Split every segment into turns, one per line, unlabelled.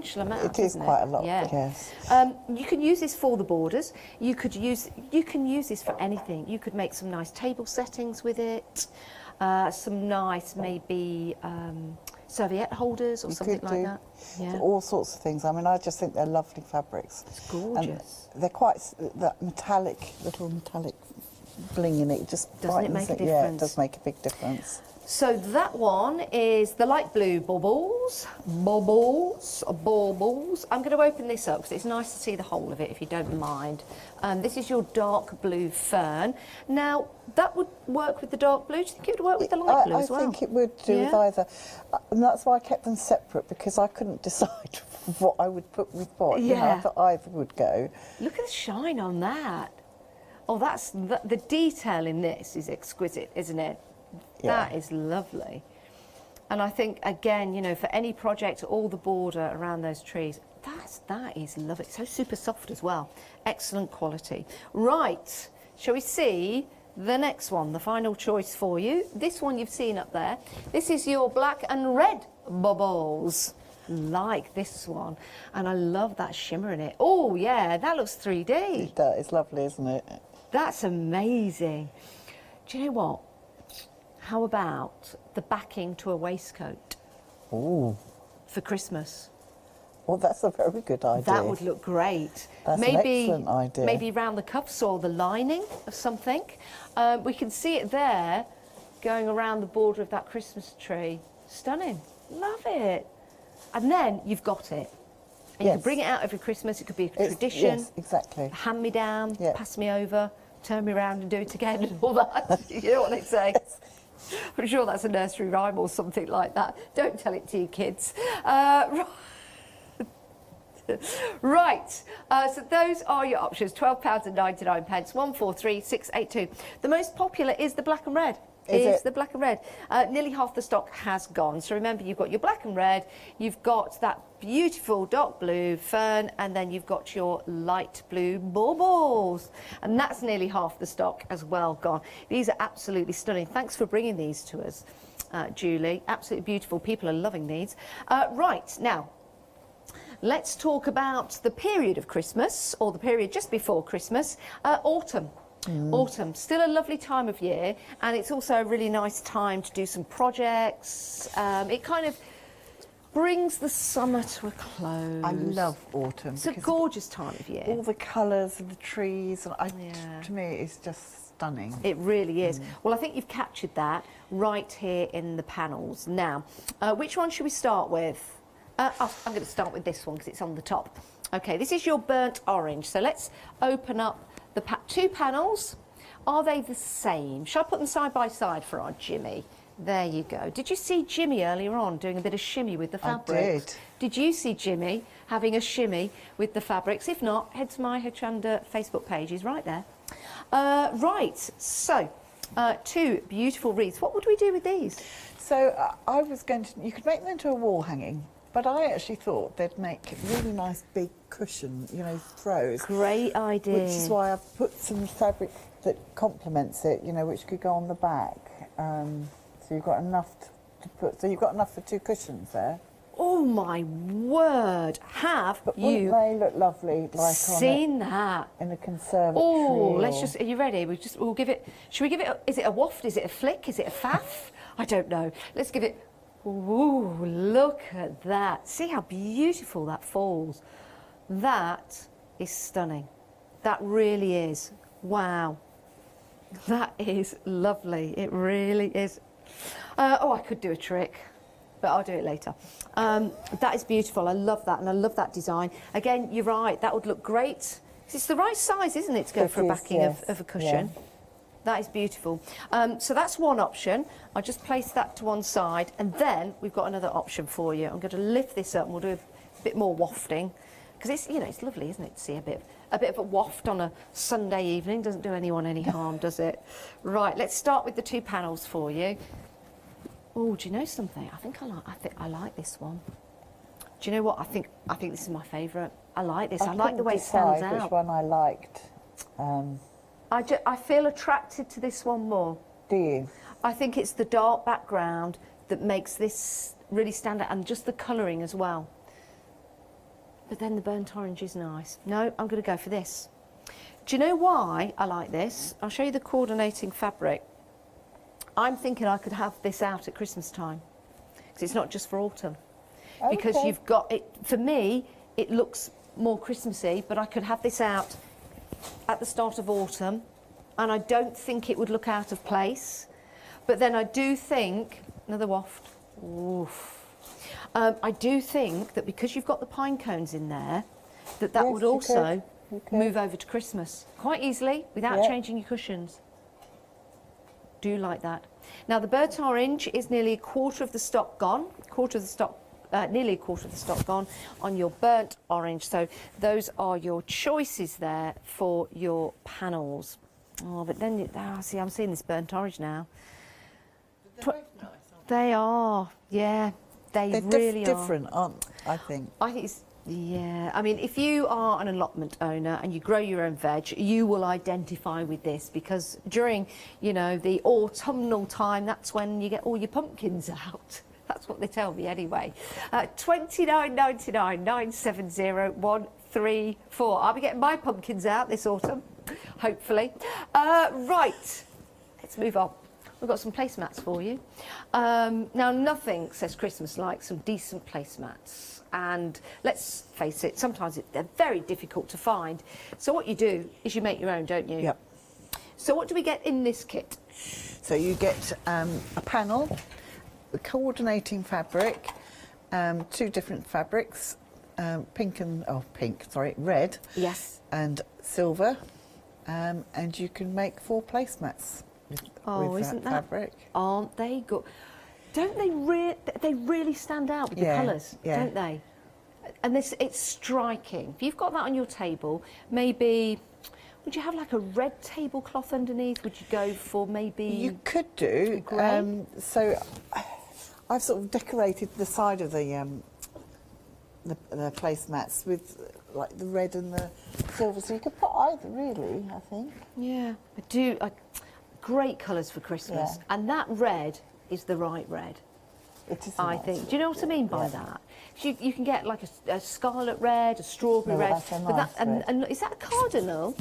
amount,
it is quite a lot,
yeah.
yes.
You can use this for the borders. You can use this for anything. You could make some nice table settings with it. Some nice maybe serviette holders or something like that. Yeah.
All sorts of things. I mean, I just think they're lovely fabrics.
It's gorgeous.
And they're quite that little metallic bling in it. It just
doesn't it make a difference?
Yeah, it does make a big difference.
So that one is the light blue baubles. I'm going to open this up because it's nice to see the whole of it, if you don't mind. This is your dark blue fern. Now, that would work with the dark blue. Do you think it would work with the light blue as well?
I think it would do with either. And that's why I kept them separate, because I couldn't decide what I would put with what.
Yeah.
You know, I thought either would go.
Look at the shine on that. Oh, the detail in this is exquisite, isn't it?
Yeah.
That is lovely. And I think, again, you know, for any project, all the border around those trees, that is lovely. So super soft as well. Excellent quality. Right, shall we see the next one, the final choice for you? This one you've seen up there. This is your black and red bubbles. Like this one. And I love that shimmer in it. Oh, yeah, that looks 3D.
That is lovely, isn't it?
That's amazing. Do you know what? How about the backing to a waistcoat?
Ooh.
For Christmas.
Well, that's a very good idea.
That would look great.
That's an excellent idea.
Maybe around the cuffs or the lining of something. We can see it there going around the border of that Christmas tree. Stunning. Love it. And then you've got it. And you can bring it out every Christmas. It could be a tradition.
Yes, exactly.
Hand me down, pass me over, turn me around and do it again and all that. You know what they say?
Yes.
I'm sure that's a nursery rhyme or something like that. Don't tell it to your kids. Right, so those are your options, £12.99, 143682. The most popular is the black and red. The black and red. Nearly half the stock has gone. So remember, you've got your black and red, you've got that beautiful dark blue fern, and then you've got your light blue baubles. And that's nearly half the stock as well gone. These are absolutely stunning. Thanks for bringing these to us, Julie. Absolutely beautiful. People are loving these. Right, now, let's talk about the period of Christmas, or the period just before Christmas, autumn. Autumn, still a lovely time of year, and it's also a really nice time to do some projects. It kind of brings the summer to a close.
I love autumn.
It's a gorgeous time of year.
All the colours of the trees, and to me it's just stunning.
It really is. Well, I think you've captured that right here in the panels. Now, which one should we start with? I'm going to start with this one because it's on the top. Okay, this is your burnt orange. So let's open up the two panels. Are they the same? Shall I put them side by side for our Jimmy? There you go. Did you see Jimmy earlier on doing a bit of shimmy with the fabrics?
I did.
Did you see Jimmy having a shimmy with the fabrics? If not, head to my Hochanda Facebook page. He's right there. Right, so two beautiful wreaths. What would we do with these?
So I was going to, you could make them into a wall hanging, but I actually thought they'd make really nice big cushion, you know, throws.
Great idea.
Which is why I've put some fabric that complements it, you know, which could go on the back. So you've got enough to put, so you've got enough for two cushions there.
Oh my word!
But wouldn't they look lovely? Like
seen that
in a conservatory?
Oh, let's just. Are you ready? We'll give it. Should we give it? Is it a waft? Is it a flick? Is it a faff? I don't know. Let's give it. Ooh, look at that! See how beautiful that falls. That is stunning. That really is. Wow. That is lovely. It really is. Oh, I could do a trick, but I'll do it later. That is beautiful. I love that, and I love that design. Again, you're right. That would look great. It's the right size, isn't it, to go for a backing of a cushion? Yeah. That is beautiful. So that's one option. I'll just place that to one side, and then we've got another option for you. I'm going to lift this up, and we'll do a bit more wafting, because it's, you know, it's lovely, isn't it, to see a bit of a waft on a Sunday evening. Doesn't do anyone any harm, does it? Right. Let's start with the two panels for you. Oh, do you know something? I think I like this one. Do you know what? I think this is my favourite. I like this. I like the way it stands out.
Which one I liked.
I feel attracted to this one more.
Do you?
I think it's the dark background that makes this really stand out, and just the colouring as well. but then the burnt orange is nice. No, I'm going to go for this. Do you know why I like this? I'll show you the coordinating fabric. I'm thinking I could have this out at Christmas time, because it's not just for autumn. Because
Okay.
you've got it, for me, it looks more Christmassy, but I could have this out at the start of autumn, and I don't think it would look out of place. But then I do think, another waft, oof. I do think that because you've got the pine cones in there, that
Yes,
would
you
also
could. You could.
move over to Christmas quite easily without
Yeah.
changing your cushions. Do like that. Now the burnt orange is nearly a quarter of the stock gone, nearly a quarter of the stock gone on your burnt orange. So those are your choices there for your panels. Oh, but then, see, I'm seeing this burnt orange now.
They're both nice, aren't
They are, yeah,
they?
really
They're
are.
different, aren't I think?
I think it's, yeah, I mean, if you are an allotment owner and you grow your own veg, you will identify with this, because during, you know, the autumnal time, that's when you get all your pumpkins out. That's what they tell me anyway. 29.99 970 134. I'll be getting my pumpkins out this autumn, hopefully. Right, let's move on. We've got some placemats for you. Now, nothing says Christmas like some decent placemats. And let's face it, sometimes they're very difficult to find. So what you do is you make your own, don't you?
Yep.
So what do we get in this kit?
So you get a panel, the coordinating fabric, two different fabrics, red.
Yes.
And silver, and you can make 4 placemats with
isn't
that fabric.
Aren't they good? Don't they really stand out with the
Yeah,
colours,
yeah.
don't they? And it's striking. If you've got that on your table, maybe, would you have like a red tablecloth underneath? Would you go for maybe...
You could do.
grey?
So I've sort of decorated the side of the placemats with like the red and the silver. So you could put either, really, I think.
Yeah, I do. Great colours for Christmas.
Yeah.
And that red is the right red,
It is.
I think. Do you know what I mean by
Yeah.
that? You can get like a scarlet red, a strawberry
No,
red.
that's a
but
nice red.
and is that a cardinal?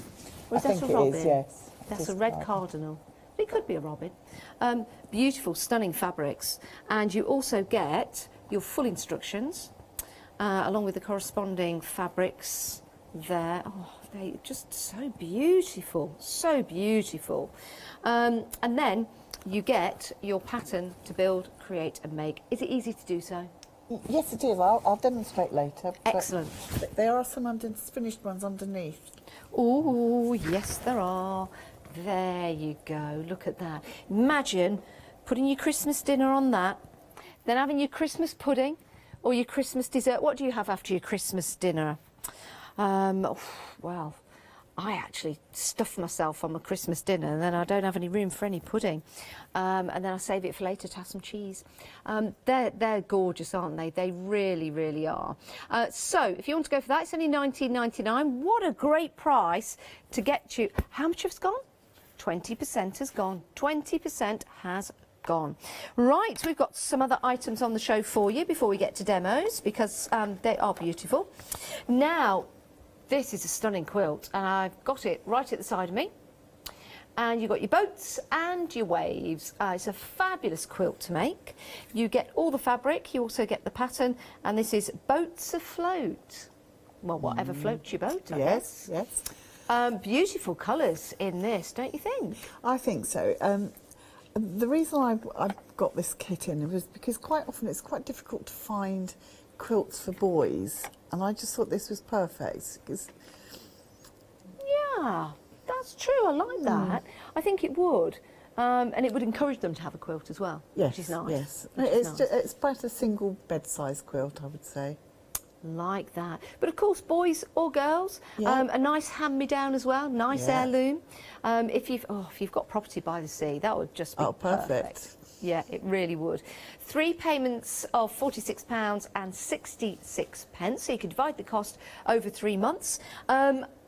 Or
I
is that
think
a robin?
it is, yes.
That's
It
a
is
red cardinal. It could be a robin. Beautiful, stunning fabrics. And you also get your full instructions, along with the corresponding fabrics there. Oh, they're just so beautiful, so beautiful. And then you get your pattern to build, create and make. Is it easy to do so?
Yes, it is. I'll demonstrate later. but
Excellent.
There are some finished ones underneath.
Oh, yes, there are. There you go. Look at that. Imagine putting your Christmas dinner on that, then having your Christmas pudding or your Christmas dessert. What do you have after your Christmas dinner? Well, I actually stuff myself on my Christmas dinner, and then I don't have any room for any pudding. And then I save it for later to have some cheese. They're gorgeous, aren't they? They really, really are. So if you want to go for that, it's only $19.99. What a great price to get you. How much has gone? 20% has gone. 20% has gone. Right, we've got some other items on the show for you before we get to demos, because they are beautiful. Now, this is a stunning quilt, and I've got it right at the side of me. And you've got your boats and your waves. It's a fabulous quilt to make. You get all the fabric, you also get the pattern, and this is Boats Afloat. Well, whatever floats your boat, I guess.
Yes.
Beautiful colours in this, don't you think?
I think so. The reason I got this kit in was because quite often it's quite difficult to find quilts for boys, and I just thought this was perfect.
Yeah, that's true. I like that. I think it would. And it would encourage them to have a quilt as well,
Yes,
which is nice.
yes.
Which is nice.
It's quite a single bed-size quilt, I would say.
Like that. But of course, boys or girls,
Yeah.
a nice hand-me-down as well, nice
Yeah.
heirloom. If you've got property by the sea, that would just be
perfect.
Yeah, it really would. 3 payments of £46.66, so you can divide the cost over 3 months.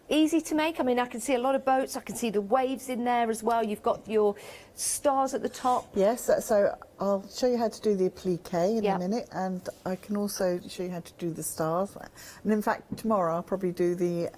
Easy to make. I mean, I can see a lot of boats. I can see the waves in there as well. You've got your stars at the top.
Yes, so I'll show you how to do the applique in
Yep.
a minute, and I can also show you how to do the stars. And in fact, tomorrow I'll probably do the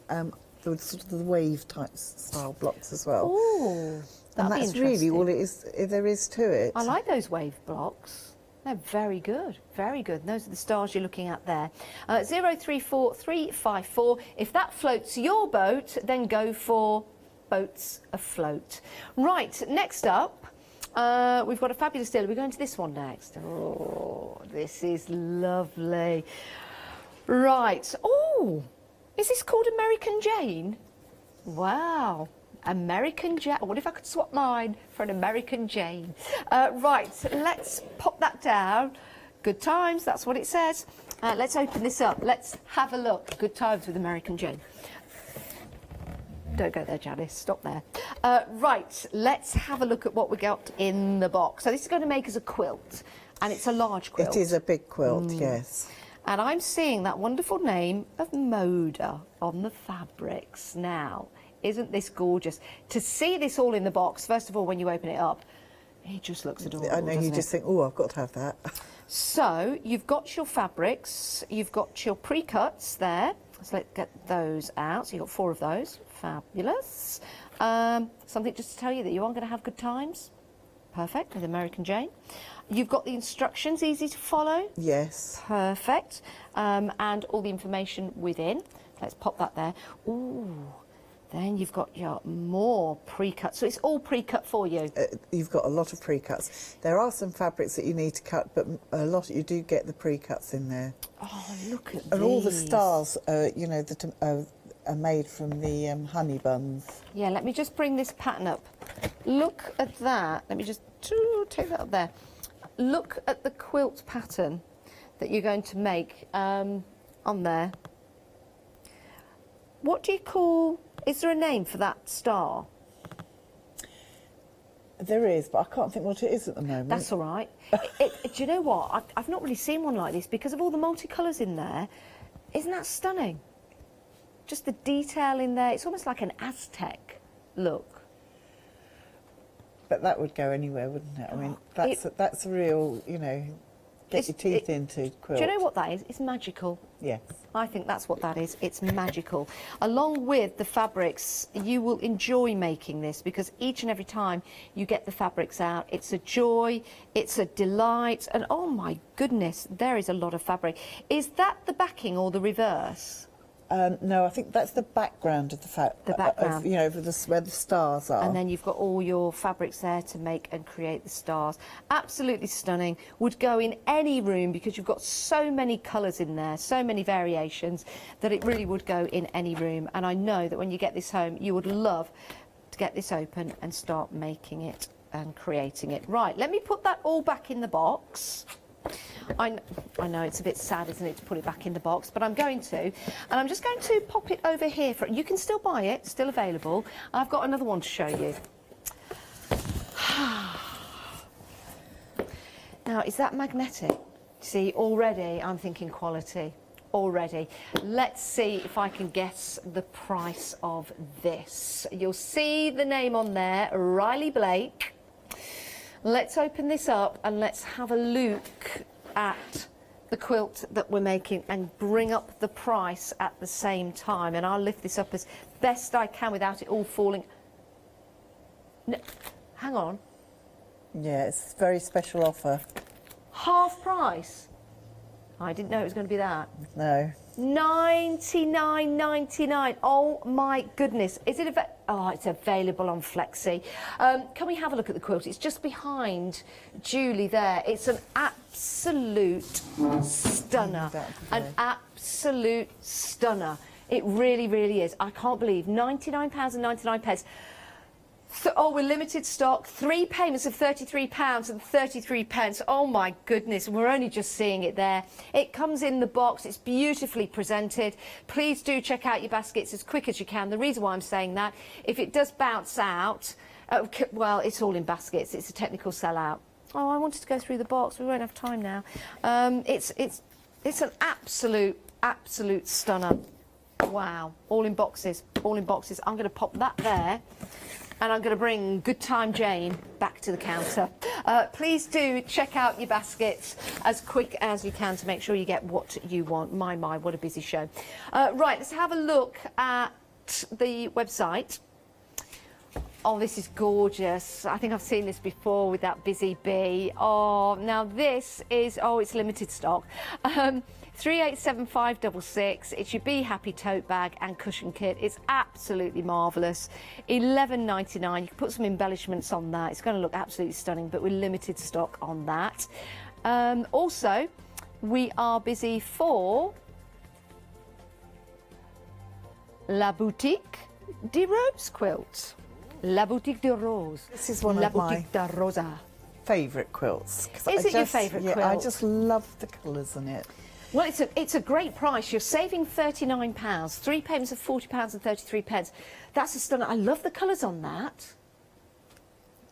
sort of the wave type style blocks as well.
Oh,
And that's really all it is. There is to it.
I like those wave blocks. They're very good, very good. And those are the stars you're looking at there. 034354. If that floats your boat, then go for boats afloat. Right, next up, we've got a fabulous deal. We're going to this one next. Oh, this is lovely. Right. Oh, is this called American Jane? Wow. American Jane. What if I could swap mine for an American Jane? Right, let's pop that down. Good times, that's what it says. Let's open this up. Let's have a look. Good times with American Jane. Don't go there, Janice. Stop there. Right, let's have a look at what we got in the box. So this is going to make us a quilt, and it's a large quilt.
It is a big quilt, yes.
And I'm seeing that wonderful name of Moda on the fabrics now. Isn't this gorgeous? To see this all in the box, first of all, when you open it up, it just looks adorable.
I know, you just think, oh, I've got to have that.
So you've got your fabrics, you've got your pre-cuts there. So let's get those out. So you've got 4 of those. Fabulous. Something just to tell you that you are going to have good times. Perfect, with American Jane. You've got the instructions, easy to follow.
Yes.
Perfect. And all the information within. Let's pop that there. Ooh. Then you've got your more pre-cut. So it's all pre-cut for you.
You've got a lot of pre-cuts. There are some fabrics that you need to cut, but a lot you do get the pre-cuts in there.
Oh, look at
And
these.
all the stars, you know, that are made from the honey buns.
Yeah, let me just bring this pattern up. Look at that. Let me just take that up there. Look at the quilt pattern that you're going to make on there. What do you call... Is there a name for that star?
There is, but I can't think what it is at the moment.
That's all right. Do you know what? I've not really seen one like this because of all the multicolours in there. Isn't that stunning? Just the detail in there. It's almost like an Aztec look.
But that would go anywhere, wouldn't it? I mean, that's a real, you know, get your teeth into quilt.
Do you know what that is? It's magical.
Yes.
I think that's what that is. It's magical. Along with the fabrics, you will enjoy making this because each and every time you get the fabrics out, it's a joy, it's a delight, and oh my goodness, there is a lot of fabric. Is that the backing or the reverse?
No, I think that's the background of the fabric.
The background.
You know, where the stars are.
And then you've got all your fabrics there to make and create the stars. Absolutely stunning. Would go in any room because you've got so many colours in there, so many variations, that it really would go in any room. And I know that when you get this home, you would love to get this open and start making it and creating it. Right, let me put that all back in the box. I know it's a bit sad, isn't it, to put it back in the box, but I'm going to. And I'm just going to pop it over here. You can still buy it, still available. I've got another one to show you. Now, is that magnetic? See, already I'm thinking quality. Already. Let's see if I can guess the price of this. You'll see the name on there, Riley Blake. Let's open this up and let's have a look at the quilt that we're making and bring up the price at the same time. And I'll lift this up as best I can without it all falling. No, hang on.
Yeah, it's a very special offer.
Half price? I didn't know it was going to be that.
No.
$99.99. Oh my goodness. Is it it's available on Flexi. Can we have a look at the quilt? It's just behind Julie there. It's an absolute stunner. An absolute stunner. It really, really is. I can't believe £99.99. Oh, we're limited stock. 3 payments of £33.33. Oh my goodness, we're only just seeing it there. It comes in the box. It's beautifully presented. Please do check out your baskets as quick as you can. The reason why I'm saying that, if it does bounce out, well, it's all in baskets. It's a technical sellout. Oh, I wanted to go through the box. We won't have time now. It's an absolute stunner. Wow, all in boxes, all in boxes. I'm going to pop that there. And I'm going to bring Good Time Jane back to the counter. Please do check out your baskets as quick as you can to make sure you get what you want. My, what a busy show. Right, let's have a look at the website. Oh, this is gorgeous. I think I've seen this before with that busy bee. Oh, now this is, oh, it's limited stock. 387566. It's your Be Happy tote bag and cushion kit. It's absolutely marvellous. $11.99. You can put some embellishments on that. It's going to look absolutely stunning, but with limited stock on that. Also, we are busy for La Boutique de Rose quilt. La Boutique de Rose.
This is one
La
of my
Boutique de Rosa.
favourite quilts.
Is it your favourite quilt?
I just love the colours in it.
Well, it's a great price. You're saving £39. 3 payments of £40 and 33 pence. That's a stunning. I love the colours on that.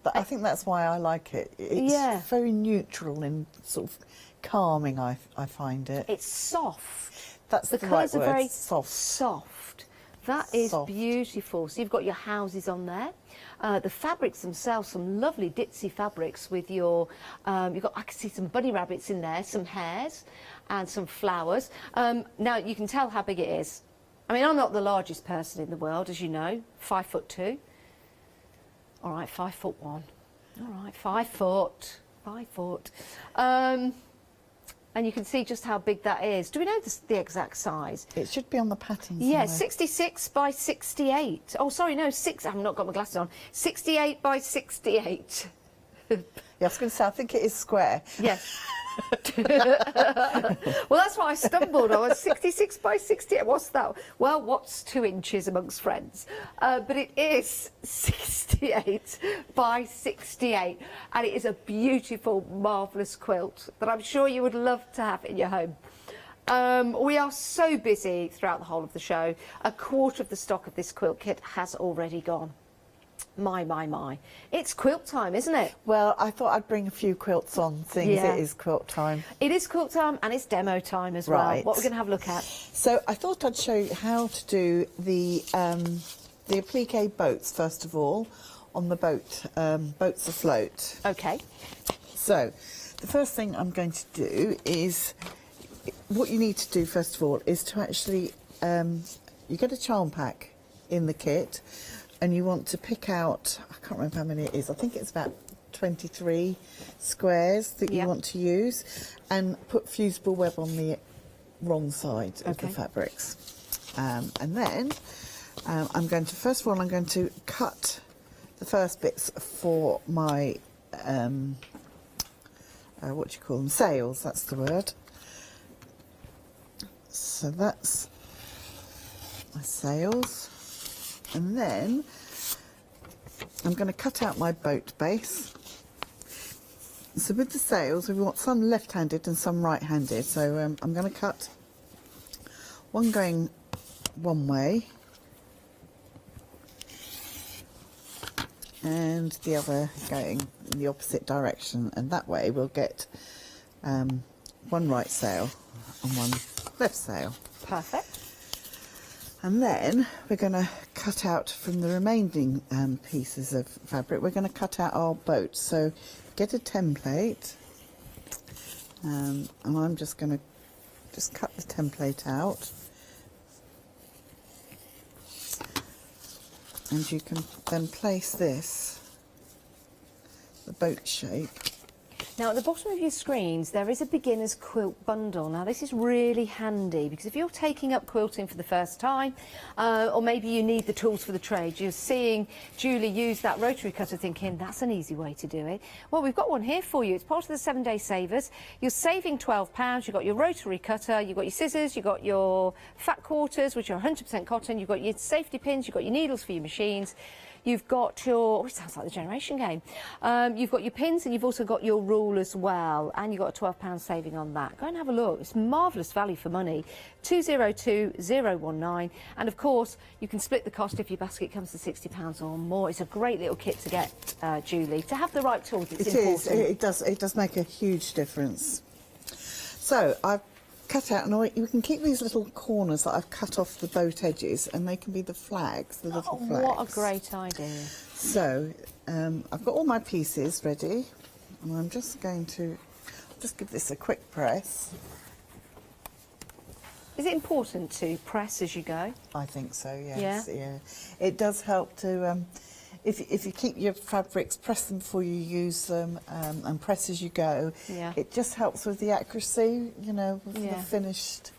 But I think that's why I like it. It's very neutral and sort of calming, I find it.
It's soft.
That's the
colours
right
are
word,
very
soft.
That is
Soft.
beautiful. So you've got your houses on there. The fabrics themselves, some lovely ditzy fabrics with your, I can see some bunny rabbits in there, some hares and some flowers. Now you can tell how big it is. I mean, I'm not the largest person in the world, as you know, 5'2". All right, 5'1". All right, 5 foot, 5 foot. And you can see just how big that is. Do we know the exact size?
It should be on the pattern.
Yeah,
somewhere.
66 by 68. Oh, sorry, no, I've not got my glasses on. 68 by 68.
Yeah, I was going to say, I think it is square.
Yes. Well, that's why I stumbled. I was 66 by 68. What's that? Well, what's 2 inches amongst friends? But it is 68 by 68. And it is a beautiful, marvellous quilt that I'm sure you would love to have in your home. We are so busy throughout the whole of the show. A quarter of the stock of this quilt kit has already gone. My. It's quilt time, isn't it?
Well, I thought I'd bring a few quilts on, seeing as it is quilt time.
It is quilt time and it's demo time as well.
Right.
What we're going to have a look at.
So I thought I'd show you how to do the applique boats, first of all, on the boat, boats afloat.
Okay.
So the first thing I'm going to do is, what you need to do first of all is to actually, you get a charm pack in the kit, and you want to pick out, I can't remember how many it is, I think it's about 23 squares that you want to use, and put fusible web on the wrong side of the fabrics. And then I'm going to, first of all, I'm going to cut the first bits for my, what do you call them, sails, that's the word. So that's my sails. And then I'm going to cut out my boat base. So with the sails, we want some left-handed and some right-handed. So I'm going to cut one going one way and the other going in the opposite direction. And that way we'll get one right sail and one left sail.
Perfect.
And then we're going to cut out from the remaining pieces of fabric, we're going to cut out our boat. So get a template, and I'm just going to cut the template out. And you can then place this, the boat shape.
Now at the bottom of your screens there is a beginner's quilt bundle. Now this is really handy because if you're taking up quilting for the first time, or maybe you need the tools for the trade, you're seeing Julie use that rotary cutter thinking that's an easy way to do it. Well, we've got one here for you. It's part of the 7-day savers. You're saving £12. You've got your rotary cutter, you've got your scissors, you've got your fat quarters which are 100% cotton, you've got your safety pins, you've got your needles for your machines. You've got your, oh, it sounds like the Generation game. You've got your pins and you've also got your rule as well. And you've got a £12 saving on that. Go and have a look. It's marvellous value for money. 202019. And of course, you can split the cost if your basket comes to £60 or more. It's a great little kit to get, Julie. To have the right tools, it's important.
It does make a huge difference. So I've cut out, and you can keep these little corners that I've cut off the boat edges, and they can be the flags, the little flags.
What a great idea.
So I've got all my pieces ready, and I'm just going to just give this a quick press.
Is it important to press as you go?
I think so, yes.
Yeah?
It does help to, if you keep your fabrics, press them before you use them, and press as you go.
Yeah.
It just helps with the accuracy, you know, with the finished.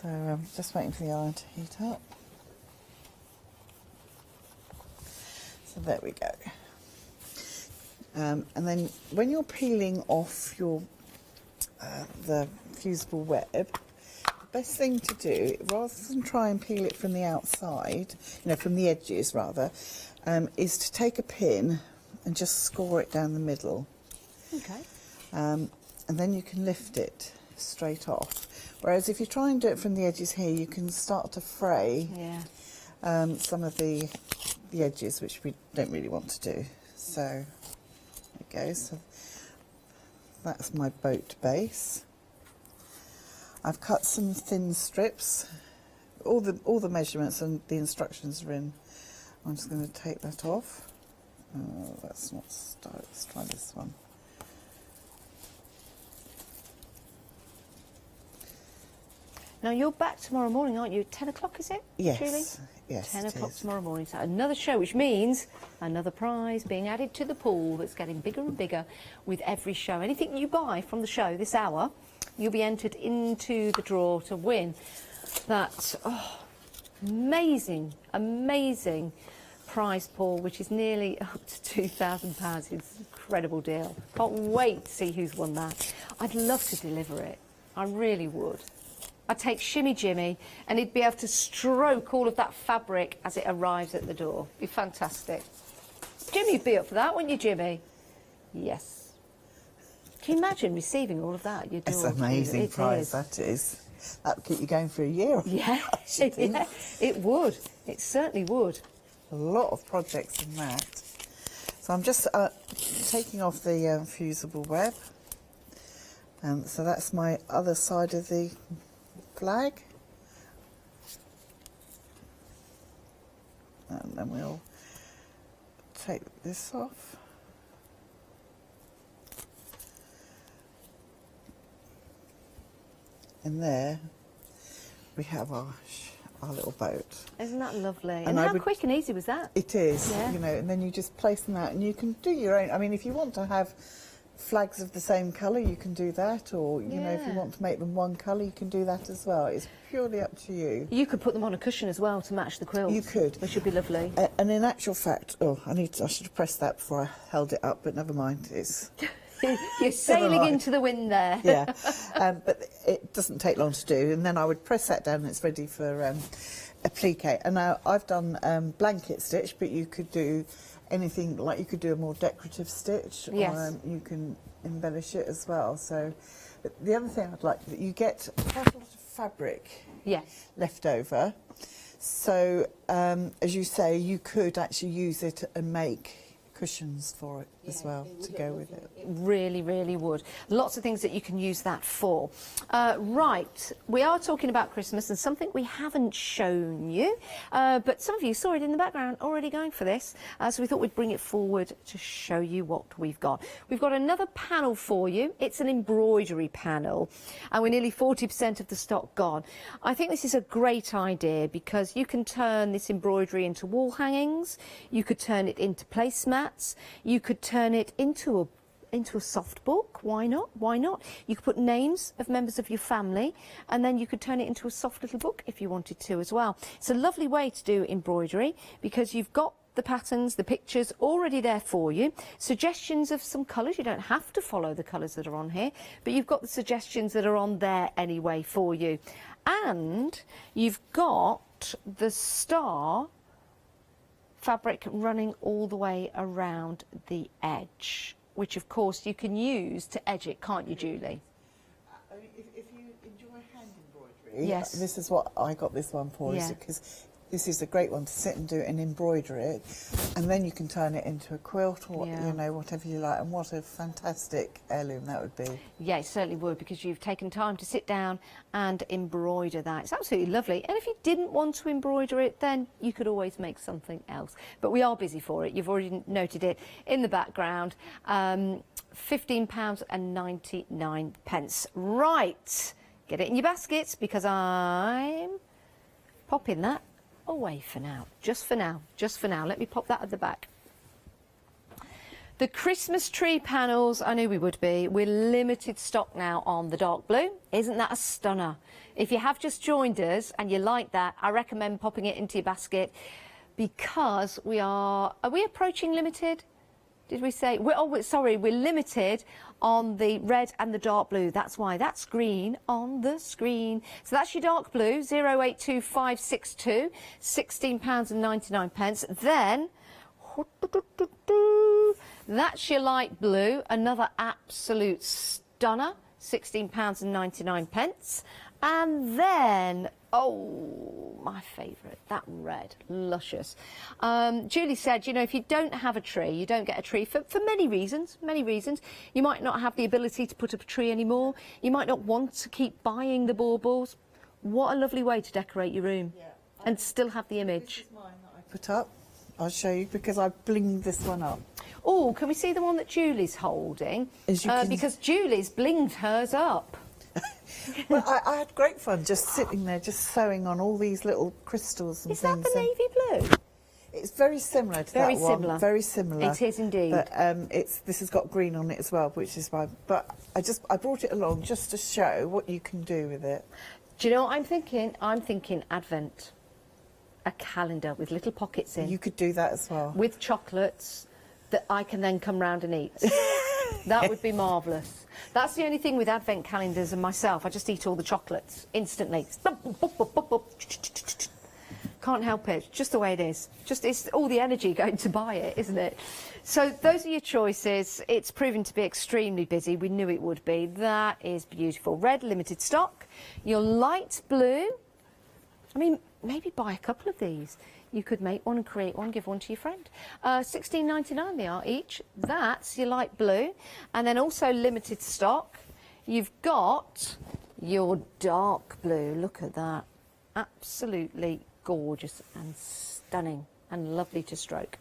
So I'm just waiting for the iron to heat up. So there we go. And then when you're peeling off your the fusible web, the best thing to do, rather than try and peel it from the outside, you know, from the edges rather, is to take a pin and just score it down the middle.
Okay.
And then you can lift it straight off. Whereas if you try and do it from the edges here, you can start to fray some of the edges, which we don't really want to do. So there it goes. So that's my boat base. I've cut some thin strips. All the measurements and the instructions are in. I'm just going to take that off. Oh, that's not style. Let's try this one.
Now you're back tomorrow morning, aren't you? 10 o'clock, is it?
Yes.
Julie?
Yes.
10
it
o'clock
is.
tomorrow morning. So another show, which means another prize being added to the pool that's getting bigger and bigger with every show. Anything you buy from the show this hour, you'll be entered into the draw to win that amazing prize pool, which is nearly up to £2,000. It's an incredible deal. Can't wait to see who's won that. I'd love to deliver it. I really would. I'd take Shimmy Jimmy and he'd be able to stroke all of that fabric as it arrives at the door. Be fantastic. Jimmy'd be up for that, wouldn't you, Jimmy? Yes. Can you imagine receiving all of that at your door?
It's an amazing prize, that is. That would keep you going for a year.
Yeah, yeah, it would. It certainly would.
A lot of projects in that. So I'm just taking off the fusible web. So that's my other side of the flag. And then we'll take this off. And there we have our little boat.
Isn't that lovely?
And
how quick and easy was that?
It is,
Yeah.
you know, and then you just place them out and you can do your own. I mean, if you want to have flags of the same colour, you can do that, or, you know, if you want to make them one colour, you can do that as well. It's purely up to you.
You could put them on a cushion as well to match the quilt.
You could.
Which would be lovely.
And in actual fact, I should have pressed that before I held it up, but never mind. It's...
You're sailing into the wind there.
Yeah, but it doesn't take long to do, and then I would press that down and it's ready for applique. And now I've done blanket stitch, but you could do anything, like you could do a more decorative stitch,
yes.
or you can embellish it as well. So the other thing I'd like, that you get quite a lot of fabric left over. So as you say, you could actually use it and make cushions for it as well to go with it.
It really, really would. Lots of things that you can use that for. Right, we are talking about Christmas and something we haven't shown you, but some of you saw it in the background already going for this, so we thought we'd bring it forward to show you what we've got. We've got another panel for you. It's an embroidery panel, and we're nearly 40% of the stock gone. I think this is a great idea because you can turn this embroidery into wall hangings, you could turn it into placemats, you could turn it into a soft book. Why not? Why not? You could put names of members of your family, and then you could turn it into a soft little book if you wanted to as well. It's a lovely way to do embroidery because you've got the patterns, the pictures already there for you. Suggestions of some colours. You don't have to follow the colours that are on here, but you've got the suggestions that are on there anyway for you. And you've got the star fabric running all the way around the edge, which of course you can use to edge it, can't you, Julie?
If you enjoy hand embroidery, this is what I got this one for, is because this is a great one to sit and do and embroider it, and then you can turn it into a quilt or
Yeah.
you know, whatever you like. And what a fantastic heirloom that would be.
Yeah, it certainly would, because you've taken time to sit down and embroider that. It's absolutely lovely. And if you didn't want to embroider it, then you could always make something else. But we are busy for it. You've already noted it in the background. £15.99. Right, get it in your baskets, because I'm popping that away for now. Just for now. Just for now. Let me pop that at the back. The Christmas tree panels, I knew we would be. We're limited stock now on the dark blue. Isn't that a stunner? If you have just joined us and you like that, I recommend popping it into your basket, because are we approaching limited? Did we say? Sorry, we're limited on the red and the dark blue. That's why that's green on the screen. So that's your dark blue, 082562, £16.99. Then, that's your light blue, another absolute stunner, £16.99. And then, oh, my favourite, that red, luscious. Julie said, you know, if you don't have a tree, you don't get a tree for many reasons, many reasons. You might not have the ability to put up a tree anymore. You might not want to keep buying the baubles. What a lovely way to decorate your room and still have the image.
This is mine that I put up. I'll show you, because I blinged this one up.
Oh, can we see the one that Julie's holding? Because Julie's blinged hers up.
Well, I had great fun just sitting there, just sewing on all these little crystals and
Is
things.
that the navy blue?
It's very similar to that one.
Similar.
Very similar.
It is indeed.
But this has got green on it as well, which is why. But I brought it along just to show what you can do with it.
Do you know what I'm thinking? I'm thinking Advent. A calendar with little pockets in.
You could do that as well.
With chocolates that I can then come round and eat. That would be marvellous. That's the only thing with Advent calendars and myself. I just eat all the chocolates instantly. Can't help it. Just the way it is. Just it's all the energy going to buy it, isn't it? So those are your choices. It's proven to be extremely busy. We knew it would be. That is beautiful. Red, limited stock. Your light blue. I mean, maybe buy a couple of these. You could make one and create one, give one to your friend. £16.99 they are each. That's your light blue. And then also limited stock. You've got your dark blue. Look at that. Absolutely gorgeous and stunning and lovely to stroke.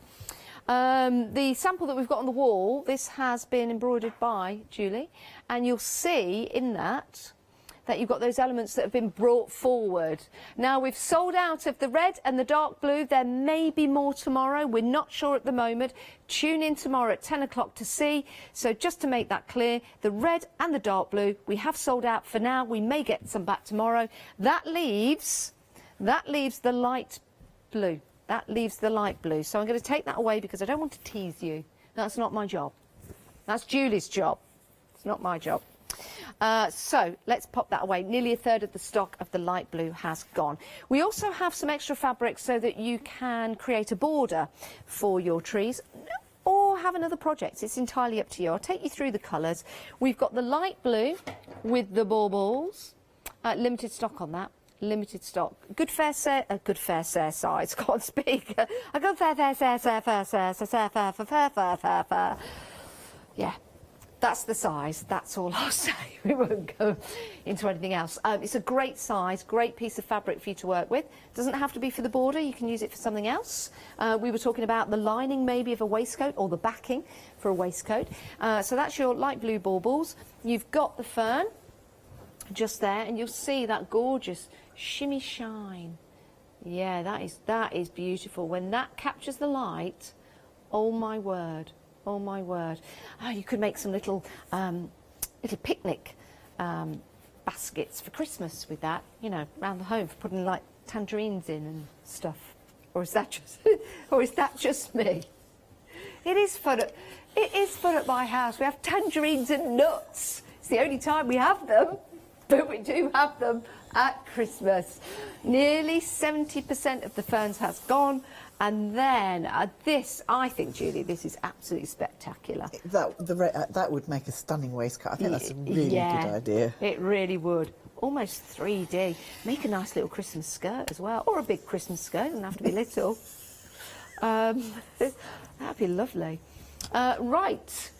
The sample that we've got on the wall, this has been embroidered by Julie. And you'll see in that you've got those elements that have been brought forward. Now, we've sold out of the red and the dark blue. There may be more tomorrow. We're not sure at the moment. Tune in tomorrow at 10 o'clock to see. So just to make that clear, the red and the dark blue, we have sold out for now. We may get some back tomorrow. That leaves the light blue. That leaves the light blue. So I'm going to take that away because I don't want to tease you. That's not my job. That's Julie's job. It's not my job. So let's pop that away. Nearly a third of the stock of the light blue has gone. We also have some extra fabric so that you can create a border for your trees or have another project. It's entirely up to you. I'll take you through the colours. We've got the light blue with the baubles. Limited stock on that. Limited stock. Good fair size. Can't speak. A good fair. Yeah. That's the size. That's all I'll say. We won't go into anything else. It's a great size, great piece of fabric for you to work with. Doesn't have to be for the border. You can use it for something else. We were talking about the lining maybe of a waistcoat or the backing for a waistcoat. So that's your light blue baubles. You've got the fern just there, and you'll see that gorgeous shimmy shine. Yeah, that is beautiful. When that captures the light, oh my word. Oh my word. Oh, you could make some little picnic baskets for Christmas with that, you know, around the home for putting like tangerines in and stuff. Or is that just me? It is fun at my house. We have tangerines and nuts. It's the only time we have them, but we do have them at Christmas. Nearly 70% of the ferns has gone. And then this, I think, Julie, this is absolutely spectacular.
That would make a stunning waistcoat. I think that's a really good idea.
It really would. almost 3D. Make a nice little Christmas skirt as well, or a big Christmas skirt, doesn't have to be little. That'd be lovely. Right,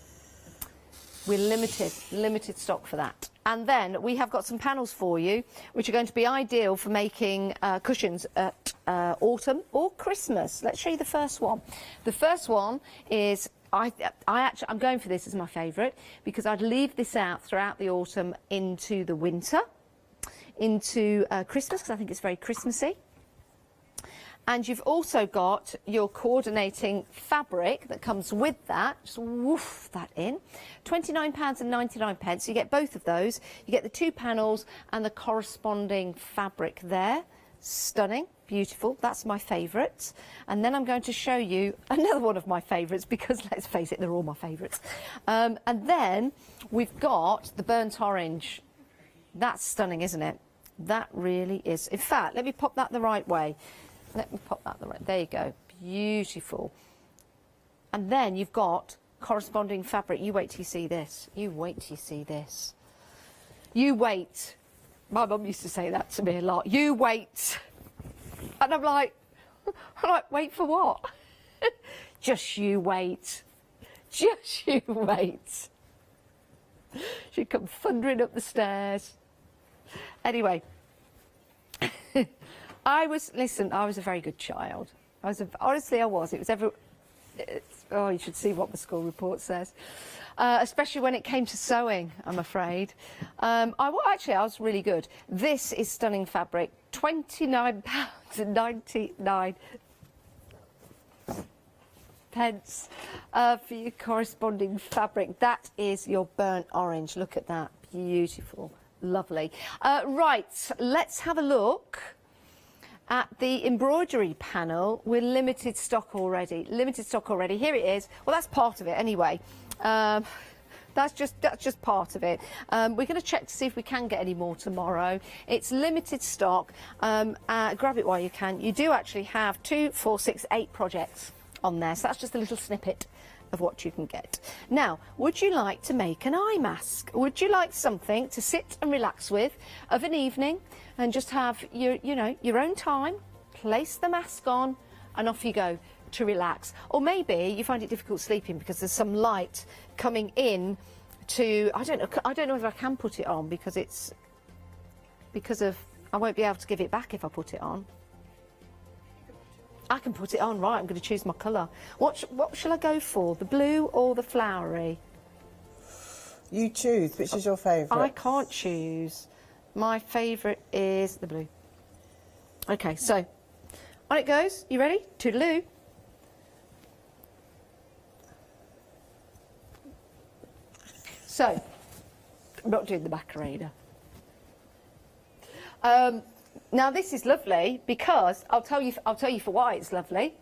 we're limited stock for that. And then we have got some panels for you, which are going to be ideal for making cushions at autumn or Christmas. Let's show you the first one. The first one is, I'm going for this as my favourite, because I'd leave this out throughout the autumn into the winter, into Christmas, because I think it's very Christmassy. And you've also got your coordinating fabric that comes with that. Just woof that in. £29.99. You get both of those. You get the 2 panels and the corresponding fabric there. Stunning, beautiful. That's my favourite. And then I'm going to show you another one of my favourites, because let's face it, they're all my favourites. And then we've got the burnt orange. That's stunning, isn't it? That really is. In fact, let me pop that the right way. Let me pop that the right. There you go. Beautiful. And then you've got corresponding fabric. You wait till you see this. You wait till you see this. You wait. My mum used to say that to me a lot. You wait. And I'm like, wait for what? Just you wait. Just you wait. She'd come thundering up the stairs. Anyway. I was a very good child. Honestly, I was. Oh, you should see what the school report says. Especially when it came to sewing, I'm afraid. I was really good. This is stunning fabric. £29.99 for your corresponding fabric. That is your burnt orange. Look at that. Beautiful. Lovely. Right, let's have a look at the embroidery panel. We're limited stock already. Here it is. Well, that's part of it anyway. That's just part of it. We're going to check to see if we can get any more tomorrow. It's limited stock. Grab it while you can. You do actually have 2, 4, 6, 8 projects on there. So that's just a little snippet of what you can get. Now, would you like to make an eye mask? Would you like something to sit and relax with of an evening and just have your own time, place the mask on and off you go to relax? Or maybe you find it difficult sleeping because there's some light coming in to, I don't know whether I can put it on because I won't be able to give it back if I put it on. I can put it on, right, I'm going to choose my colour. What shall I go for, the blue or the flowery?
You choose, which is your favourite?
I can't choose. My favourite is the blue. Okay, so, on it goes. You ready? Toodaloo. So, I'm not doing the Macarena. Now this is lovely because I'll tell you for why it's lovely.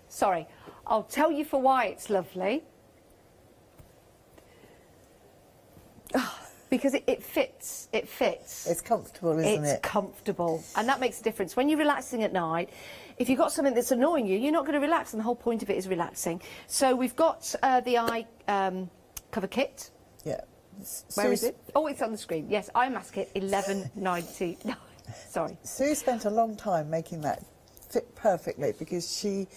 Sorry, I'll tell you for why it's lovely. Because it fits. It fits.
It's comfortable, isn't it? It's
comfortable, and that makes a difference. When you're relaxing at night, if you've got something that's annoying you, you're not going to relax, and the whole point of it is relaxing. So we've got the eye cover kit.
Yeah.
Where is it? Oh, it's on the screen. Yes, eye mask kit, £11.99. Sorry.
Sue spent a long time making that fit perfectly because she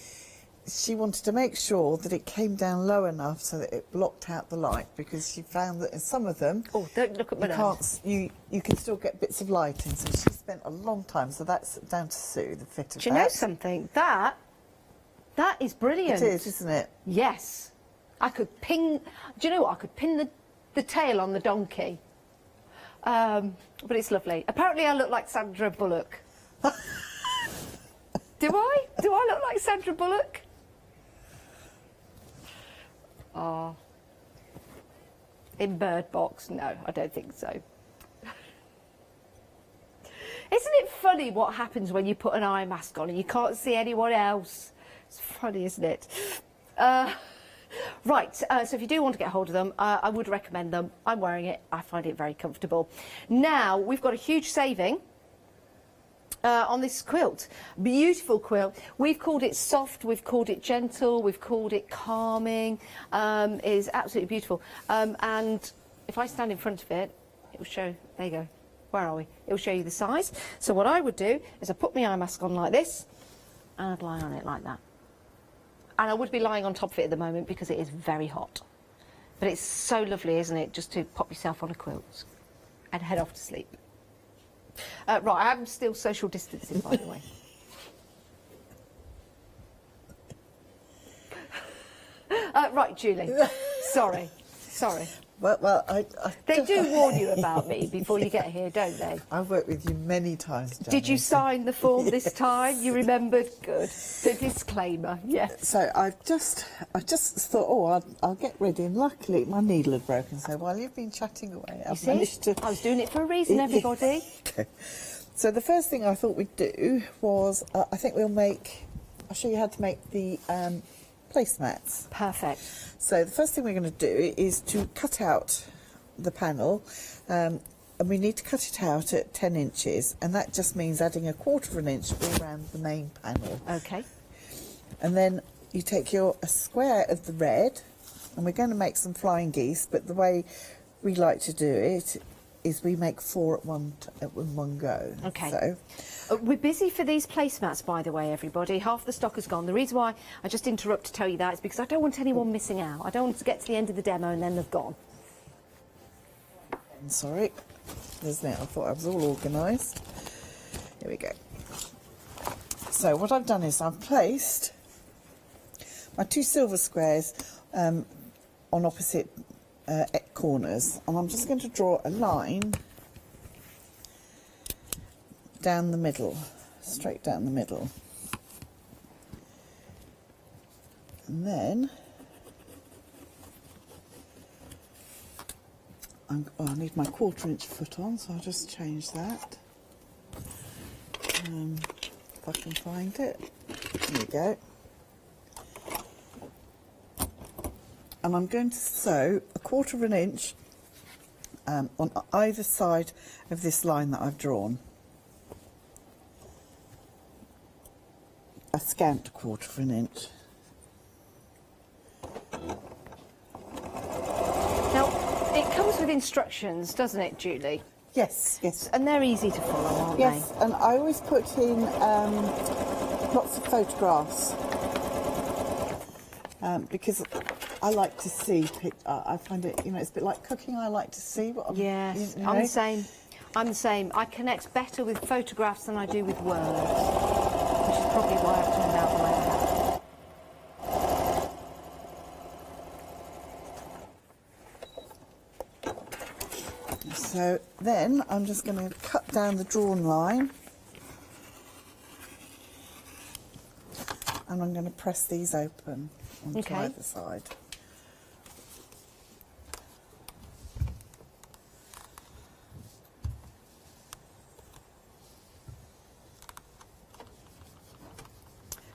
wanted to make sure that it came down low enough so that it blocked out the light, because she found that in some of them,
oh, don't look at my nose.
You can still get bits of light in. So she spent a long time. So that's down to Sue, the fit of that.
Do you know something? That is brilliant.
It is, isn't it?
Yes. I could pin. Do you know what? I could pin the tail on the donkey. But it's lovely. Apparently I look like Sandra Bullock. Do I? Do I look like Sandra Bullock? Oh. In Bird Box? No, I don't think so. Isn't it funny what happens when you put an eye mask on and you can't see anyone else? It's funny, isn't it? Right, so if you do want to get hold of them, I would recommend them. I'm wearing it. I find it very comfortable. Now, we've got a huge saving on this quilt. Beautiful quilt. We've called it soft, we've called it gentle, we've called it calming. It is absolutely beautiful. And if I stand in front of it, it will show, there you go. Where are we? It'll show you the size. So what I would do is I put my eye mask on like this, and I'd lie on it like that. And I would be lying on top of it at the moment because it is very hot. But it's so lovely, isn't it, just to pop yourself on a quilt and head off to sleep. Right, I'm still social distancing, by the way. Right, Julie. Sorry.
Well,
They do warn you about me before you get here, don't they?
I've worked with you many times, Janice.
Did you sign the form this time? You remembered? Good. The disclaimer, yes.
So I just thought, oh, I'll get ready, and luckily my needle had broken. So while you've been chatting away, I've managed to.
I was doing it for a reason, everybody.
Okay. So the first thing I thought we'd do was, I think I'll show you how to make the placemats.
Perfect.
So the first thing we're going to do is to cut out the panel, and we need to cut it out at 10 inches, and that just means adding a quarter of an inch all around the main panel.
Okay.
And then you take a square of the red, and we're going to make some flying geese, but the way we like to do it is we make 4 at one go.
Okay.
So
We're busy for these placemats, by the way, everybody. Half the stock has gone. The reason why I just interrupt to tell you that is because I don't want anyone missing out. I don't want to get to the end of the demo and then they've gone.
I'm sorry, isn't it? I thought I was all organised. Here we go. So what I've done is I've placed my 2 silver squares on opposite corners, and I'm just going to draw a line down the middle, straight down the middle, and then I need my 1/4 inch foot on, so I'll just change that. If I can find it. There we go. And I'm going to sew a 1/4 inch on either side of this line that I've drawn. A scant 1/4 inch.
Now, it comes with instructions, doesn't it, Julie?
Yes, yes.
And they're easy to follow, aren't
Yes, and I always put in lots of photographs because I like to see. I find it, it's a bit like cooking. I like to see what.
Yes, I'm the same. I'm the same. I connect better with photographs than I do with words, which is probably why I've turned out the way I have.
So then I'm just going to cut down the drawn line, and I'm going to press these open onto either side.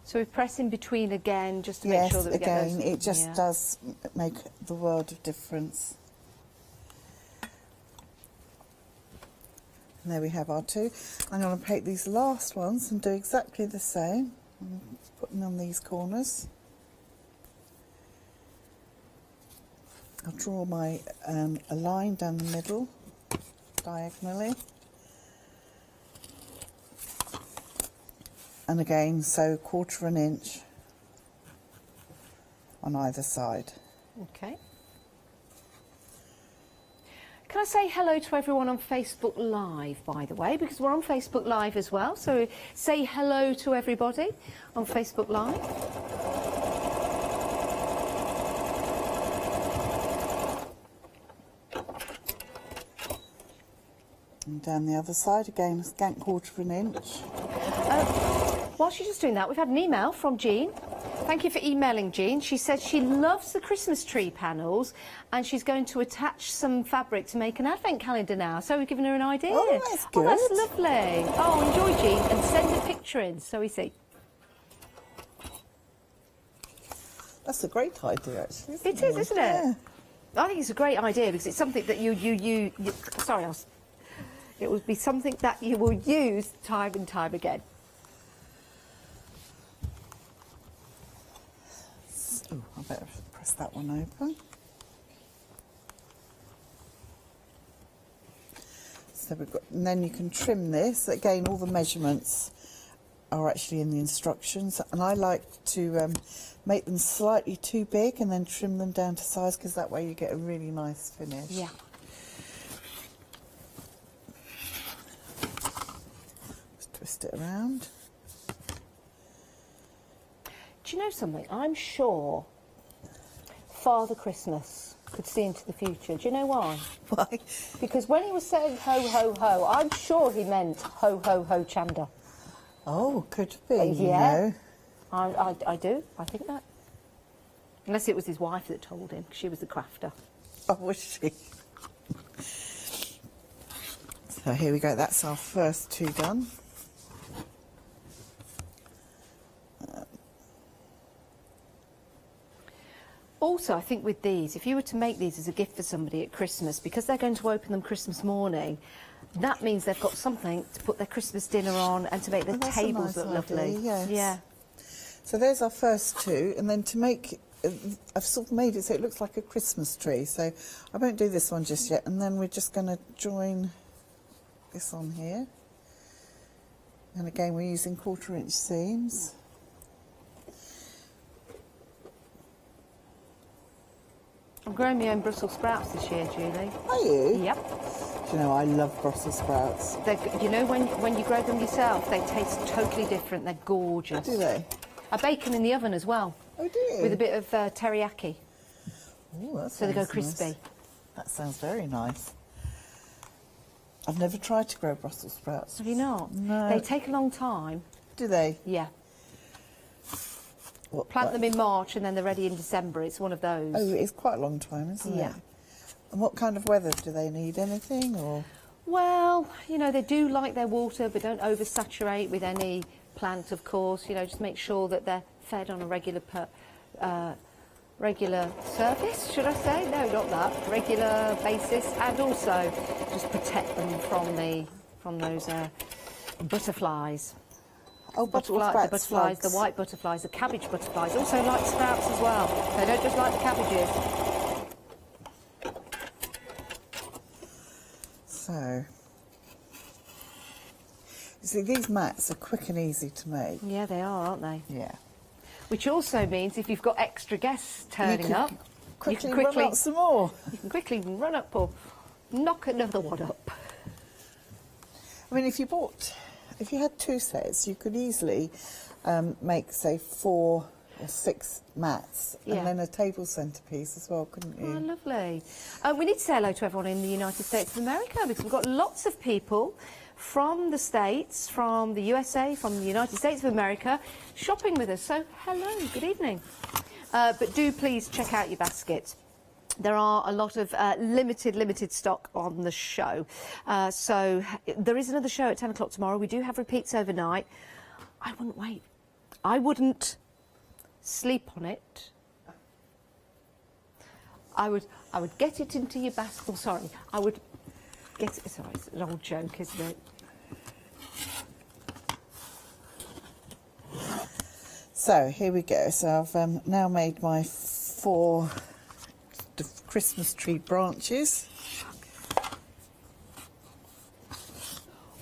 So we press in between again just to make sure that we get those.
Yes, again, it just does make the world of difference. And there we have our 2. I'm going to take these last ones and do exactly the same. I'm putting on these corners. I'll draw my a line down the middle, diagonally. And again, sew 1/4 inch on either side.
Okay. Can I say hello to everyone on Facebook Live, by the way, because we're on Facebook Live as well. So say hello to everybody on Facebook Live.
And down the other side, again, a scant 1/4 inch.
Whilst you're just doing that, we've had an email from Jean. Thank you for emailing, Jean. She says she loves the Christmas tree panels and she's going to attach some fabric to make an advent calendar now. So we've given her an idea.
Oh, that's good.
Oh, that's lovely. Oh, enjoy, Jean, and send a picture in so we see.
That's a great idea, actually.
It is, isn't it? I think it's a great idea because it's something that you sorry, it would be something that you will use time and time again.
Oh, I better press that one open. So we've got, and then you can trim this. Again, all the measurements are actually in the instructions, and I like to make them slightly too big and then trim them down to size, because that way you get a really nice finish.
Yeah.
Just twist it around.
Do you know something? I'm sure Father Christmas could see into the future. Do you know why?
Why?
Because when he was saying ho, ho, ho, I'm sure he meant ho, ho, Hochanda.
Oh, could be,
Yeah.
you know.
I do. I think that. Unless it was his wife that told him, 'cause she was the crafter.
Oh, was she? So here we go, that's our first two done.
Also, I think with these, if you were to make these as a gift for somebody at Christmas, because they're going to open them Christmas morning, that means they've got something to put their Christmas dinner on and to make the
That's a
tables
nice
look lovely.
idea, yes.
Yeah.
So there's our first two, and then to make, I've sort of made it so it looks like a Christmas tree, so I won't do this one just yet, and then we're just going to join this on here. And again, we're using 1/4" seams.
I'm growing my own Brussels sprouts this year, Julie.
Are you?
Yep.
Do you know, I love Brussels sprouts.
You know, when you grow them yourself, they taste totally different. They're gorgeous.
Do they?
I bake them in the oven as well,
Oh, do you?
with a bit of teriyaki,
Ooh, that
so they go
sounds nice.
crispy.
That sounds very nice. I've never tried to grow Brussels sprouts.
Have you not?
No.
They take a long time.
Do they?
Yeah.
What,
Plant
like-
them in March and then they're ready in December. It's one of those.
Oh, it's quite a long time, isn't it?
Yeah.
And what kind of weather do they need? Anything or?
Well, you know, they do like their water, but don't oversaturate with any plant, of course. You know, just make sure that they're fed on a regular service, should I say? No, not that. Regular basis, and also just protect them from those butterflies.
Oh,
The
butterflies,
butterflies, the white butterflies, the cabbage butterflies, also like sprouts as well. They don't just like the cabbages.
So, you see, these mats are quick and easy to make.
Yeah, they are, aren't they?
Yeah.
Which also means if you've got extra guests turning up, you can
run up some more.
you can quickly run up or knock another one up.
I mean, if you had two sets, you could easily make, say, 4 or 6 mats,
Yeah.
and then a table centrepiece as well, couldn't you?
Oh, lovely. We need to say hello to everyone in the United States of America, because we've got lots of people from the States, from the USA, from the United States of America, shopping with us. So, hello, good evening. But do please check out your baskets. There are a lot of limited stock on the show. So there is another show at 10 o'clock tomorrow. We do have repeats overnight. I wouldn't wait. I wouldn't sleep on it. I would get it into your basket. Oh, sorry. I would get it. Sorry, it's an old joke, isn't it?
So here we go. So I've now made my 4 Christmas tree branches.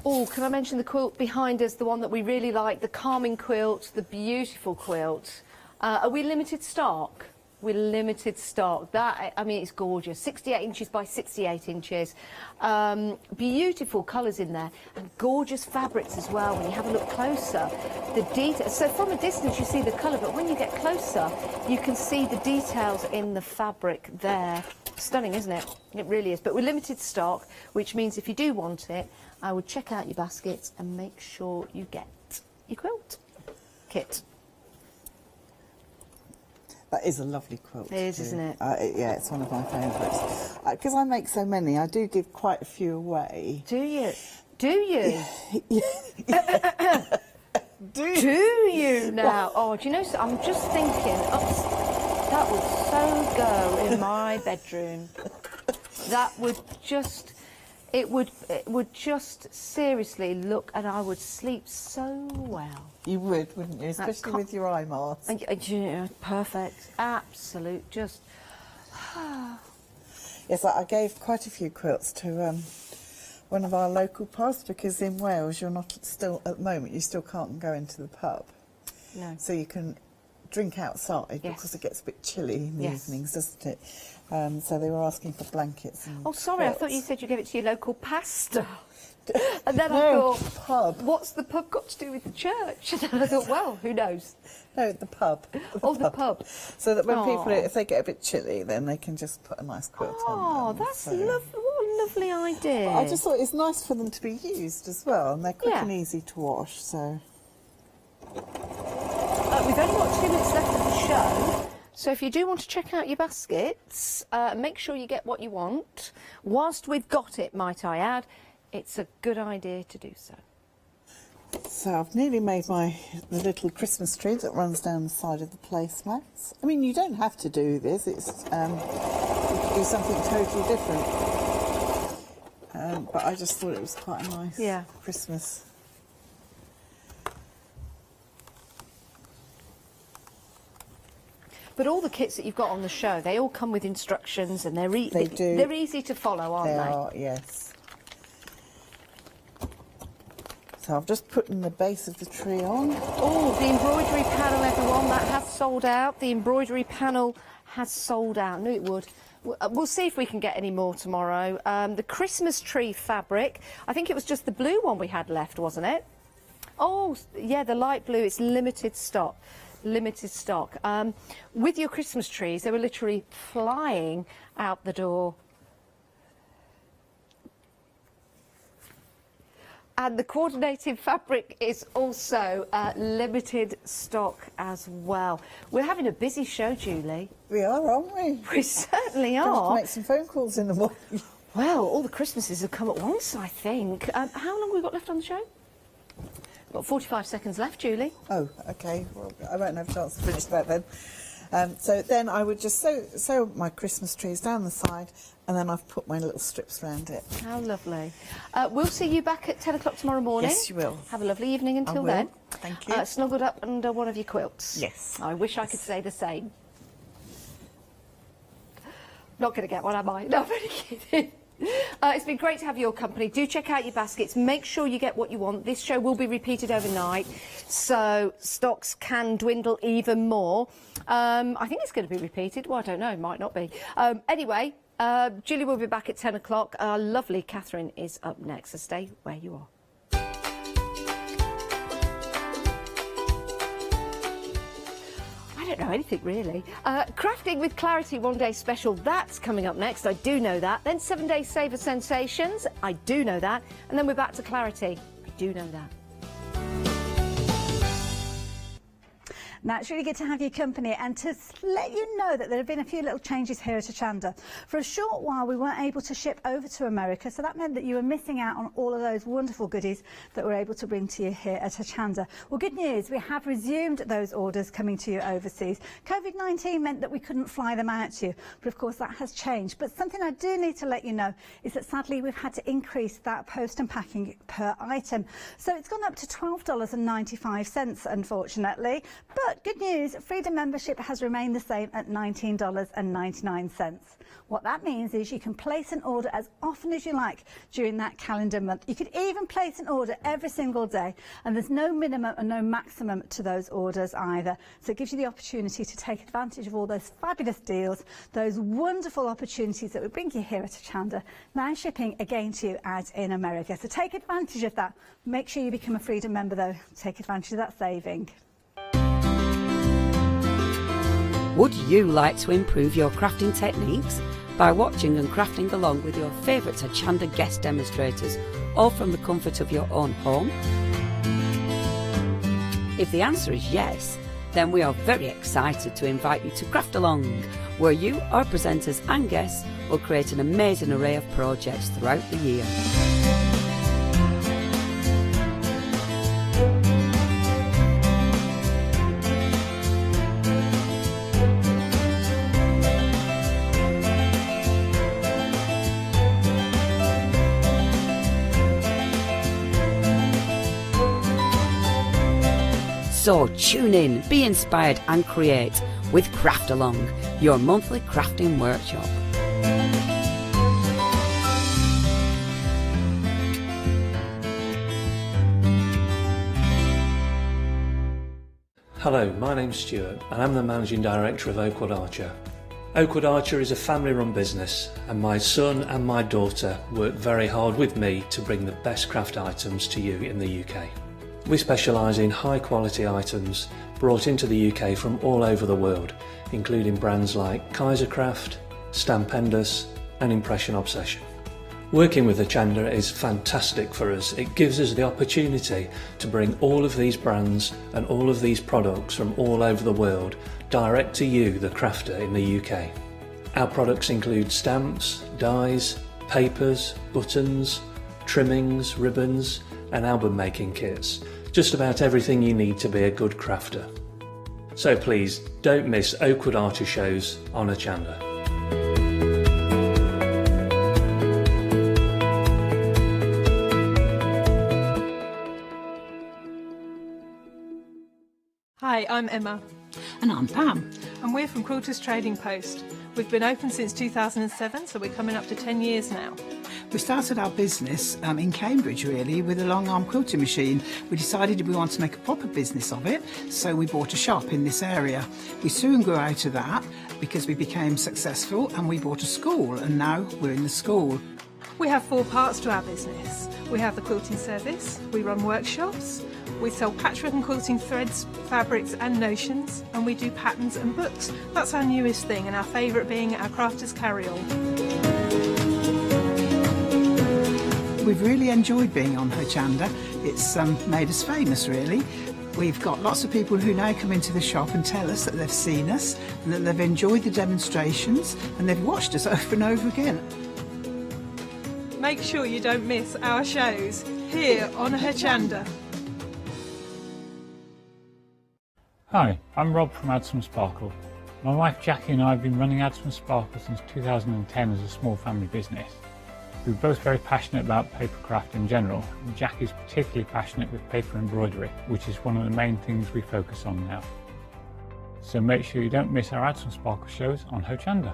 Oh, can I mention the quilt behind us, the one that we really like, the calming quilt, the beautiful quilt. Are we limited stock? We're limited stock. That, I mean, it's gorgeous. 68 inches by 68 inches. Beautiful colours in there, and gorgeous fabrics as well. When you have a look closer, the details. So from a distance you see the colour, but when you get closer, you can see the details in the fabric there. Stunning, isn't it? It really is. But we're limited stock, which means if you do want it, I would check out your baskets and make sure you get your quilt kit.
That is a lovely quilt.
It is,
too.
isn't it?
Yeah, it's one of my favourites. Because I make so many, I do give quite a few away.
Do you? Do you?
Do
You now? Oh, do you know? I'm just thinking. That would so go in my bedroom. That would just. It would just seriously look, and I would sleep so well.
You would, wouldn't you? Especially with your eye mask.
Yeah, perfect, absolute, just.
Yes, I gave quite a few quilts to one of our local pubs, because in Wales you're not still, at the moment, you still can't go into the pub.
No.
So you can drink outside because it gets a bit chilly in the evenings, doesn't it? So they were asking for blankets. And
oh, sorry,
quilts.
I thought you said you gave it to your local pastor. And then
No,
I thought,
pub.
what's the pub got to do with the church? And then I thought, well, who knows?
No, the pub.
The pub.
So that when people,
Aw.
if they get a bit chilly, then they can just put a nice quilt on.
Oh, that's lovely. What a lovely idea.
I just thought it's nice for them to be used as well, and they're quick
Yeah.
and easy to wash. So
We've only got 2 minutes left of the show, so if you do want to check out your baskets, make sure you get what you want. Whilst we've got it, might I add, it's a good idea to do so.
So I've nearly made the little Christmas tree that runs down the side of the placemats. I mean, you don't have to do this. It's you could do something totally different. But I just thought it was quite a nice Christmas.
But all the kits that you've got on the show, they all come with instructions, and
They do.
They're easy to follow, aren't
They
they?
are, yes. So I've just put in the base of the tree on.
Oh, the embroidery panel, everyone, that has sold out. The embroidery panel has sold out. I knew it would. We'll see if we can get any more tomorrow. The Christmas tree fabric, I think it was just the blue one we had left, wasn't it? Oh, yeah, the light blue. It's limited stock. Limited stock. With your Christmas trees, they were literally flying out the door. And the coordinated fabric is also limited stock as well. We're having a busy show, Julie.
We are, aren't we?
We certainly
Have to
are.
make some phone calls in the morning.
Well, all the Christmases have come at once, I think. How long have we got left on the show? Got 45 seconds left, Julie.
Oh, okay. Well, I won't have a chance to finish that then. So then I would just sew my Christmas trees down the side, and then I've put my little strips around it.
How lovely. We'll see you back at 10 o'clock tomorrow morning.
Yes, you will.
Have a lovely evening until
will.
then.
Thank you.
Snuggled up under one of your quilts.
Yes.
I wish I could say the same. Not going to get one, am I? No, I'm only kidding. It's been great to have your company. Do check out your baskets. Make sure you get what you want. This show will be repeated overnight, so stocks can dwindle even more. I think it's going to be repeated. Well, I don't know. It might not be. Anyway, Julie will be back at 10 o'clock. Our lovely Catherine is up next, so stay where you are. I don't know anything really. Crafting with Clarity One Day Special, that's coming up next. I do know that. Then 7 Day Saver Sensations, I do know that. And then we're back to Clarity. I do know that.
Now, it's really good to have your company and to let you know that there have been a few little changes here at Hochanda. For a short while, we weren't able to ship over to America, so that meant that you were missing out on all of those wonderful goodies that we're able to bring to you here at Hochanda. Well, good news, we have resumed those orders coming to you overseas. COVID-19 meant that we couldn't fly them out to you, but of course that has changed. But something I do need to let you know is that sadly we've had to increase that post and packing per item. So it's gone up to $12.95, unfortunately. But good news, Freedom membership has remained the same at $19.99. What that means is you can place an order as often as you like during that calendar month. You could even place an order every single day, and there's no minimum and no maximum to those orders either. So it gives you the opportunity to take advantage of all those fabulous deals, those wonderful opportunities that we bring you here at Hochanda, now shipping again to you out in America. So take advantage of that. Make sure you become a Freedom member though. Take advantage of that saving.
Would you like to improve your crafting techniques by watching and crafting along with your favourite Hochanda guest demonstrators, all from the comfort of your own home? If the answer is yes, then we are very excited to invite you to Craft Along, where you, our presenters and guests, will create an amazing array of projects throughout the year. So tune in, be inspired and create with Craft Along, your monthly crafting workshop.
Hello, my name's Stuart and I'm the Managing Director of Oakwood Archer. Oakwood Archer is a family-run business and my son and my daughter work very hard with me to bring the best craft items to you in the UK. We specialise in high-quality items brought into the UK from all over the world, including brands like Kaisercraft, Stampendous and Impression Obsession. Working with Hochanda is fantastic for us. It gives us the opportunity to bring all of these brands and all of these products from all over the world direct to you, the crafter in the UK. Our products include stamps, dies, papers, buttons, trimmings, ribbons and album making kits. Just about everything you need to be a good crafter. So please don't miss Oakwood Archer shows on Hochanda.
Hi, I'm Emma.
And I'm Pam.
And we're from Quilters Trading Post. We've been open since 2007, so we're coming up to 10 years now.
We started our business in Cambridge, really, with a long arm quilting machine. We decided we wanted to make a proper business of it, so we bought a shop in this area. We soon grew out of that because we became successful and we bought a school, and now we're in the school.
We have 4 parts to our business. We have the quilting service, we run workshops, we sell patchwork and quilting threads, fabrics and notions, and we do patterns and books. That's our newest thing, and our favourite being our crafters carry-all.
We've really enjoyed being on Hochanda. It's made us famous, really. We've got lots of people who now come into the shop and tell us that they've seen us, and that they've enjoyed the demonstrations, and they've watched us over and over again.
Make sure you don't miss our shows here on Hochanda.
Hi, I'm Rob from Add Some Sparkle. My wife Jackie and I have been running Add Some Sparkle since 2010 as a small family business. We're both very passionate about papercraft in general, and Jackie's particularly passionate with paper embroidery, which is one of the main things we focus on now. So make sure you don't miss our Add Some Sparkle shows on Hochanda.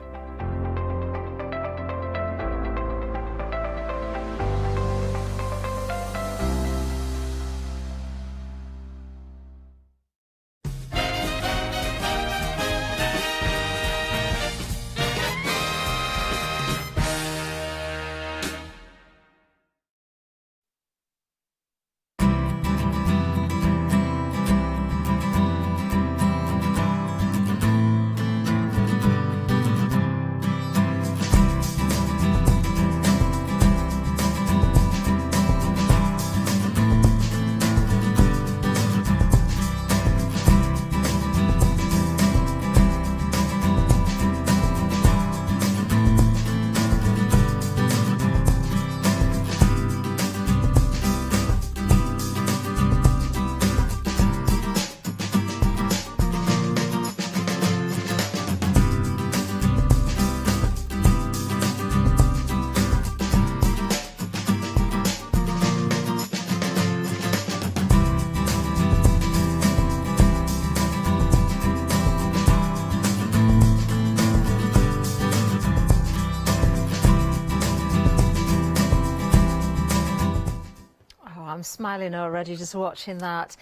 I'm smiling already just watching that.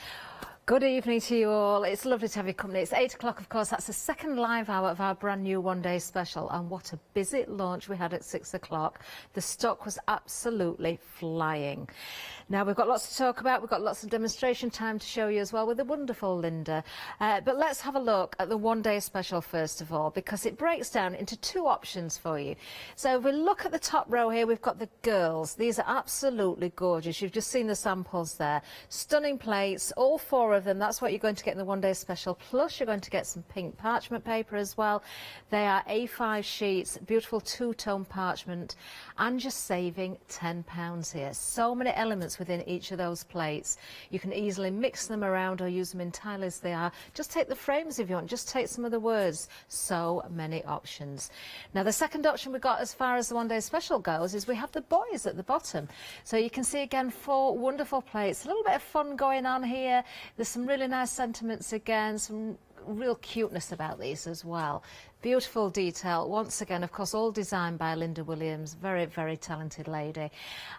Good evening to you all. It's lovely to have your company. It's 8 o'clock, of course. That's the second live hour of our brand new one-day special. And what a busy launch we had at 6 o'clock. The stock was absolutely flying. Now, we've got lots to talk about. We've got lots of demonstration time to show you as well with the wonderful Linda. But let's have a look at the one-day special first of all, because it breaks down into 2 options for you. So if we look at the top row here, we've got the girls. These are absolutely gorgeous. You've just seen the samples there. Stunning plates, all 4 of them. That's what you're going to get in the one-day special. Plus, you're going to get some pink parchment paper as well. They are A5 sheets, beautiful 2-tone parchment, and you're saving £10 here. So many elements within each of those plates. You can easily mix them around or use them entirely as they are. Just take the frames if you want. Just take some of the words. So many options. Now, the second option we've got as far as the one-day special goes is we have the boys at the bottom. So you can see again 4 wonderful plates. A little bit of fun going on here. There's some really nice sentiments again, some real cuteness about these as well. Beautiful detail. Once again, of course, all designed by Linda Williams. Very, very talented lady.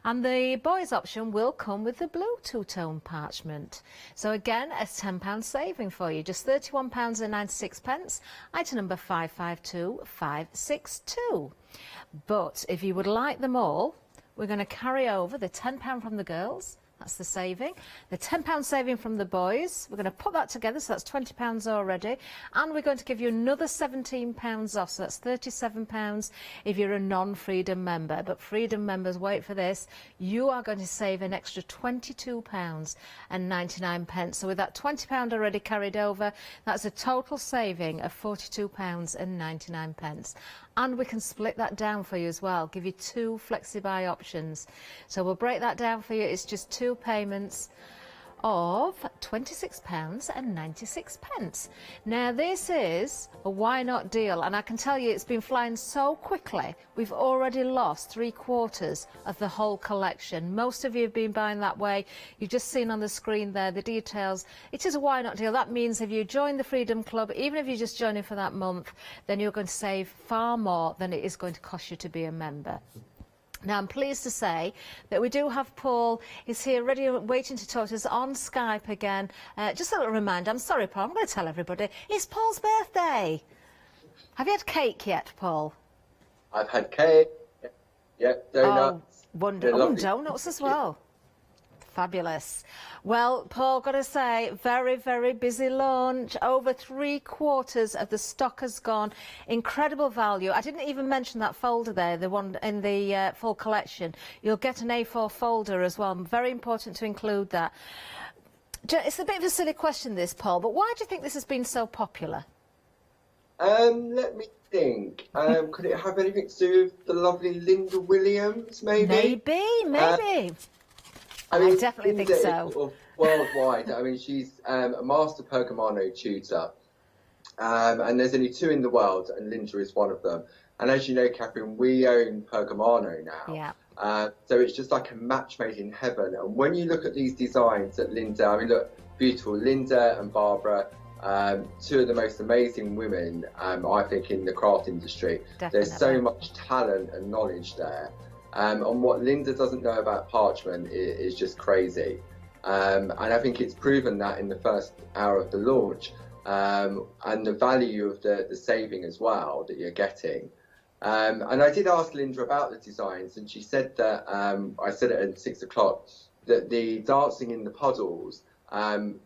And the boys option will come with the blue two-tone parchment. So again, a £10 saving for you. Just £31.96. Item number 552562. But if you would like them all, we're going to carry over the £10 from the girls. That's the saving. The £10 saving from the boys. We're going to put that together, so that's £20 already. And we're going to give you another £17 off, so that's £37 if you're a non-Freedom member. But Freedom members, wait for this, you are going to save an extra £22.99. So with that £20 already carried over, that's a total saving of £42.99. And we can split that down for you as well, give you 2 flexi-buy options. So we'll break that down for you. It's just 2 payments of £26.96. Now this is a why not deal, and I can tell you it's been flying so quickly. We've already lost 3/4 of the whole collection. Most of you have been buying that way. You've just seen on the screen there the details. It is a why not deal. That means if you join the Freedom Club, even if you just join in for that month, then you're going to save far more than it is going to cost you to be a member. Now, I'm pleased to say that we do have Paul. He's here ready, waiting to talk to us on Skype again. Just a little reminder, I'm sorry, Paul, I'm going to tell everybody, it's Paul's birthday. Have you had cake yet, Paul?
I've had cake, yeah, donuts.
Oh, wonderful. Oh, donuts as well. Fabulous. Well, Paul, got to say, very, very busy launch. Over 3/4 of the stock has gone. Incredible value. I didn't even mention that folder there, the one in the full collection. You'll get an A4 folder as well. Very important to include that. It's a bit of a silly question, this, Paul, but why do you think this has been so popular?
Let me think. Could it have anything to do with the lovely Linda Williams, maybe?
Maybe.
I mean,
definitely
Linda
think so.
Is sort of worldwide. I mean, she's a master Pergamano tutor, and there's only 2 in the world, and Linda is one of them. And as you know, Catherine, we own Pergamano now.
Yeah.
So it's just like a match made in heaven. And when you look at these designs that Linda, I mean, look, beautiful. Linda and Barbara, 2 of the most amazing women, I think, in the craft industry.
Definitely.
There's so much talent and knowledge there. And what Linda doesn't know about parchment is just crazy. And I think it's proven that in the first hour of the launch, and the value of the saving as well that you're getting. And I did ask Linda about the designs, and she said that, I said it at 6 o'clock, that the dancing in the puddles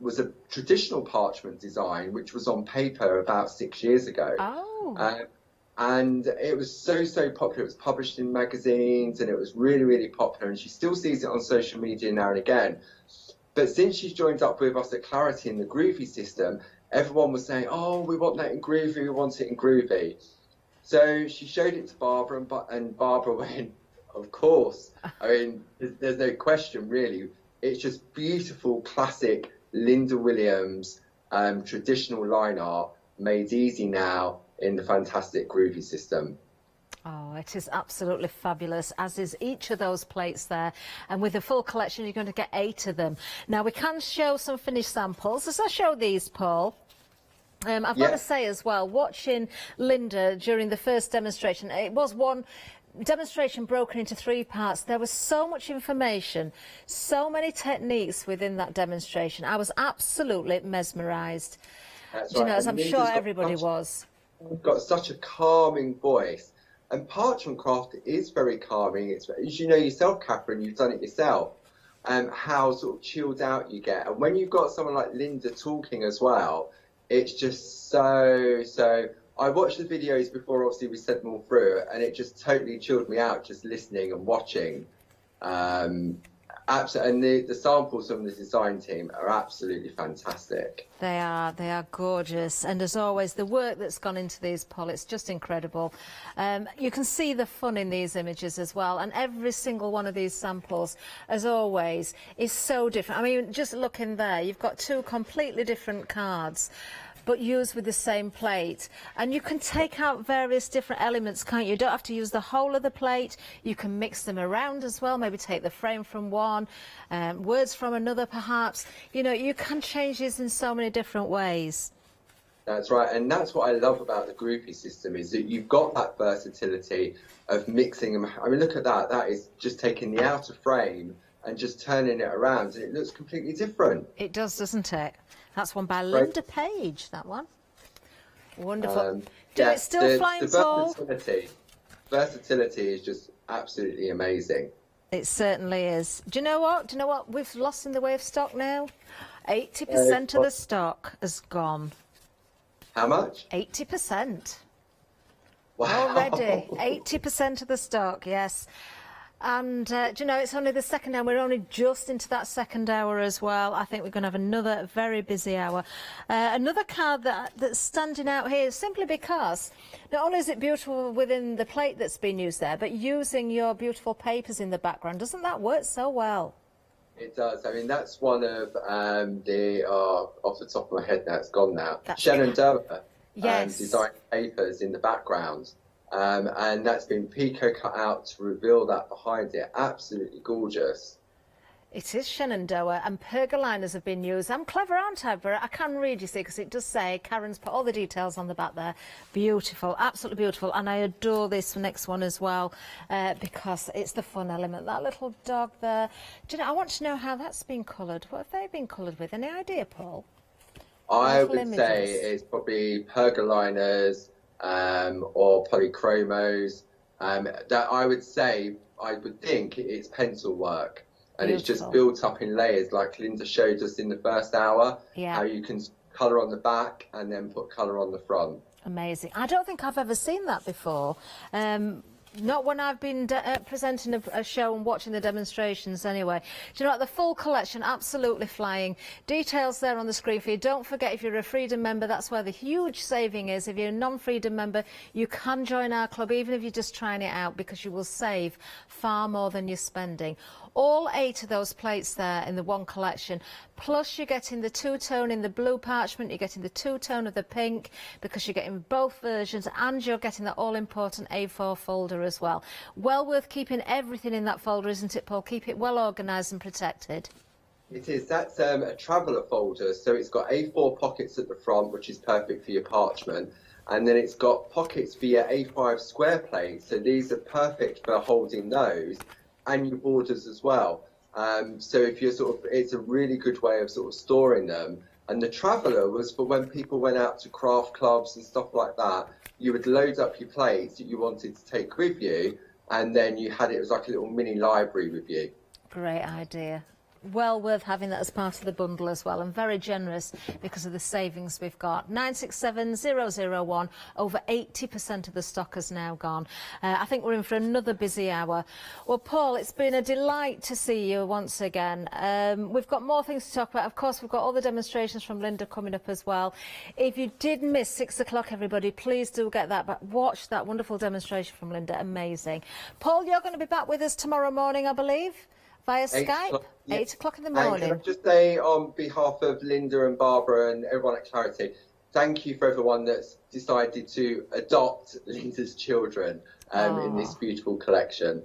was a traditional parchment design, which was on paper about 6 years ago.
Oh.
And it was so popular. It was published in magazines, and it was really, really popular. And she still sees it on social media now and again. But since she's joined up with us at Clarity in the Groovy system, everyone was saying, oh, we want that in Groovy, we want it in Groovy. So she showed it to Barbara, and Barbara went, of course. I mean, there's no question, really. It's just beautiful, classic Linda Williams traditional line art made easy now in the fantastic Groovy system.
Oh, it is absolutely fabulous, as is each of those plates there. And with the full collection, you're going to get 8 of them. Now, we can show some finished samples. As I show these, Paul, I've got to say as well, watching Linda during the first demonstration, it was one demonstration broken into 3 parts. There was so much information, so many techniques within that demonstration. I was absolutely mesmerised.
That's
Do you
right.
know, as
And
I'm sure
Linda's
everybody was.
Got such a calming voice. And parchment craft is very calming. It's, as you know yourself, Catherine, you've done it yourself, how sort of chilled out you get. And when you've got someone like Linda talking as well, it's just so... I watched the videos before, obviously, we sent them all through, and it just totally chilled me out just listening and watching. Absolutely, and the samples from the design team are absolutely fantastic.
They are gorgeous, and as always, the work that's gone into these, Paul, it's just incredible. You can see the fun in these images as well, and every single one of these samples, as always, is so different. I mean, just looking there, you've got 2 completely different cards, but used with the same plate, and you can take out various different elements, can't you? You don't have to use the whole of the plate. You can mix them around as well, maybe take the frame from one, words from another perhaps. You know, you can change these in so many different ways.
That's right, and that's what I love about the groupie system is that you've got that versatility of mixing them. I mean, look at that. That is just taking the outer frame and just turning it around, and it looks completely different.
It does, doesn't it? That's one by
Right.
Linda Page, that one. Wonderful.
Yeah,
It's still flying, Paul?
Versatility is just absolutely amazing.
It certainly is. Do you know what? Do you know what we've lost in the way of stock now? 80% of the stock has gone.
How much?
80%.
Wow.
Already. 80% of the stock, yes. And do you know, it's only the second hour. We're only just into that second hour as well. I think we're going to have another very busy hour. Another card that's standing out here is simply because not only is it beautiful within the plate that's been used there, but using your beautiful papers in the background. Doesn't that work so well?
It does. I mean, that's one of the, off the top of my head now, it's gone now.
That's
Shenandoah
yes.
designed papers in the background. And that's been pico cut out to reveal that behind it. Absolutely gorgeous.
It is Shenandoah, and pergoliners have been used. I'm clever, aren't I? But I can read, you see, because it does say Karen's put all the details on the back there. Beautiful, absolutely beautiful. And I adore this next one as well, because it's the fun element. That little dog there. Do you know, I want to know how that's been coloured. What have they been coloured with? Any idea, Paul?
I would say it's probably pergoliners, or polychromos. That I would think it's pencil work, and
Beautiful.
It's just built up in layers, like Linda showed us in the first hour.
Yeah.
How you can colour on the back and then put colour on the front.
Amazing. I don't think I've ever seen that before. Not when I've been presenting a show and watching the demonstrations anyway. Do you know what? The full collection, absolutely flying. Details there on the screen for you. Don't forget, if you're a Freedom member, that's where the huge saving is. If you're a non-Freedom member, you can join our club, even if you're just trying it out, because you will save far more than you're spending. All 8 of those plates there in the one collection, plus you're getting the two-tone in the blue parchment, you're getting the two-tone of the pink, because you're getting both versions, and you're getting that all-important A4 folder as well. Well worth keeping everything in that folder, isn't it, Paul? Keep it well organised and protected.
It is. That's a traveller folder, so it's got A4 pockets at the front, which is perfect for your parchment, and then it's got pockets for your A5 square plates, so these are perfect for holding those, and your borders as well. So if you're it's a really good way of storing them. And the traveller was for when people went out to craft clubs and stuff like that. You would load up your plates that you wanted to take with you, and then it was like a little mini library with you.
Great idea. Well worth having that as part of the bundle as well, and very generous because of the savings we've got. 967001, over 80% of the stock has now gone. I think we're in for another busy hour. Well, Paul, it's been a delight to see you once again. We've got more things to talk about. Of course, we've got all the demonstrations from Linda coming up as well. If you did miss 6 o'clock, everybody, please do get that back. Watch that wonderful demonstration from Linda. Amazing. Paul, you're going to be back with us tomorrow morning, I believe, via Skype. 8 o'clock in the morning.
And can I just say, on behalf of Linda and Barbara and everyone at Clarity, thank you for everyone that's decided to adopt Linda's children in this beautiful collection.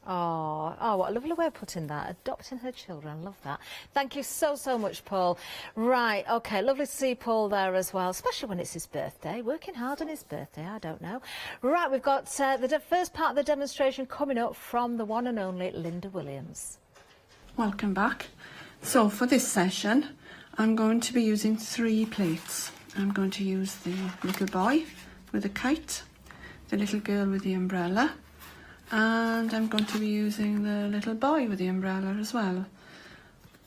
Oh, what a lovely way of putting that. Adopting her children. Love that. Thank you so, so much, Paul. Right, OK, lovely to see Paul there as well, especially when it's his birthday. Working hard on his birthday, I don't know. Right, we've got the first part of the demonstration coming up from the one and only Linda Williams.
Welcome back. So for this session, I'm going to be using 3 plates. I'm going to use the little boy with a kite, the little girl with the umbrella, and I'm going to be using the little boy with the umbrella as well.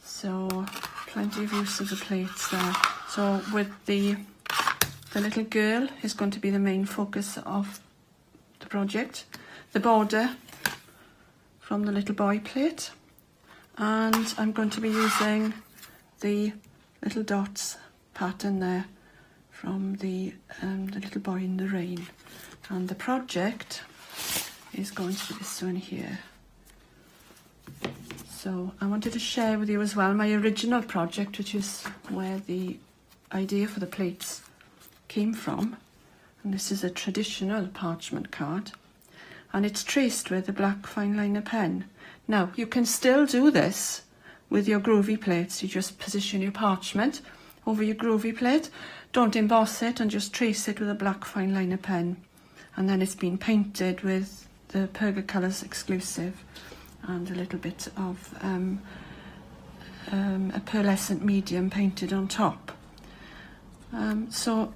So plenty of use of the plates there. So with the little girl is going to be the main focus of the project. The border from the little boy plate. And I'm going to be using the little dots pattern there from the little boy in the rain. And the project is going to be this one here. So I wanted to share with you as well my original project, which is where the idea for the plates came from. And this is a traditional parchment card, and it's traced with a black fine liner pen. Now, you can still do this with your groovy plates. You just position your parchment over your groovy plate. Don't emboss it, and just trace it with a black fine liner pen. And then it's been painted with the Perga Colours exclusive and a little bit of a pearlescent medium painted on top. So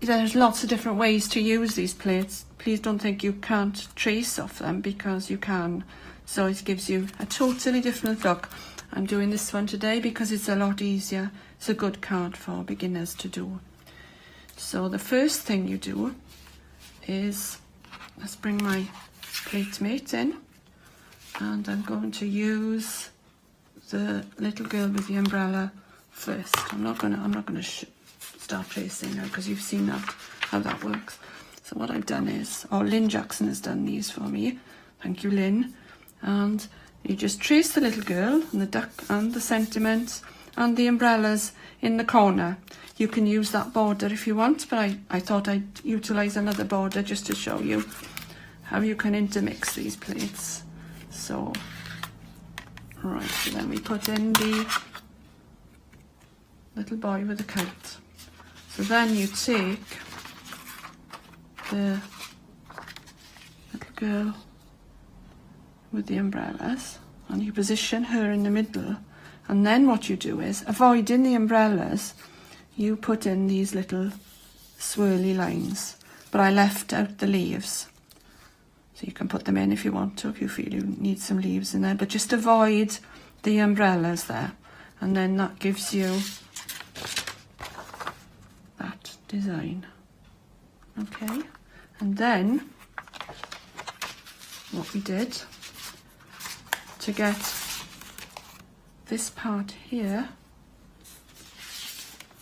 there's lots of different ways to use these plates. Please don't think you can't trace off them, because you can. So it gives you a totally different look. I'm doing this one today because it's a lot easier. It's a good card for beginners to do. So the first thing you do is, let's bring my plate mate in, and I'm going to use the little girl with the umbrella first. I'm not gonna start tracing now, because you've seen how that works. So what I've done is, Lynn Jackson has done these for me. Thank you, Lynn. And you just trace the little girl and the duck and the sentiments and the umbrellas in the corner. You can use that border if you want, but I thought I'd utilise another border just to show you how you can intermix these plates. So, right, so then we put in the little boy with the kite. So then you take the little girl with the umbrellas and you position her in the middle, and then what you do is, avoiding the umbrellas, you put in these little swirly lines, but I left out the leaves, so you can put them in if you want to, if you feel you need some leaves in there, but just avoid the umbrellas there, and then that gives you that design. Okay, and then what we did to get this part here,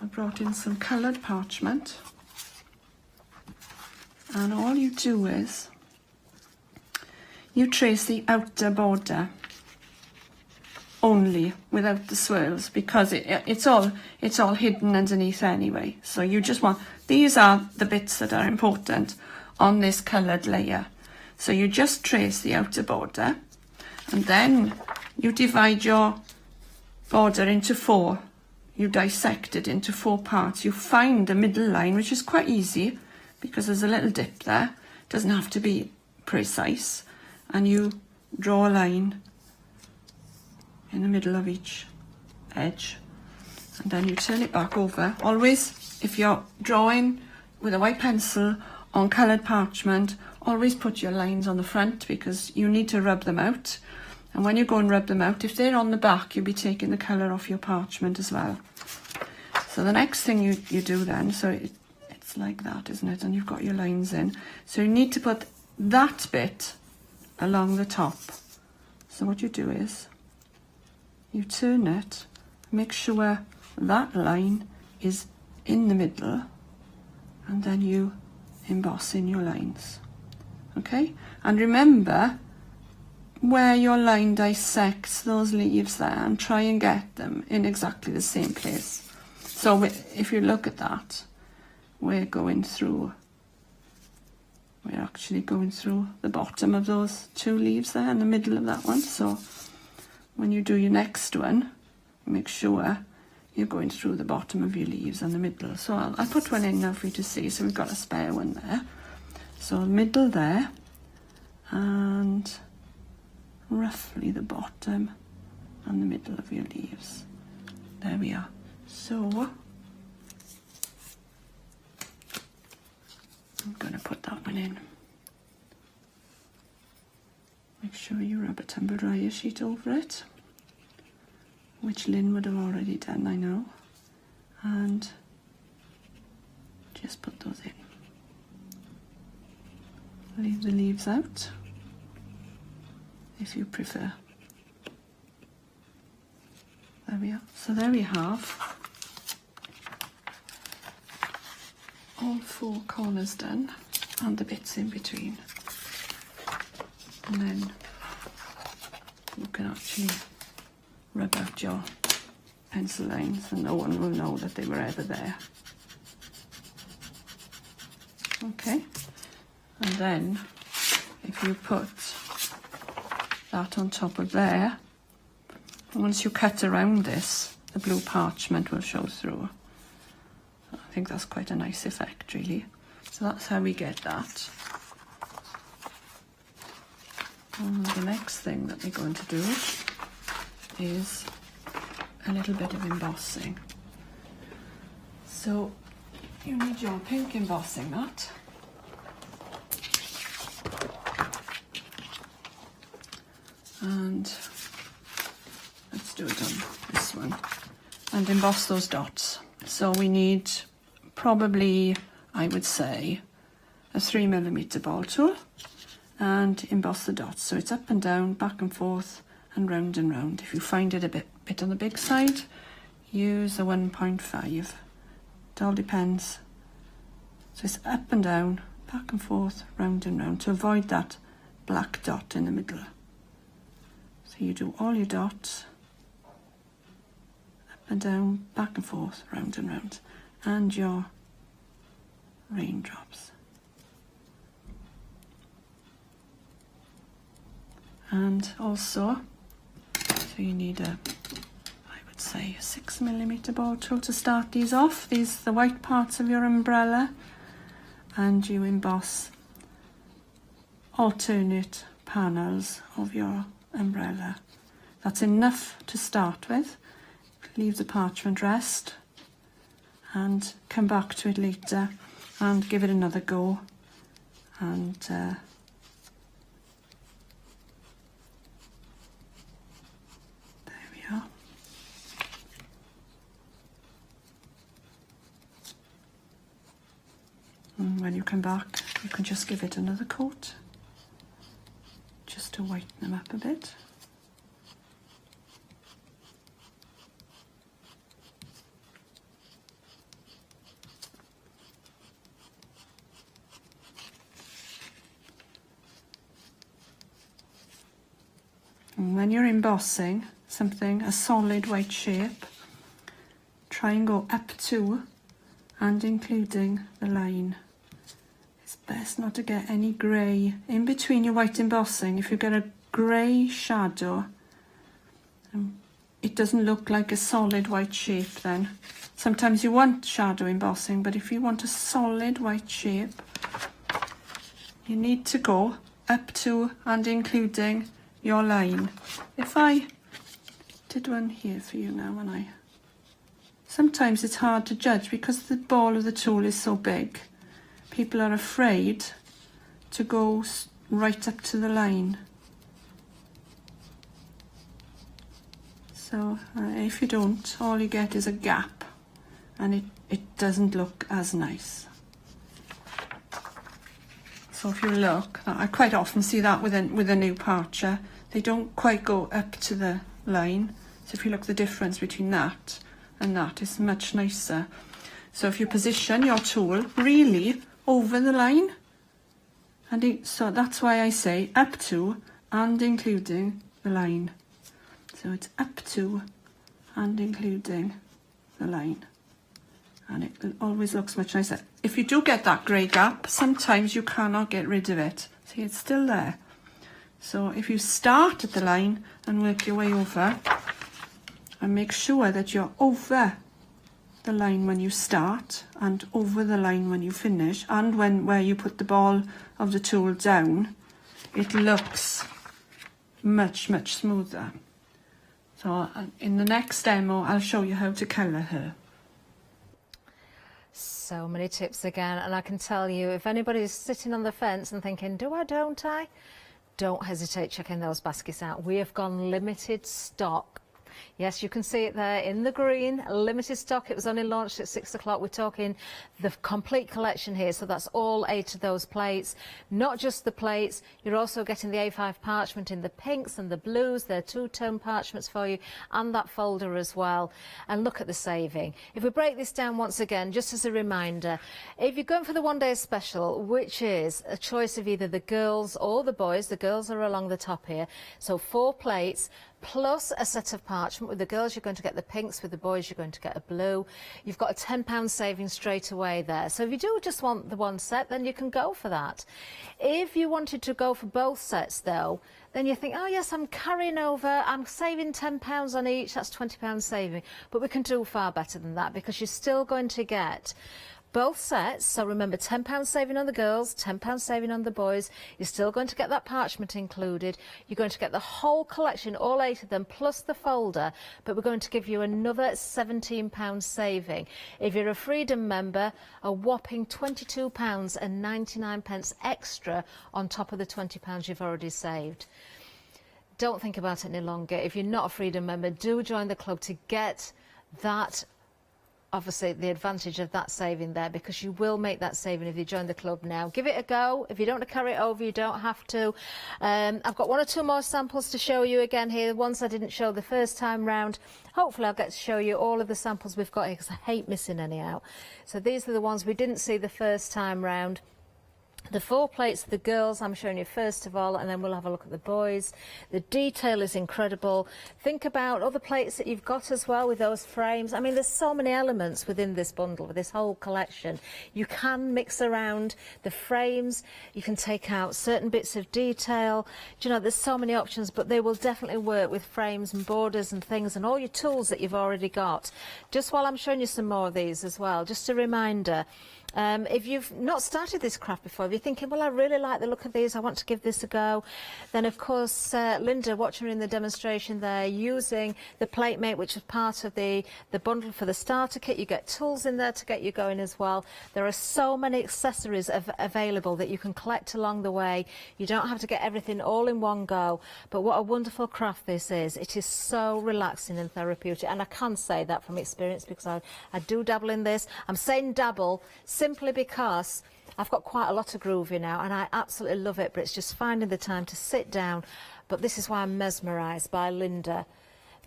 I brought in some coloured parchment, and all you do is you trace the outer border only, without the swirls, because it's all hidden underneath anyway. So you just want, these are the bits that are important on this coloured layer. So you just trace the outer border, and then you divide your border into 4. You dissect it into 4 parts. You find the middle line, which is quite easy because there's a little dip there. It doesn't have to be precise. And you draw a line in the middle of each edge. And then you turn it back over. Always, if you're drawing with a white pencil on coloured parchment, always put your lines on the front, because you need to rub them out. And when you go and rub them out, if they're on the back, you'll be taking the colour off your parchment as well. So the next thing you do then, so it's like that, isn't it? And you've got your lines in. So you need to put that bit along the top. So what you do is, you turn it, make sure that line is in the middle, and then you emboss in your lines. Okay? And remember, where your line dissects those leaves there, and try and get them in exactly the same place. So if you look at that, we're actually going through the bottom of those 2 leaves there in the middle of that one. So when you do your next one, make sure you're going through the bottom of your leaves and the middle. So I'll put one in now for you to see. So we've got a spare one there. So middle there, and roughly the bottom and the middle of your leaves. There we are. So I'm going to put that one in. Make sure you rub a tumble dryer sheet over it, which Lynn would have already done, I know, and just put those in. Leave the leaves out if you prefer. There we are. So there we have all 4 corners done and the bits in between. And then you can actually rub out your pencil lines and no one will know that they were ever there. Okay, and then if you put that on top of there, once you cut around this, the blue parchment will show through. I think that's quite a nice effect, really. So that's how we get that. And the next thing that we're going to do is a little bit of embossing. So you need your pink embossing mat. And let's do it on this one. And emboss those dots. So we need probably, I would say, a 3mm ball tool and emboss the dots. So it's up and down, back and forth, and round and round. If you find it a bit on the big side, use a 1.5. It all depends. So it's up and down, back and forth, round and round, to avoid that black dot in the middle. So you do all your dots, up and down, back and forth, round and round, and your raindrops. And also, so you need a, I would say, a 6mm ball tool to start these off. These are the white parts of your umbrella, and you emboss alternate panels of your umbrella. That's enough to start with. Leave the parchment rest and come back to it later and give it another go. And and when you come back, you can just give it another coat, just to whiten them up a bit. And when you're embossing something, a solid white shape, try and go up to and including the line. It's best not to get any grey in between your white embossing. If you get a grey shadow, it doesn't look like a solid white shape then. Sometimes you want shadow embossing, but if you want a solid white shape, you need to go up to and including your line. If I did one here for you now, and sometimes it's hard to judge because the ball of the tool is so big. People are afraid to go right up to the line. So if you don't, all you get is a gap, and it doesn't look as nice. So if you look, I quite often see that with a new parcher. They don't quite go up to the line. So if you look, the difference between that and that is much nicer. So if you position your tool really over the line, and so that's why I say up to and including the line. So it's up to and including the line, and it always looks much nicer. If you do get that grey gap, sometimes you cannot get rid of it. See, it's still there. So if you start at the line and work your way over, and make sure that you're over the line when you start and over the line when you finish, and where you put the ball of the tool down, it looks much, much smoother. So in the next demo, I'll show you how to colour her.
So many tips again, and I can tell you, if anybody's sitting on the fence and thinking, do I, don't I? Don't hesitate checking those baskets out. We have gone limited stock. Yes, you can see it there in the green, limited stock. It was only launched at 6 o'clock. We're talking the complete collection here. So that's all 8 of those plates, not just the plates. You're also getting the A5 parchment in the pinks and the blues. They're two-tone parchments for you, and that folder as well. And look at the saving. If we break this down once again, just as a reminder, if you're going for the one-day special, which is a choice of either the girls or the boys, the girls are along the top here. So 4 plates plus a set of parchment. With the girls, you're going to get the pinks. With the boys, you're going to get a blue. You've got a £10 saving straight away there. So if you do just want the one set, then you can go for that. If you wanted to go for both sets, though, then you think, oh yes, I'm carrying over, I'm saving £10 on each, that's £20 saving. But we can do far better than that, because you're still going to get both sets. So remember, £10 saving on the girls, £10 saving on the boys. You're still going to get that parchment included. You're going to get the whole collection, all 8 of them, plus the folder, but we're going to give you another £17 saving. If you're a Freedom member, a whopping £22.99 extra on top of the £20 you've already saved. Don't think about it any longer. If you're not a Freedom member, do join the club to get that, obviously the advantage of that saving there, because you will make that saving if you join the club now. Give it a go. If you don't want to carry it over, you don't have to. I've got 1 or 2 more samples to show you again here, the ones I didn't show the first time round. Hopefully I'll get to show you all of the samples we've got here, because I hate missing any out. So these are the ones we didn't see the first time round. The 4 plates of the girls I'm showing you first of all, and then we'll have a look at the boys. The detail is incredible. Think about other plates that you've got as well with those frames. I mean, there's so many elements within this bundle, with this whole collection. You can mix around the frames, you can take out certain bits of detail. Do you know, there's so many options, but they will definitely work with frames and borders and things and all your tools that you've already got. Just while I'm showing you some more of these as well, just a reminder, if you've not started this craft before, if you're thinking, well, I really like the look of these, I want to give this a go, then of course Linda, watching her in the demonstration there, using the plate mate, which is part of the bundle for the starter kit. You get tools in there to get you going as well. There are so many accessories available that you can collect along the way. You don't have to get everything all in one go, but what a wonderful craft this is. It is so relaxing and therapeutic, and I can say that from experience, because I do dabble in this. I'm saying dabble simply because I've got quite a lot of groovy now, and I absolutely love it, but it's just finding the time to sit down. But this is why I'm mesmerised by Linda,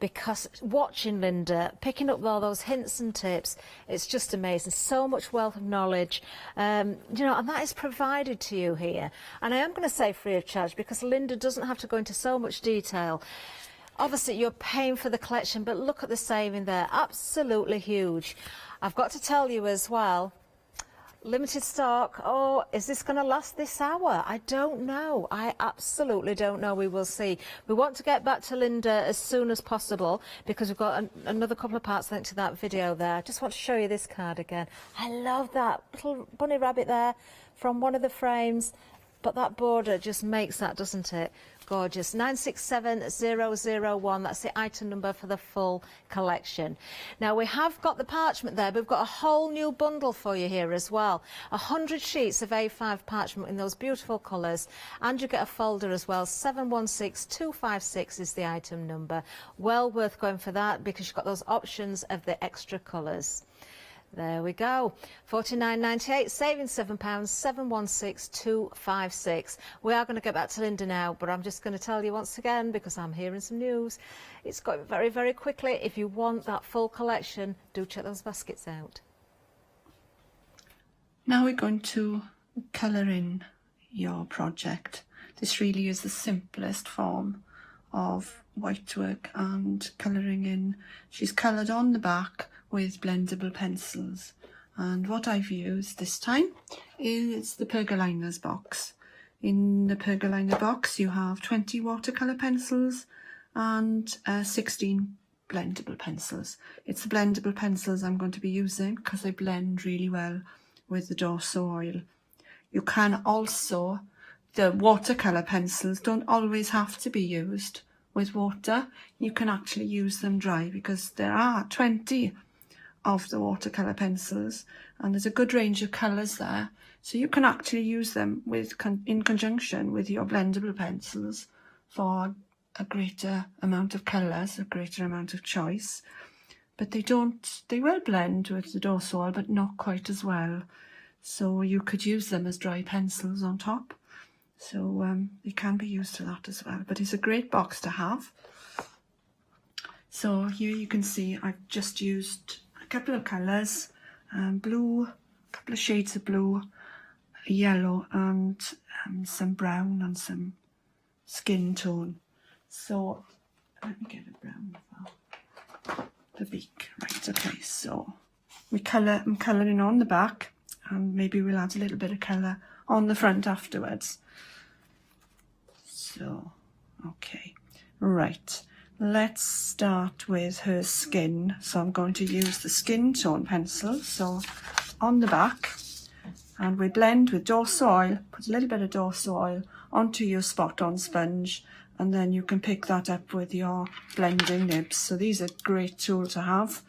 because watching Linda, picking up all those hints and tips, it's just amazing. So much wealth of knowledge, you know, and that is provided to you here. And I am going to say free of charge, because Linda doesn't have to go into so much detail. Obviously, you're paying for the collection, but look at the saving there. Absolutely huge. I've got to tell you as well, limited stock. Oh, is this going to last this hour? I don't know. I absolutely don't know. We will see. We want to get back to Linda as soon as possible, because we've got another couple of parts linked to that video there. I just want to show you this card again. I love that little bunny rabbit there from one of the frames, but that border just makes that, doesn't it? Gorgeous. 967001, that's the item number for the full collection. Now, we have got the parchment there, but we've got a whole new bundle for you here as well. 100 sheets of A5 parchment in those beautiful colours, and you get a folder as well. 716256 is the item number. Well worth going for that, because you've got those options of the extra colours. There we go. £49.98, saving £7, 716256. We are going to get back to Linda now, but I'm just going to tell you once again, because I'm hearing some news, it's going very, very quickly. If you want that full collection, do check those baskets out.
Now we're going to colour in your project. This really is the simplest form of white work and colouring in. She's coloured on the back with blendable pencils, and what I've used this time is the Pergoliners box. In the Pergoliner box you have 20 watercolour pencils and 16 blendable pencils. It's the blendable pencils I'm going to be using because they blend really well with the Dorso oil. You can also, the watercolour pencils don't always have to be used with water. You can actually use them dry, because there are 20 of the watercolour pencils and there's a good range of colours there, so you can actually use them in conjunction with your blendable pencils for a greater amount of colours, a greater amount of choice. But they will blend with the Dorso oil, but not quite as well, so you could use them as dry pencils on top. So they can be used for that as well, but it's a great box to have. So here you can see I've just used a couple of colours, blue, a couple of shades of blue, yellow, and some brown and some skin tone. So Let me get a brown for the beak. Right, okay, so I'm colouring on the back, and maybe we'll add a little bit of colour on the front afterwards. So, okay, right, let's start with her skin. So I'm going to use the skin tone pencil, so on the back, and we blend with Dorso oil, put a little bit of Dorso oil onto your spot on sponge, and then you can pick that up with your blending nibs. So these are a great tool to have.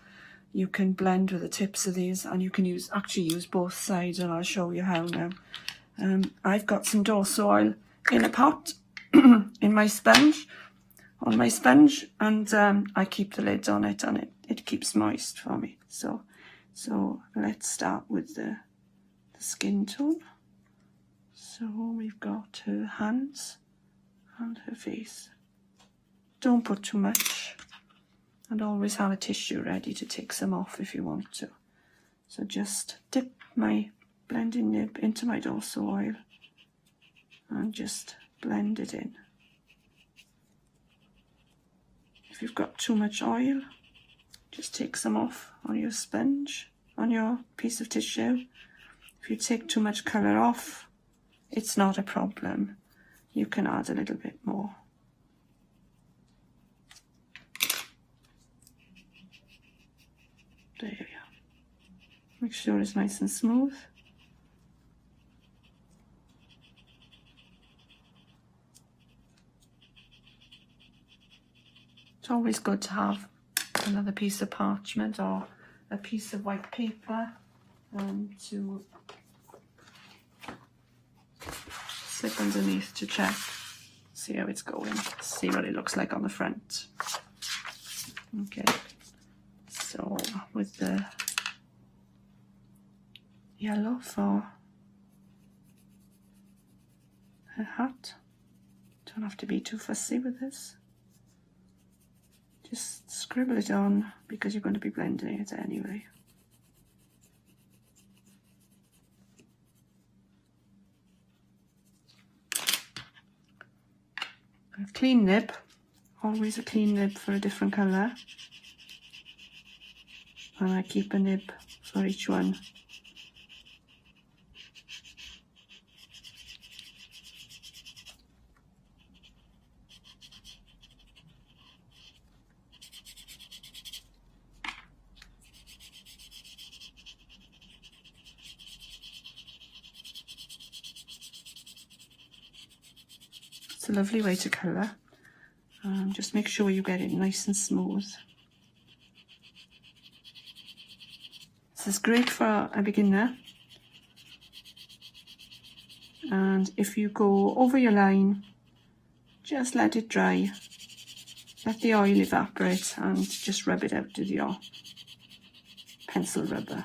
You can blend with the tips of these, and you can actually use both sides, and I'll show you how now. I've got some Dorso oil in a pot in my sponge, on my sponge, and I keep the lid on it, and it keeps moist for me. So let's start with the skin tone. So we've got her hands and her face. Don't put too much, and always have a tissue ready to take some off if you want to. So just dip my blending nib into my Dorso oil and just blend it in. If you've got too much oil, just take some off on your sponge, on your piece of tissue. If you take too much colour off, it's not a problem. You can add a little bit more. There we are. Make sure it's nice and smooth. It's always good to have another piece of parchment or a piece of white paper to slip underneath to check, see how it's going, see what it looks like on the front. Okay, so with the yellow for her hat, don't have to be too fussy with this. Just scribble it on because you're going to be blending it anyway. A clean nib, always a clean nib for a different colour, and I keep a nib for each one. It's a lovely way to colour. Just make sure you get it nice and smooth. This is great for a beginner. And if you go over your line, just let it dry. Let the oil evaporate and just rub it out with your pencil rubber.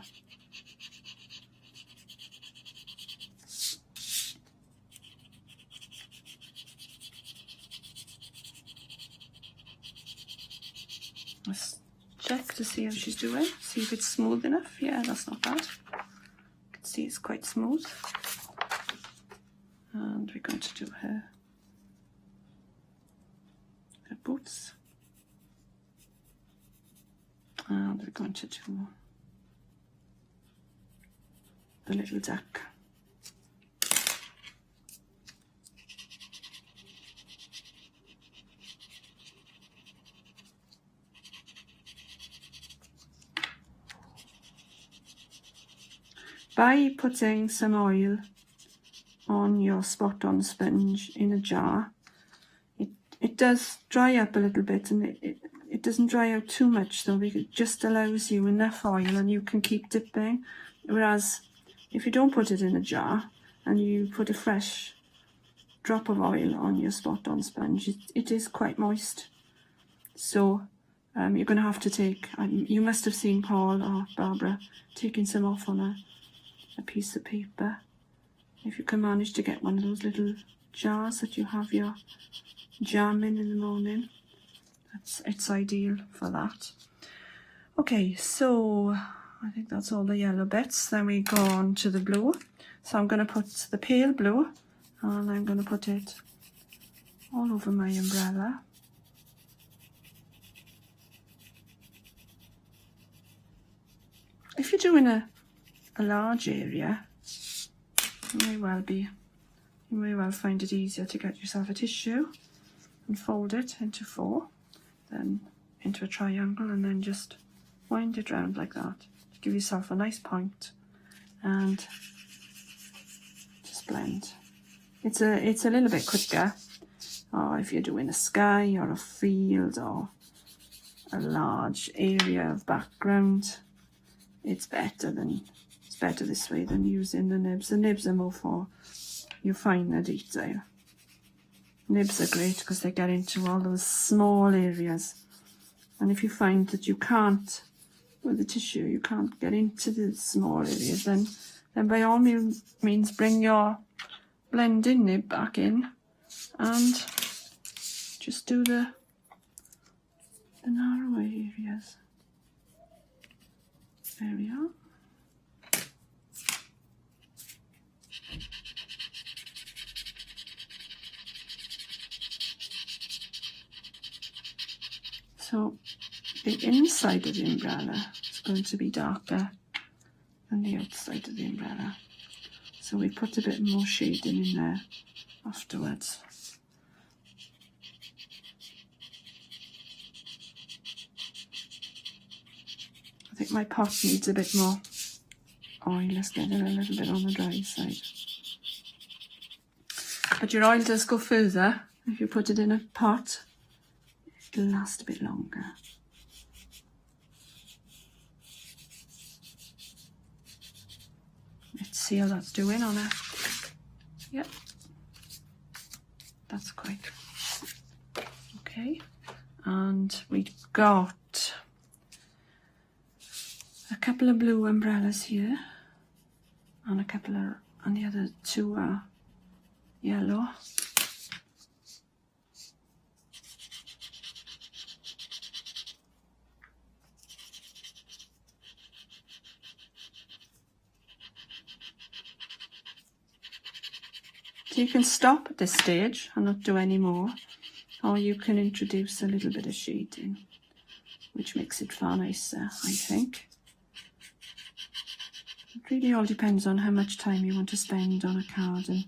Let's check to see how she's doing, see if it's smooth enough. Yeah, that's not bad. You can see it's quite smooth. And we're going to do her boots. And we're going to do the little duck. By putting some oil on your spot on sponge in a jar, it does dry up a little bit, and it doesn't dry out too much though, because it just allows you enough oil and you can keep dipping. Whereas if you don't put it in a jar and you put a fresh drop of oil on your spot on sponge, it is quite moist. So you're going to have to take, you must have seen Paul or Barbara taking some off on a piece of paper. If you can manage to get one of those little jars that you have your jam in the morning, it's ideal for that. Okay, so I think that's all the yellow bits. Then we go on to the blue. So I'm going to put the pale blue, and I'm going to put it all over my umbrella. if you're doing a large area, you may well find it easier to get yourself a tissue and fold it into 4, then into a triangle, and then just wind it round like that to give yourself a nice point, and just blend. It's a little bit quicker, or if you're doing a sky or a field or a large area of background, it's better this way than using the nibs. The nibs are more for your finer detail. Nibs are great because they get into all those small areas, and if you find that you can't, with the tissue, you can't get into the small areas, then by all means bring your blending nib back in and just do the narrower areas. There we are. So the inside of the umbrella is going to be darker than the outside of the umbrella. So we put a bit more shading in there afterwards. I think my pot needs a bit more oil. Let's get it a little bit on the dry side. But your oil does go further if you put it in a pot. It'll last a bit longer. Let's see how that's doing on it. Yep, that's quite okay. And we've got a couple of blue umbrellas here, and a couple of, and the other 2 are yellow. So you can stop at this stage and not do any more, or you can introduce a little bit of shading, which makes it far nicer, I think. It really all depends on how much time you want to spend on a card and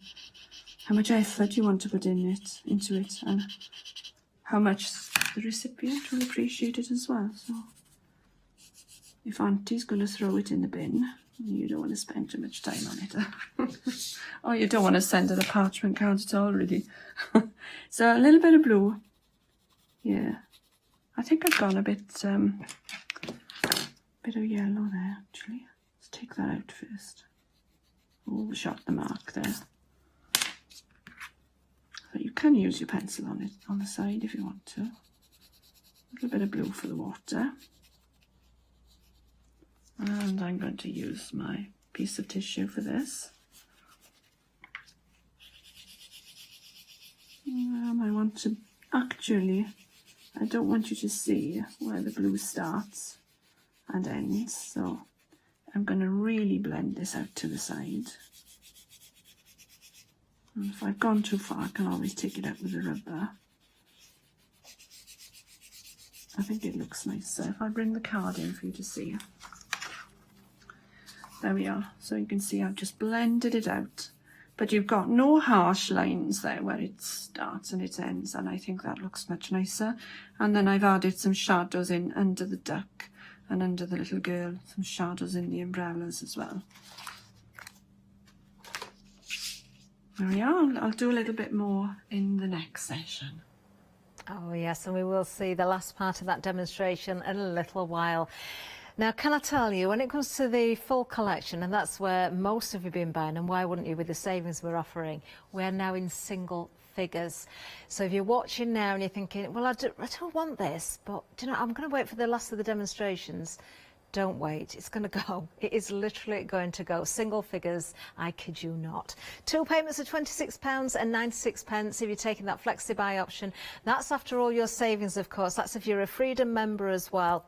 how much effort you want to put into it, and how much the recipient will appreciate it as well. So if Auntie's going to throw it in the bin, you don't want to spend too much time on it. Or you don't want to send her a parchment card at all, really. So a little bit of blue. Yeah. I think I've gone a bit of yellow there, actually. Let's take that out first. Oh, we shot the mark there. But you can use your pencil on it, on the side if you want to. A little bit of blue for the water. And I'm going to use my piece of tissue for this. I want to, actually, I don't want you to see where the blue starts and ends, so I'm going to really blend this out to the side. And if I've gone too far, I can always take it out with a rubber. I think it looks nicer if I bring the card in for you to see. There we are. So you can see I've just blended it out. But you've got no harsh lines there where it starts and it ends, and I think that looks much nicer. And then I've added some shadows in under the duck and under the little girl, some shadows in the umbrellas as well. There we are. I'll do a little bit more in the next session.
Oh yes, and we will see the last part of that demonstration in a little while. Now, can I tell you, when it comes to the full collection, and that's where most of you have been buying, and why wouldn't you with the savings we're offering, we're now in single figures. So if you're watching now and you're thinking, well, I don't want this, but do you know, I'm going to wait for the last of the demonstrations. Don't wait, it's going to go. It is literally going to go. Single figures, I kid you not. 2 payments of £26.96 if you're taking that flexi-buy option. That's after all your savings, of course. That's if you're a Freedom member as well.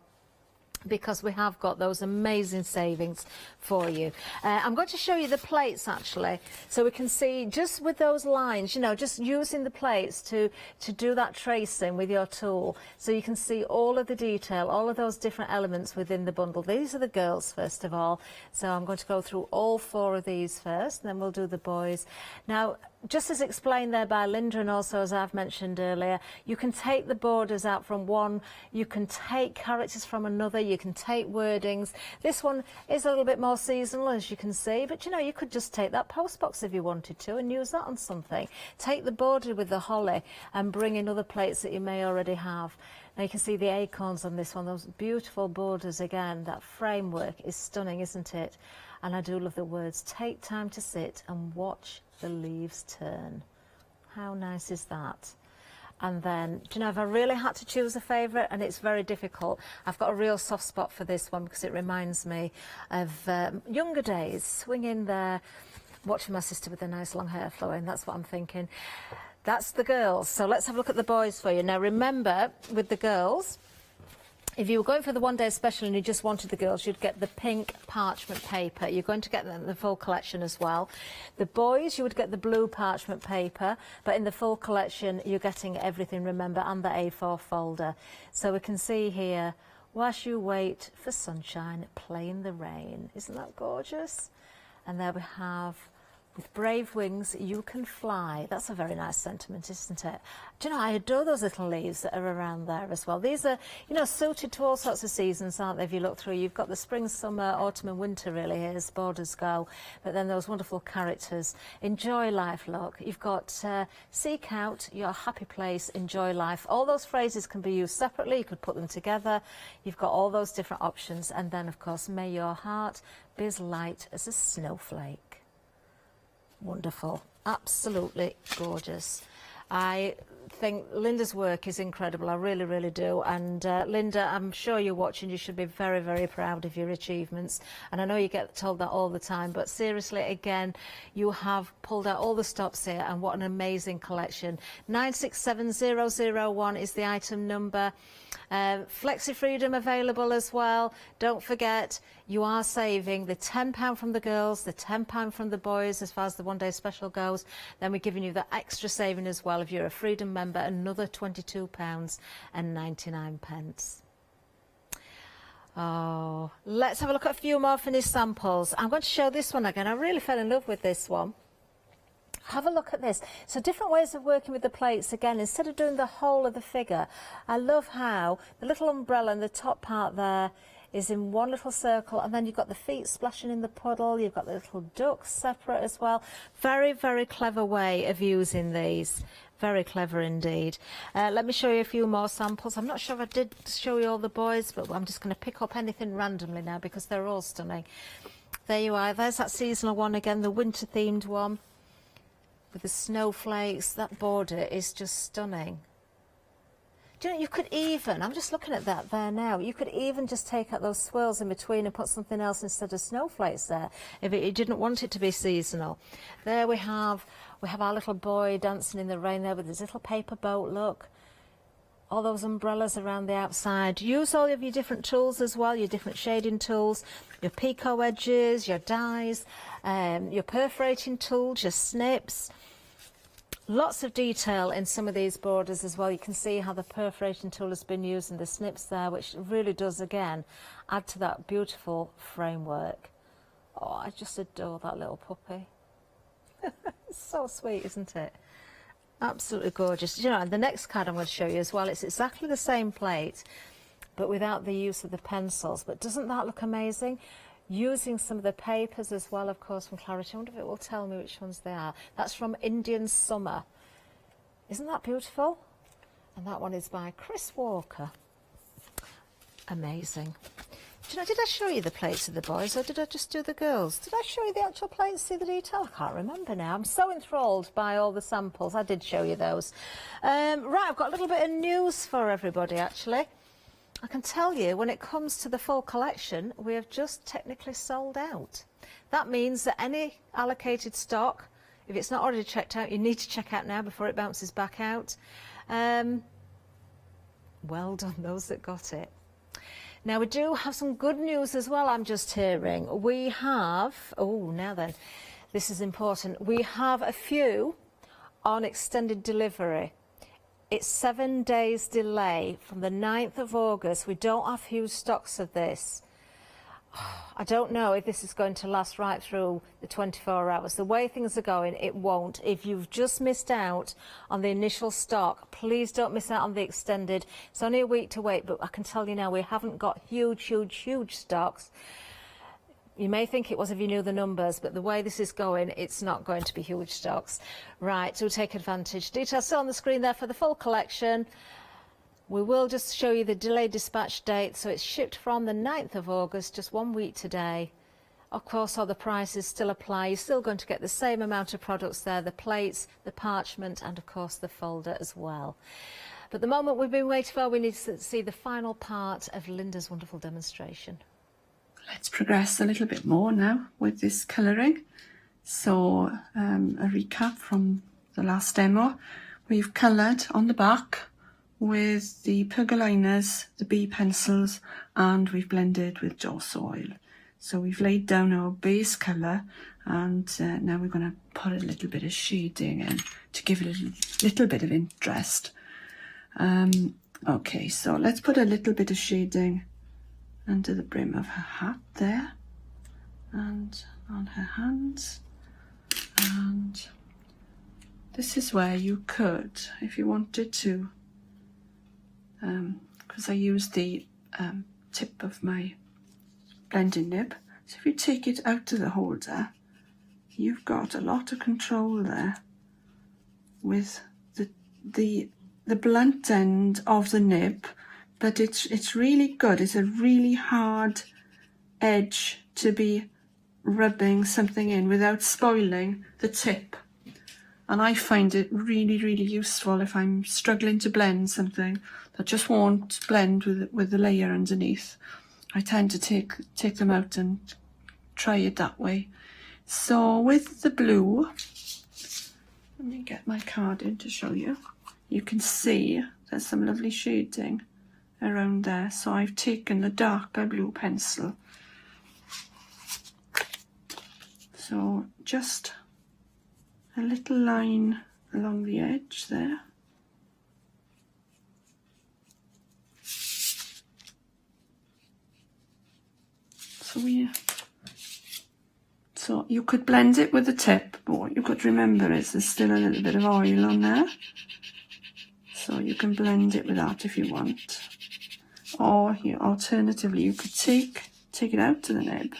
because we have got those amazing savings for you. I'm going to show you the plates actually, so we can see just with those lines, you know, just using the plates to do that tracing with your tool, so you can see all of the detail, all of those different elements within the bundle. These are the girls first of all, so I'm going to go through all 4 of these first, and then we'll do the boys. Now, just as explained there by Linda, and also as I've mentioned earlier, you can take the borders out from one, you can take characters from another, you can take wordings. This one is a little bit more seasonal, as you can see, but you know, you could just take that post box if you wanted to and use that on something. Take the border with the holly and bring in other plates that you may already have. Now you can see the acorns on this one, those beautiful borders again. That framework is stunning, isn't it? And I do love the words, take time to sit and watch the leaves turn. How nice is that? And then, do you know, if I really had to choose a favourite, and it's very difficult, I've got a real soft spot for this one because it reminds me of younger days, swinging there, watching my sister with her nice long hair flowing. That's what I'm thinking. That's the girls. So let's have a look at the boys for you. Now remember, with the girls, if you were going for the one day special and you just wanted the girls, you'd get the pink parchment paper. You're going to get the full collection as well. The boys, you would get the blue parchment paper, but in the full collection, you're getting everything, remember, and the A4 folder. So we can see here, whilst you wait for sunshine, play in the rain. Isn't that gorgeous? And there we have, with brave wings, you can fly. That's a very nice sentiment, isn't it? Do you know, I adore those little leaves that are around there as well. These are, you know, suited to all sorts of seasons, aren't they, if you look through? You've got the spring, summer, autumn and winter, really, here as borders go. But then those wonderful characters. Enjoy life, look. You've got seek out your happy place, enjoy life. All those phrases can be used separately. You could put them together. You've got all those different options. And then, of course, may your heart be as light as a snowflake. Wonderful, absolutely gorgeous. I think Linda's work is incredible. I really, really do. And Linda, I'm sure you're watching. You should be very, very proud of your achievements. And I know you get told that all the time, but seriously, again, you have pulled out all the stops here, and what an amazing collection. 967001 is the item number. Flexi Freedom available as well. Don't forget, you are saving the £10 from the girls, the £10 from the boys as far as the one day special goes. Then we're giving you the extra saving as well. If you're a Freedom member, another £22.99. Oh, let's have a look at a few more finished samples. I'm going to show this one again. I really fell in love with this one. Have a look at this. So different ways of working with the plates again. Instead of doing the whole of the figure, I love how the little umbrella in the top part there is in one little circle, and then you've got the feet splashing in the puddle. You've got the little ducks separate as well. Very, very clever way of using these. Very clever indeed. Let me show you a few more samples. I'm not sure if I did show you all the boys, but I'm just going to pick up anything randomly now because they're all stunning. There you are. There's that seasonal one again, the winter themed one with the snowflakes. That border is just stunning. Do you know, you could even, I'm just looking at that there now, you could even just take out those swirls in between and put something else instead of snowflakes there, if you didn't want it to be seasonal. There we have our little boy dancing in the rain there with his little paper boat, look. All those umbrellas around the outside. Use all of your different tools as well, your different shading tools, your picot edges, your dies, your perforating tools, your snips. Lots of detail in some of these borders as well. You can see how the perforating tool has been used and the snips there, which really does, again, add to that beautiful framework. Oh, I just adore that little puppy. It's so sweet, isn't it? Absolutely gorgeous. You know, and the next card I'm going to show you as well, it's exactly the same plate, but without the use of the pencils. But doesn't that look amazing? Using some of the papers as well, of course, from Clarity. I wonder if it will tell me which ones they are. That's from Indian Summer. Isn't that beautiful? And that one is by Chris Walker. Amazing. Do you know, did I show you the plates of the boys, or did I just do the girls? Did I show you the actual plates, see the detail? I can't remember now. I'm so enthralled by all the samples. I did show you those. Right, I've got a little bit of news for everybody, actually. I can tell you, when it comes to the full collection, we have just technically sold out. That means that any allocated stock, if it's not already checked out, you need to check out now before it bounces back out. Well done, those that got it.
Now we do have some good news as well, I'm just hearing. We have, oh now then, this is important. We have a few on extended delivery. It's 7 days delay from the 9th of August. We don't have huge stocks of this. I don't know if this is going to last right through the 24 hours. The way things are going, it won't. If you've just missed out on the initial stock, please don't miss out on the extended. It's only a week to wait, but I can tell you now, we haven't got huge stocks. You may think it was if you knew the numbers, but the way this is going, it's not going to be huge stocks. Right, so take advantage. Details still on the screen there for the full collection. We will just show you the delayed dispatch date. So it's shipped from the 9th of August, just 1 week today. Of course, all the prices still apply. You're still going to get the same amount of products there, the plates, the parchment, and of course the folder as well. But the moment we've been waiting for, we need to see the final part of Linda's wonderful demonstration.
Let's progress a little bit more now with this colouring. So a recap from the last demo. We've coloured on the back with the pergoliners, the bee pencils, and we've blended with Joss oil. So we've laid down our base colour, and now we're going to put a little bit of shading in to give it a little bit of interest. Okay, so let's put a little bit of shading under the brim of her hat there, and on her hands. And this is where you could, if you wanted to, because I used the tip of my blending nib, so if you take it out of the holder, you've got a lot of control there with the blunt end of the nib. But it's really good. It's a really hard edge to be rubbing something in without spoiling the tip. And I find it really useful if I'm struggling to blend something that just won't blend with the layer underneath. I tend to take them out and try it that way. So with the blue, let me get my card in to show you. You can see there's some lovely shading around there. So I've taken the darker blue pencil. So just a little line along the edge there. So you could blend it with the tip, but what you got to remember is there's still a little bit of oil on there. So you can blend it with that if you want. Or alternatively, you could take it out to the nib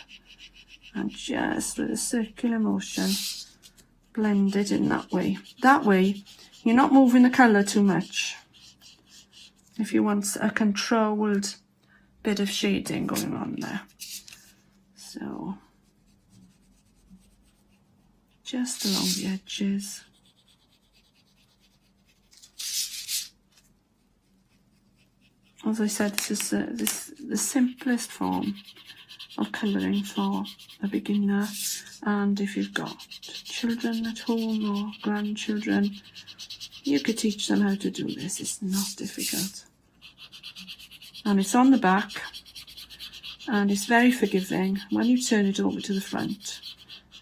and just with a circular motion blend it in that way. That way you're not moving the colour too much. If you want a controlled bit of shading going on there. So just along the edges. As I said, this is the simplest form of colouring for a beginner, and if you've got children at home or grandchildren, you could teach them how to do this. It's not difficult. And it's on the back, and it's very forgiving. When you turn it over to the front,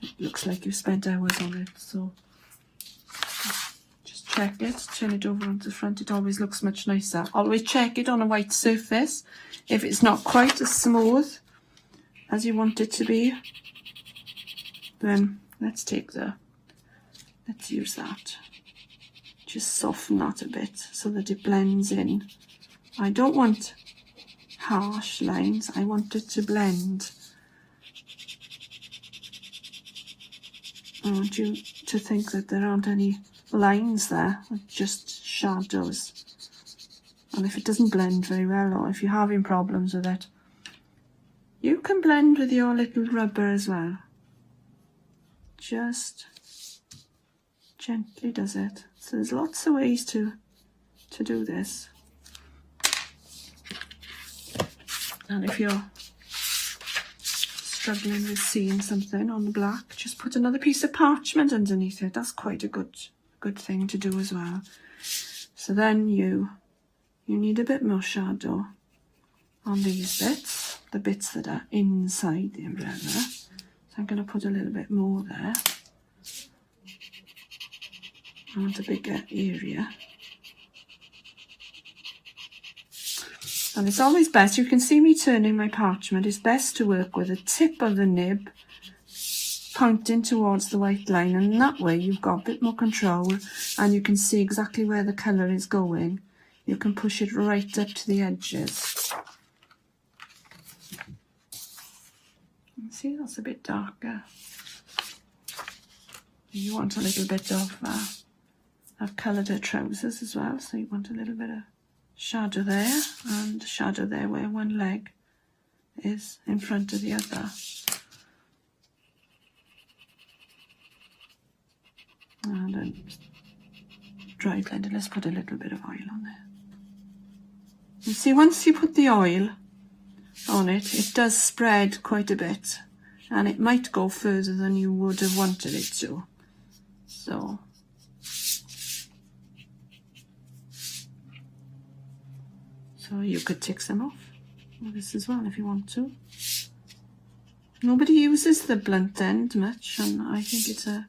it looks like you've spent hours on it, so check it, turn it over onto the front, it always looks much nicer. Always check it on a white surface. If it's not quite as smooth as you want it to be, then let's use that. Just soften that a bit so that it blends in. I don't want harsh lines, I want it to blend. I want you to think that there aren't any lines there, just shadows. And if it doesn't blend very well, or if you're having problems with it, you can blend with your little rubber as well. Just gently does it. So there's lots of ways to do this. And if you're struggling with seeing something on the black, just put another piece of parchment underneath it. That's quite a good thing to do as well. So then you need a bit more shadow. on these bits, the bits that are inside the umbrella. So I'm going to put a little bit more there. I want a bigger area. And it's always best, you can see me turning my parchment, it's best to work with the tip of the nib pointing towards the white line, and that way you've got a bit more control and you can see exactly where the colour is going. You can push it right up to the edges. See, that's a bit darker. You want a little bit of, I've coloured her trousers as well, so you want a little bit of shadow there and shadow there where one leg is in front of the other. And then dry blended, let's put a little bit of oil on there. You see, once you put the oil on it, it does spread quite a bit and it might go further than you would have wanted it to. So you could tick some off with this as well if you want to. Nobody uses the blunt end much, and I think it's a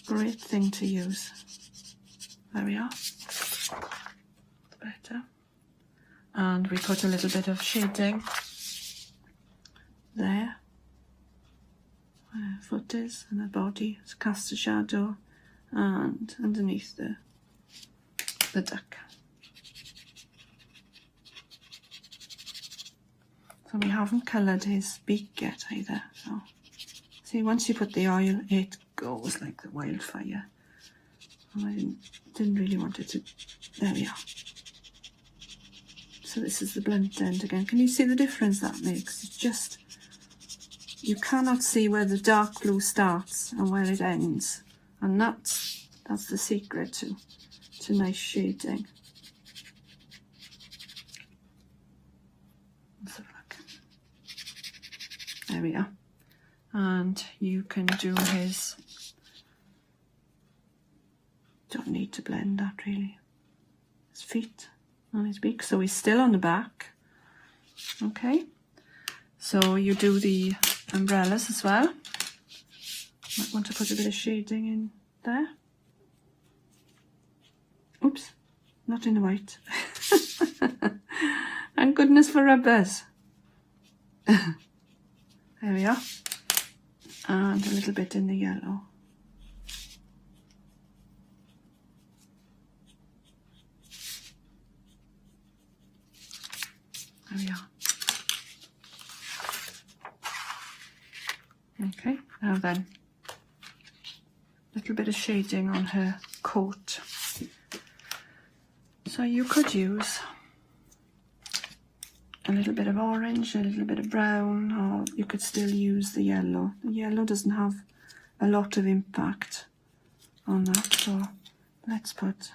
great thing to use. There we are. Better. And we put a little bit of shading there where the foot is and the body. It's cast a shadow, and underneath the duck. So we haven't coloured his beak yet either. So see, once you put the oil, it goes like the wildfire. And I didn't really want it to. There we are. So this is the blunt end again. Can you see the difference that makes? It's just, you cannot see where the dark blue starts and where it ends, and that's the secret to nice shading. There we are. And you can do his, don't need to blend that really, his feet on his beak, so he's still on the back. Okay, so you do the umbrellas as well. Might want to put a bit of shading in there. Oops, not in the white. Thank goodness for rubbers. There we are, and a little bit in the yellow. There we are. Okay, now then, a little bit of shading on her coat. So you could use a little bit of orange, a little bit of brown, or you could still use the yellow. The yellow doesn't have a lot of impact on that, so let's put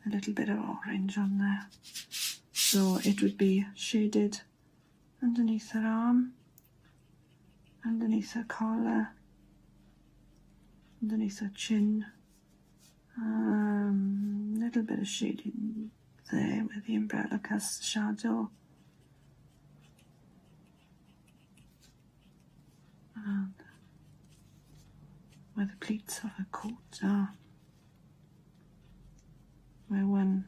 a little bit of orange on there. So it would be shaded underneath her arm, underneath her collar, underneath her chin, a little bit of shading there where the umbrella casts shadow. And where the pleats of her coat are, where one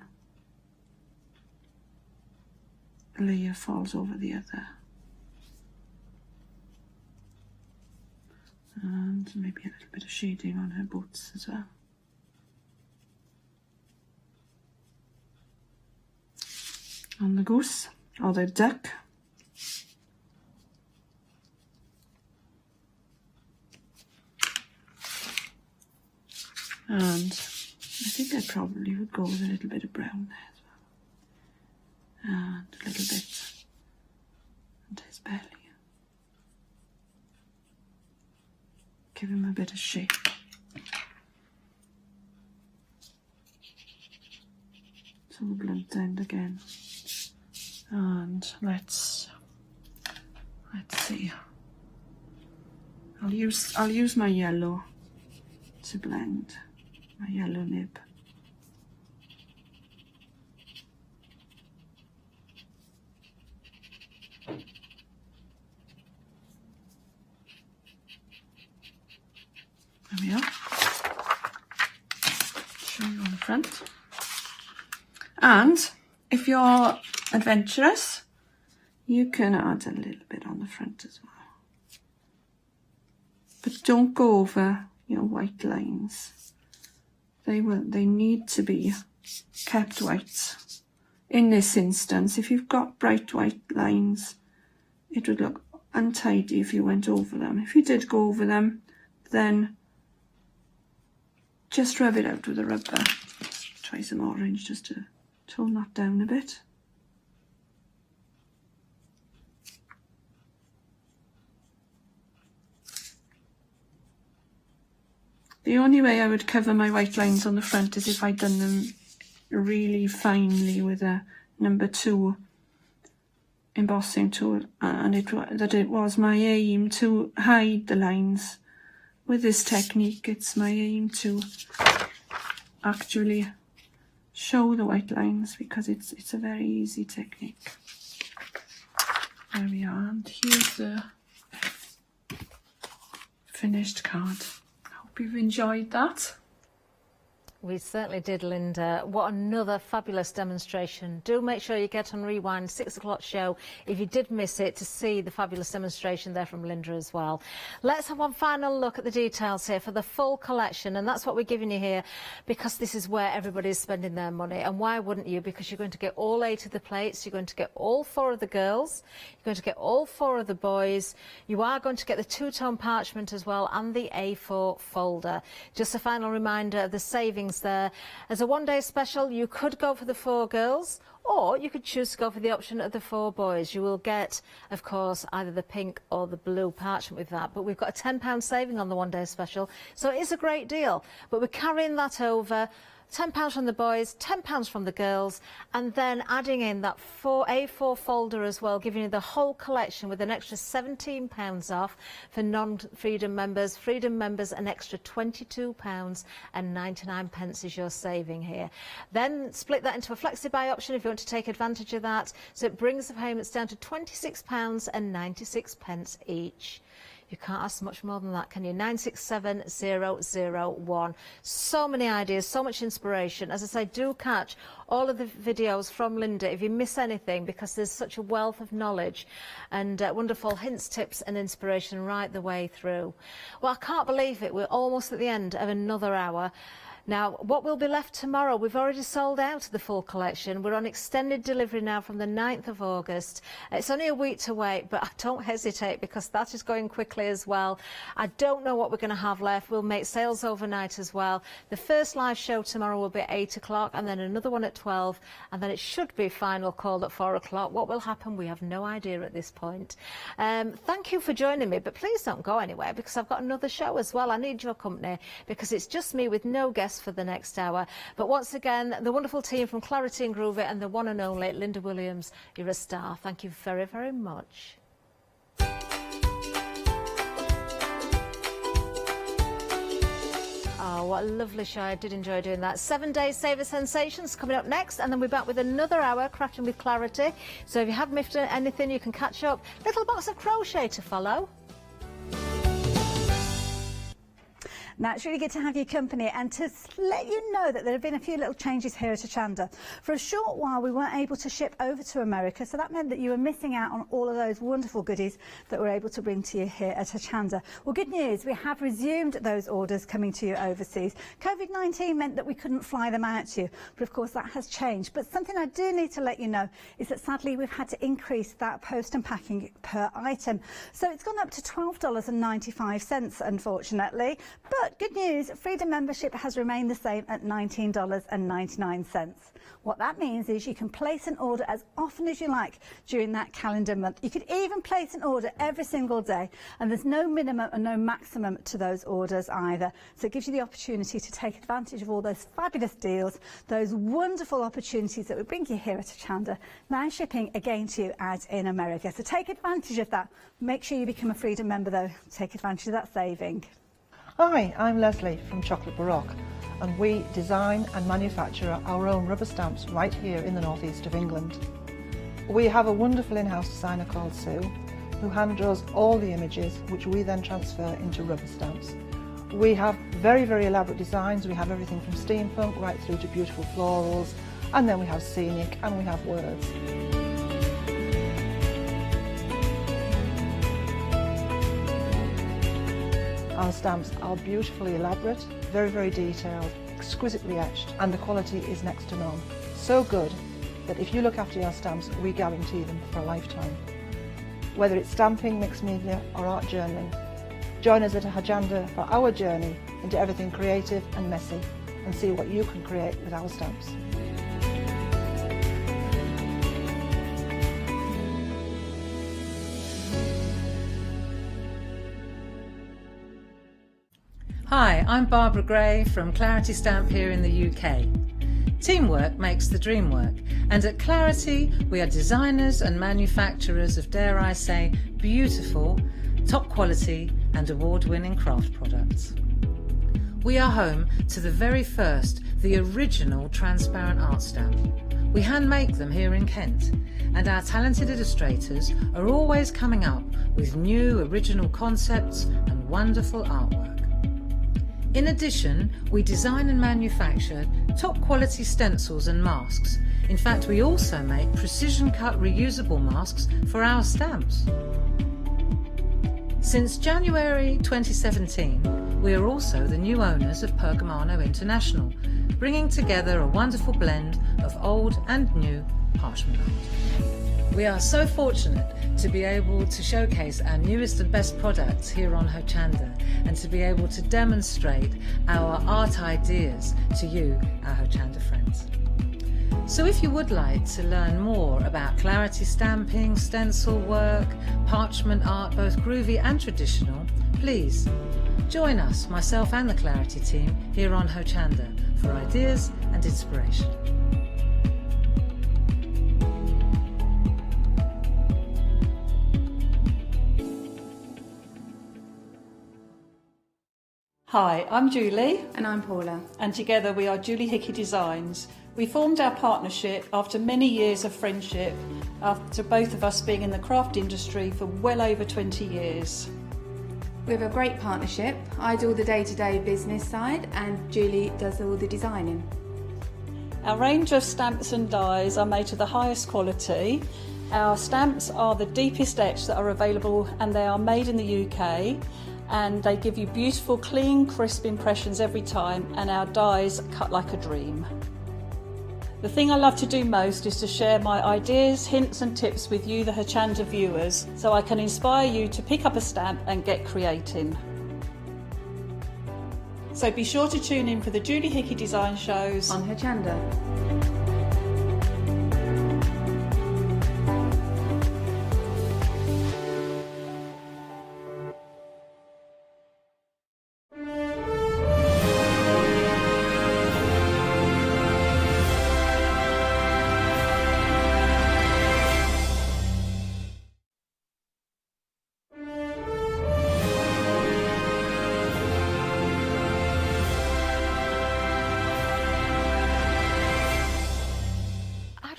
layer falls over the other, and maybe a little bit of shading on her boots as well. On the goose, or the duck. And I think I probably would go with a little bit of brown there as well. And a little bit under his belly. Give him a bit of shape. So the blunt end again. And let's see. I'll use my yellow to blend, my yellow nib. we are. Show you on the front. And if you're adventurous, you can add a little bit on the front as well. But don't go over your white lines. They need to be kept white. In this instance, if you've got bright white lines, it would look untidy if you went over them. If you did go over them, then just rub it out with a rubber. Try some orange just to tone that down a bit. The only way I would cover my white lines on the front is if I'd done them really finely with a number 2 embossing tool, and it was my aim to hide the lines. With this technique, it's my aim to actually show the white lines, because it's a very easy technique. There we are, and here's the finished card. Hope you've enjoyed that.
We certainly did, Linda. What another fabulous demonstration. Do make sure you get on Rewind, 6 o'clock show, if you did miss it, to see the fabulous demonstration there from Linda as well. Let's have one final look at the details here for the full collection, and that's what we're giving you here, because this is where everybody is spending their money. And why wouldn't you? Because you're going to get all 8 of the plates, you're going to get all 4 of the girls, you're going to get all 4 of the boys, you are going to get the 2-tone parchment as well, and the A4 folder. Just a final reminder of the savings there. As a one-day special, you could go for the 4 girls, or you could choose to go for the option of the 4 boys. You will get, of course, either the pink or the blue parchment with that, but we've got a £10 saving on the one-day special, so it is a great deal. But we're carrying that over. £10 from the boys, £10 from the girls, and then adding in that A4 folder as well, giving you the whole collection with an extra £17 off for non-Freedom members. Freedom members, an extra £22.99 is your saving here. Then split that into a flexi-buy option if you want to take advantage of that, so it brings the payments down to £26.96 each. You can't ask much more than that, can you? 967001. So many ideas, so much inspiration. As I say, do catch all of the videos from Linda if you miss anything, because there's such a wealth of knowledge and wonderful hints, tips and inspiration right the way through. Well, I can't believe it. We're almost at the end of another hour. Now, what will be left tomorrow? We've already sold out the full collection. We're on extended delivery now from the 9th of August. It's only a week to wait, but don't hesitate, because that is going quickly as well. I don't know what we're going to have left. We'll make sales overnight as well. The first live show tomorrow will be at 8 o'clock, and then another one at 12, and then it should be final call at 4 o'clock. What will happen? We have no idea at this point. Thank you for joining me, but please don't go anywhere, because I've got another show as well. I need your company, because it's just me with no guests for the next hour. But once again, the wonderful team from Clarity and Groovy and the one and only Linda Williams, you're a star. Thank you very, very much. Oh, what a lovely show. I did enjoy doing that. 7 Days Saver Sensations coming up next, and then we're back with another hour crafting with Clarity. So if you have missed anything, you can catch up. Little box of crochet to follow.
Now, it's really good to have your company, and to let you know that there have been a few little changes here at Hochanda. For a short while, we weren't able to ship over to America, so that meant that you were missing out on all of those wonderful goodies that we're able to bring to you here at Hochanda. Well, good news, we have resumed those orders coming to you overseas. COVID-19 meant that we couldn't fly them out to you, but of course that has changed. But something I do need to let you know is that sadly we've had to increase that post and packing per item. So it's gone up to $12.95, unfortunately. But good news, Freedom membership has remained the same at $19.99. What that means is you can place an order as often as you like during that calendar month. You could even place an order every single day, and there's no minimum and no maximum to those orders either. So it gives you the opportunity to take advantage of all those fabulous deals, those wonderful opportunities that we bring you here at Hochanda, now shipping again to you out in America. So take advantage of that. Make sure you become a Freedom member though. Take advantage of that saving.
Hi, I'm Leslie from Chocolate Baroque, and we design and manufacture our own rubber stamps right here in the northeast of England. We have a wonderful in-house designer called Sue, who hand draws all the images, which we then transfer into rubber stamps. We have very, very elaborate designs. We have everything from steampunk right through to beautiful florals, and then we have scenic and we have words. Our stamps are beautifully elaborate, very, very detailed, exquisitely etched, and the quality is next to none. So good that if you look after your stamps, we guarantee them for a lifetime. Whether it's stamping, mixed media or art journaling, join us at Hochanda for our journey into everything creative and messy, and see what you can create with our stamps.
Hi, I'm Barbara Gray from Claritystamp here in the UK. Teamwork makes the dream work, and at Clarity we are designers and manufacturers of, dare I say, beautiful, top quality and award-winning craft products. We are home to the very first, the original transparent art stamp. We hand make them here in Kent, and our talented illustrators are always coming up with new original concepts and wonderful artwork. In addition, we design and manufacture top quality stencils and masks. In fact, we also make precision cut reusable masks for our stamps. Since January 2017, we are also the new owners of Pergamano International, bringing together a wonderful blend of old and new parchment art. We are so fortunate to be able to showcase our newest and best products here on Hochanda, and to be able to demonstrate our art ideas to you, our Hochanda friends. So if you would like to learn more about clarity stamping, stencil work, parchment art, both groovy and traditional, please join us, myself and the Clarity team here on Hochanda, for ideas and inspiration.
Hi, I'm Julie.
And I'm Paula.
And together we are Julie Hickey Designs. We formed our partnership after many years of friendship, after both of us being in the craft industry for well over 20 years.
We have a great partnership. I do all the day-to-day business side and Julie does all the designing.
Our range of stamps and dies are made to the highest quality. Our stamps are the deepest etch that are available, and they are made in the UK. And they give you beautiful, clean, crisp impressions every time, and our dies cut like a dream. The thing I love to do most is to share my ideas, hints and tips with you, the Hochanda viewers, so I can inspire you to pick up a stamp and get creating. So be sure to tune in for the Julie Hickey Design shows
on Hochanda.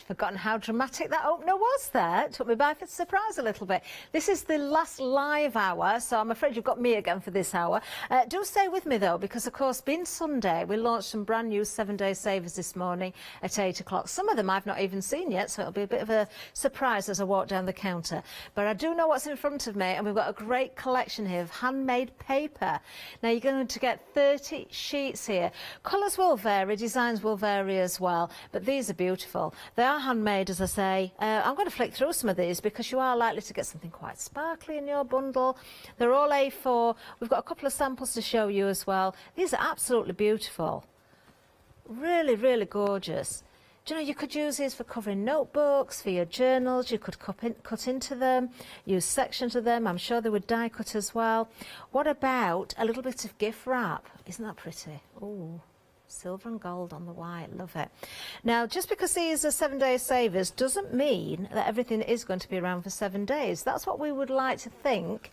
Forgotten how dramatic that opener was there. It took me by surprise a little bit. This is the last live hour, so I'm afraid you've got me again for this hour. Do stay with me though, because of course being Sunday, we launched some brand new 7-day savers this morning at 8 o'clock. Some of them I've not even seen yet, so it'll be a bit of a surprise as I walk down the counter. But I do know what's in front of me, and we've got a great collection here of handmade paper. Now you're going to get 30 sheets here. Colours will vary, designs will vary as well, but these are beautiful. They are handmade, as I say. I'm going to flick through some of these because you are likely to get something quite sparkly in your bundle. They're all A4. We've got a couple of samples to show you as well. These are absolutely beautiful. Really, really gorgeous. Do you know, you could use these for covering notebooks, for your journals. You could cut into them, use sections of them. I'm sure they would die cut as well. What about a little bit of gift wrap? Isn't that pretty? Ooh. Silver and gold on the white, love it. Now, just because these are 7-day savers doesn't mean that everything is going to be around for 7 days. That's what we would like to think,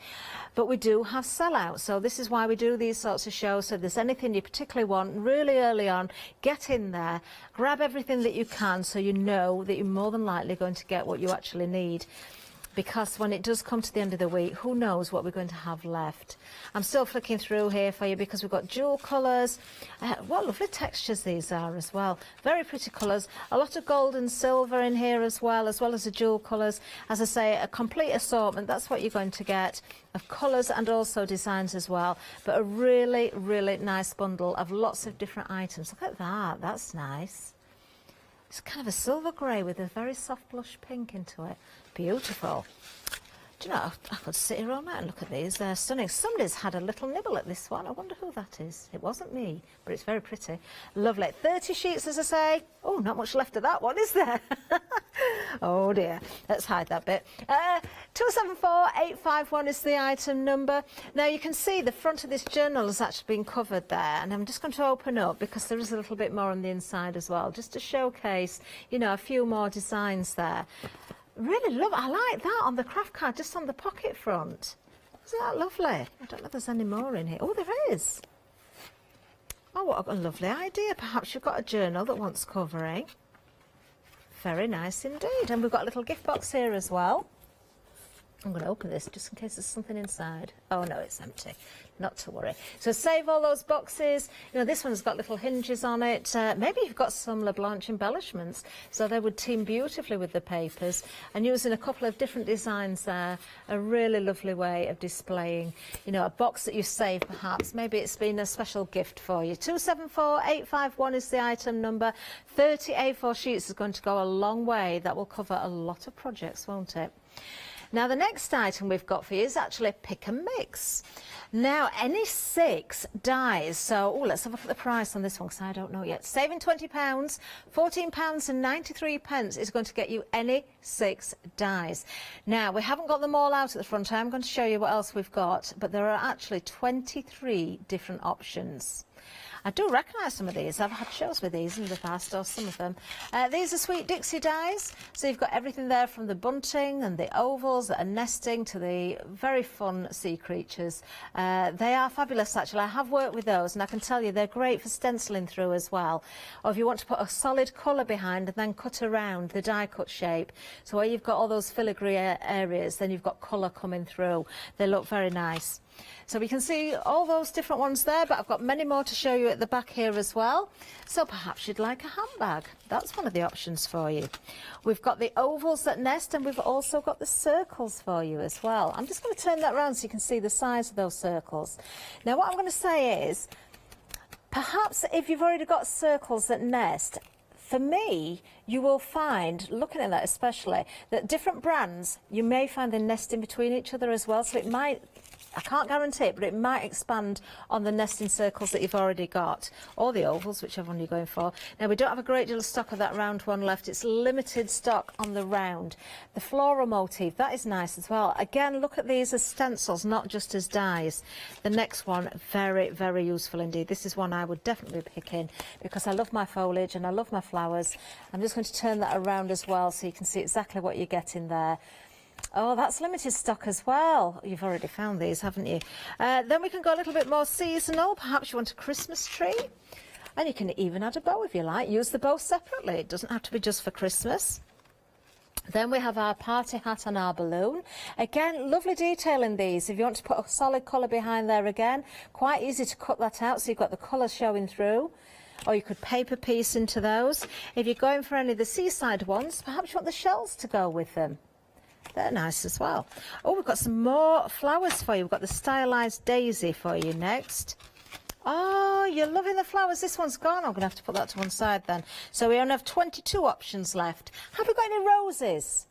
but we do have sellouts. So this is why we do these sorts of shows. So if there's anything you particularly want really early on, get in there, grab everything that you can so you know that you're more than likely going to get what you actually need. because when it does come to the end of the week, who knows what we're going to have left. I'm still flicking through here for you because we've got jewel colours. What lovely textures these are as well. Very pretty colours. A lot of gold and silver in here as well as the jewel colours. As I say, a complete assortment. That's what you're going to get of colours and also designs as well. But a really, really nice bundle of lots of different items. Look at that. That's nice. It's kind of a silver grey with a very soft blush pink into it. Beautiful. Do you know, I could sit here all night and look at these. They're stunning. Somebody's had a little nibble at this one. I wonder who that is. It wasn't me, but it's very pretty. Lovely. 30 sheets, as I say. Oh, not much left of that one, is there? Oh, dear. Let's hide that bit. 274851 is the item number. Now, you can see the front of this journal has actually been covered there, and I'm just going to open up because there is a little bit more on the inside as well, just to showcase, you know, a few more designs there. Really love it. I like that on the craft card, just on the pocket front. Isn't that lovely? I don't know if there's any more in here. Oh, there is. Oh, what a lovely idea. Perhaps you've got a journal that wants covering. Very nice indeed. And we've got a little gift box here as well. I'm going to open this just in case there's something inside. Oh, no, it's empty. Not to worry. So save all those boxes. You know, this one's got little hinges on it. Maybe you've got some LeBlanc embellishments, so they would team beautifully with the papers. And using a couple of different designs there, a really lovely way of displaying, you know, a box that you save perhaps. Maybe it's been a special gift for you. 274851 is the item number. 30 A4 sheets is going to go a long way. That will cover a lot of projects, won't it? Now, the next item we've got for you is actually pick and mix. Now, any 6 dies. So, let's have a look at the price on this one because I don't know yet. Saving £20, £14.93 is going to get you any 6 dies. Now, we haven't got them all out at the front. I'm going to show you what else we've got, but there are actually 23 different options. I do recognise some of these. I've had shows with these in the past, or some of them. These are Sweet Dixie dies. So you've got everything there from the bunting and the ovals that are nesting to the very fun sea creatures. They are fabulous, actually. I have worked with those, and I can tell you they're great for stenciling through as well. Or if you want to put a solid colour behind and then cut around the die cut shape. So where you've got all those filigree areas, then you've got colour coming through. They look very nice. So we can see all those different ones there, but I've got many more to show you at the back here as well. So perhaps you'd like a handbag. That's one of the options for you. We've got the ovals that nest, and we've also got the circles for you as well. I'm just going to turn that around so you can see the size of those circles. Now, what I'm going to say is, perhaps if you've already got circles that nest, for me, you will find, looking at that especially, that different brands, you may find they nest in between each other as well. So it might, I can't guarantee it, but it might expand on the nesting circles that you've already got, or the ovals, whichever one you're going for. Now, we don't have a great deal of stock of that round one left. It's limited stock on the round. The floral motif, that is nice as well. Again, look at these as stencils, not just as dies. The next one, very, very useful indeed. This is one I would definitely be picking because I love my foliage and I love my flowers. I'm just going to turn that around as well so you can see exactly what you're getting there. Oh, that's limited stock as well. You've already found these, haven't you? Then we can go a little bit more seasonal. Perhaps you want a Christmas tree. And you can even add a bow if you like. Use the bow separately. It doesn't have to be just for Christmas. Then we have our party hat and our balloon. Again, lovely detail in these. If you want to put a solid colour behind there again, quite easy to cut that out so you've got the colour showing through. Or you could paper piece into those. If you're going for any of the seaside ones, perhaps you want the shells to go with them. They're nice as well. Oh, we've got some more flowers for you. We've got the stylised daisy for you next. Oh, you're loving the flowers. This one's gone. I'm going to have to put that to one side then. So we only have 22 options left. Have we got any roses?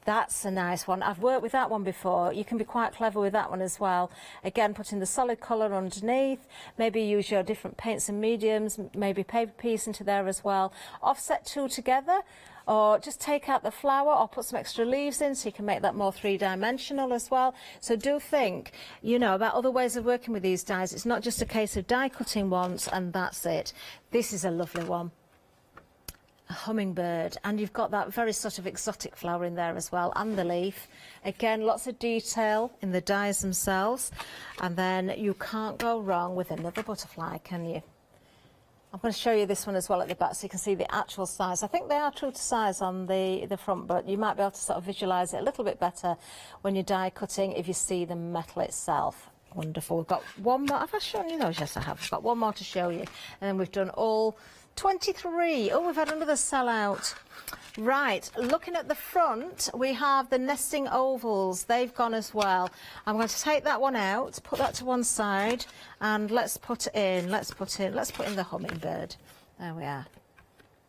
That's a nice one. I've worked with that one before. You can be quite clever with that one as well. Again, putting the solid colour underneath. Maybe use your different paints and mediums. Maybe paper piece into there as well. Offset 2 together. Or just take out the flower or put some extra leaves in so you can make that more three-dimensional as well. So do think, you know, about other ways of working with these dies. It's not just a case of die cutting once and that's it. This is a lovely one. A hummingbird, and you've got that very sort of exotic flower in there as well, and the leaf. Again, lots of detail in the dies themselves, and then you can't go wrong with another butterfly, can you? I'm going to show you this one as well at the back so you can see the actual size. I think they are true to size on the front, but you might be able to sort of visualise it a little bit better when you're die cutting if you see the metal itself. Wonderful. We've got one more. Have I shown you those? Yes, I have. I've got one more to show you. And then we've done all 23. Oh, we've had another sellout. Right, looking at the front, we have the nesting ovals. They've gone as well. I'm going to take that one out, put that to one side, and let's put in the hummingbird. There we are.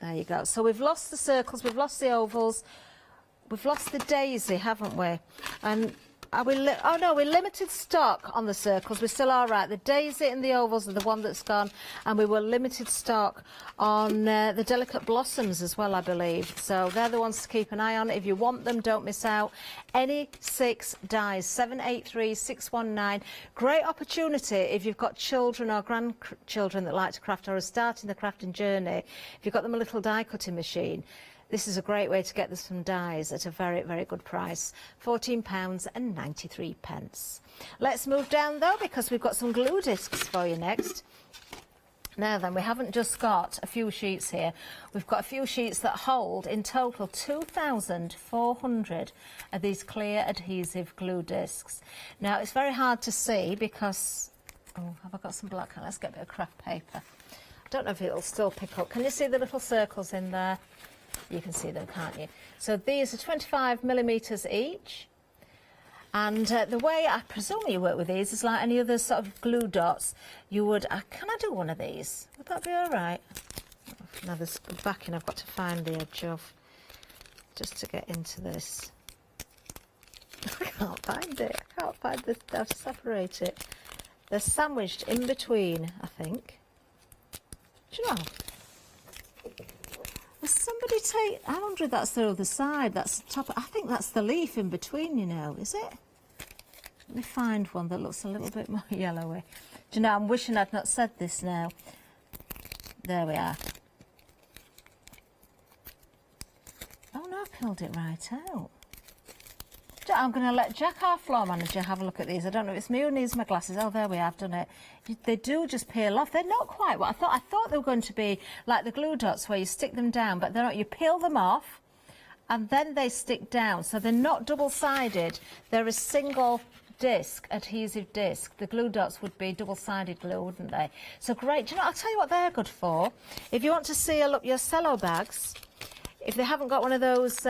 There you go. So we've lost the circles, we've lost the ovals, we've lost the daisy, haven't we? And are we? Oh no, we're limited stock on the circles. We're still all right. The daisy and the ovals are the one that's gone, and we were limited stock on the delicate blossoms as well, I believe. So they're the ones to keep an eye on. If you want them, don't miss out. Any 6 dies, 783619. Great opportunity if you've got children or grandchildren that like to craft or are starting the crafting journey. If you've got them a little die cutting machine, this is a great way to get some dies at a very, very good price. £14.93. Let's move down though, because we've got some glue discs for you next. Now then, we haven't just got a few sheets here. We've got a few sheets that hold in total 2,400 of these clear adhesive glue discs. Now it's very hard to see because, oh, have I got some black? Let's get a bit of craft paper. I don't know if it'll still pick up. Can you see the little circles in there? You can see them, can't you? So these are 25mm each. And the way I presume you work with these is like any other sort of glue dots. You would, can I do one of these? Would that be all right? Now there's backing I've got to find the edge of, just to get into this. I can't find it. I can't find this, how to separate it. They're sandwiched in between, I think. Do you know? Will somebody take, I wonder if that's the other side, that's the top, I think that's the leaf in between, you know, is it? Let me find one that looks a little bit more yellowy. Do you know, I'm wishing I'd not said this now. There we are. Oh no, I've peeled it right out. I'm going to let Jack, our floor manager, have a look at these. I don't know if it's me who needs my glasses. Oh, there we are, I've done it. They do just peel off. They're not quite what I thought. I thought they were going to be like the glue dots where you stick them down, but they're not. You peel them off and then they stick down. So they're not double-sided. They're a single disc, adhesive disc. The glue dots would be double-sided glue, wouldn't they? So great. Do you know, I'll tell you what they're good for. If you want to seal up your cello bags, if they haven't got one of those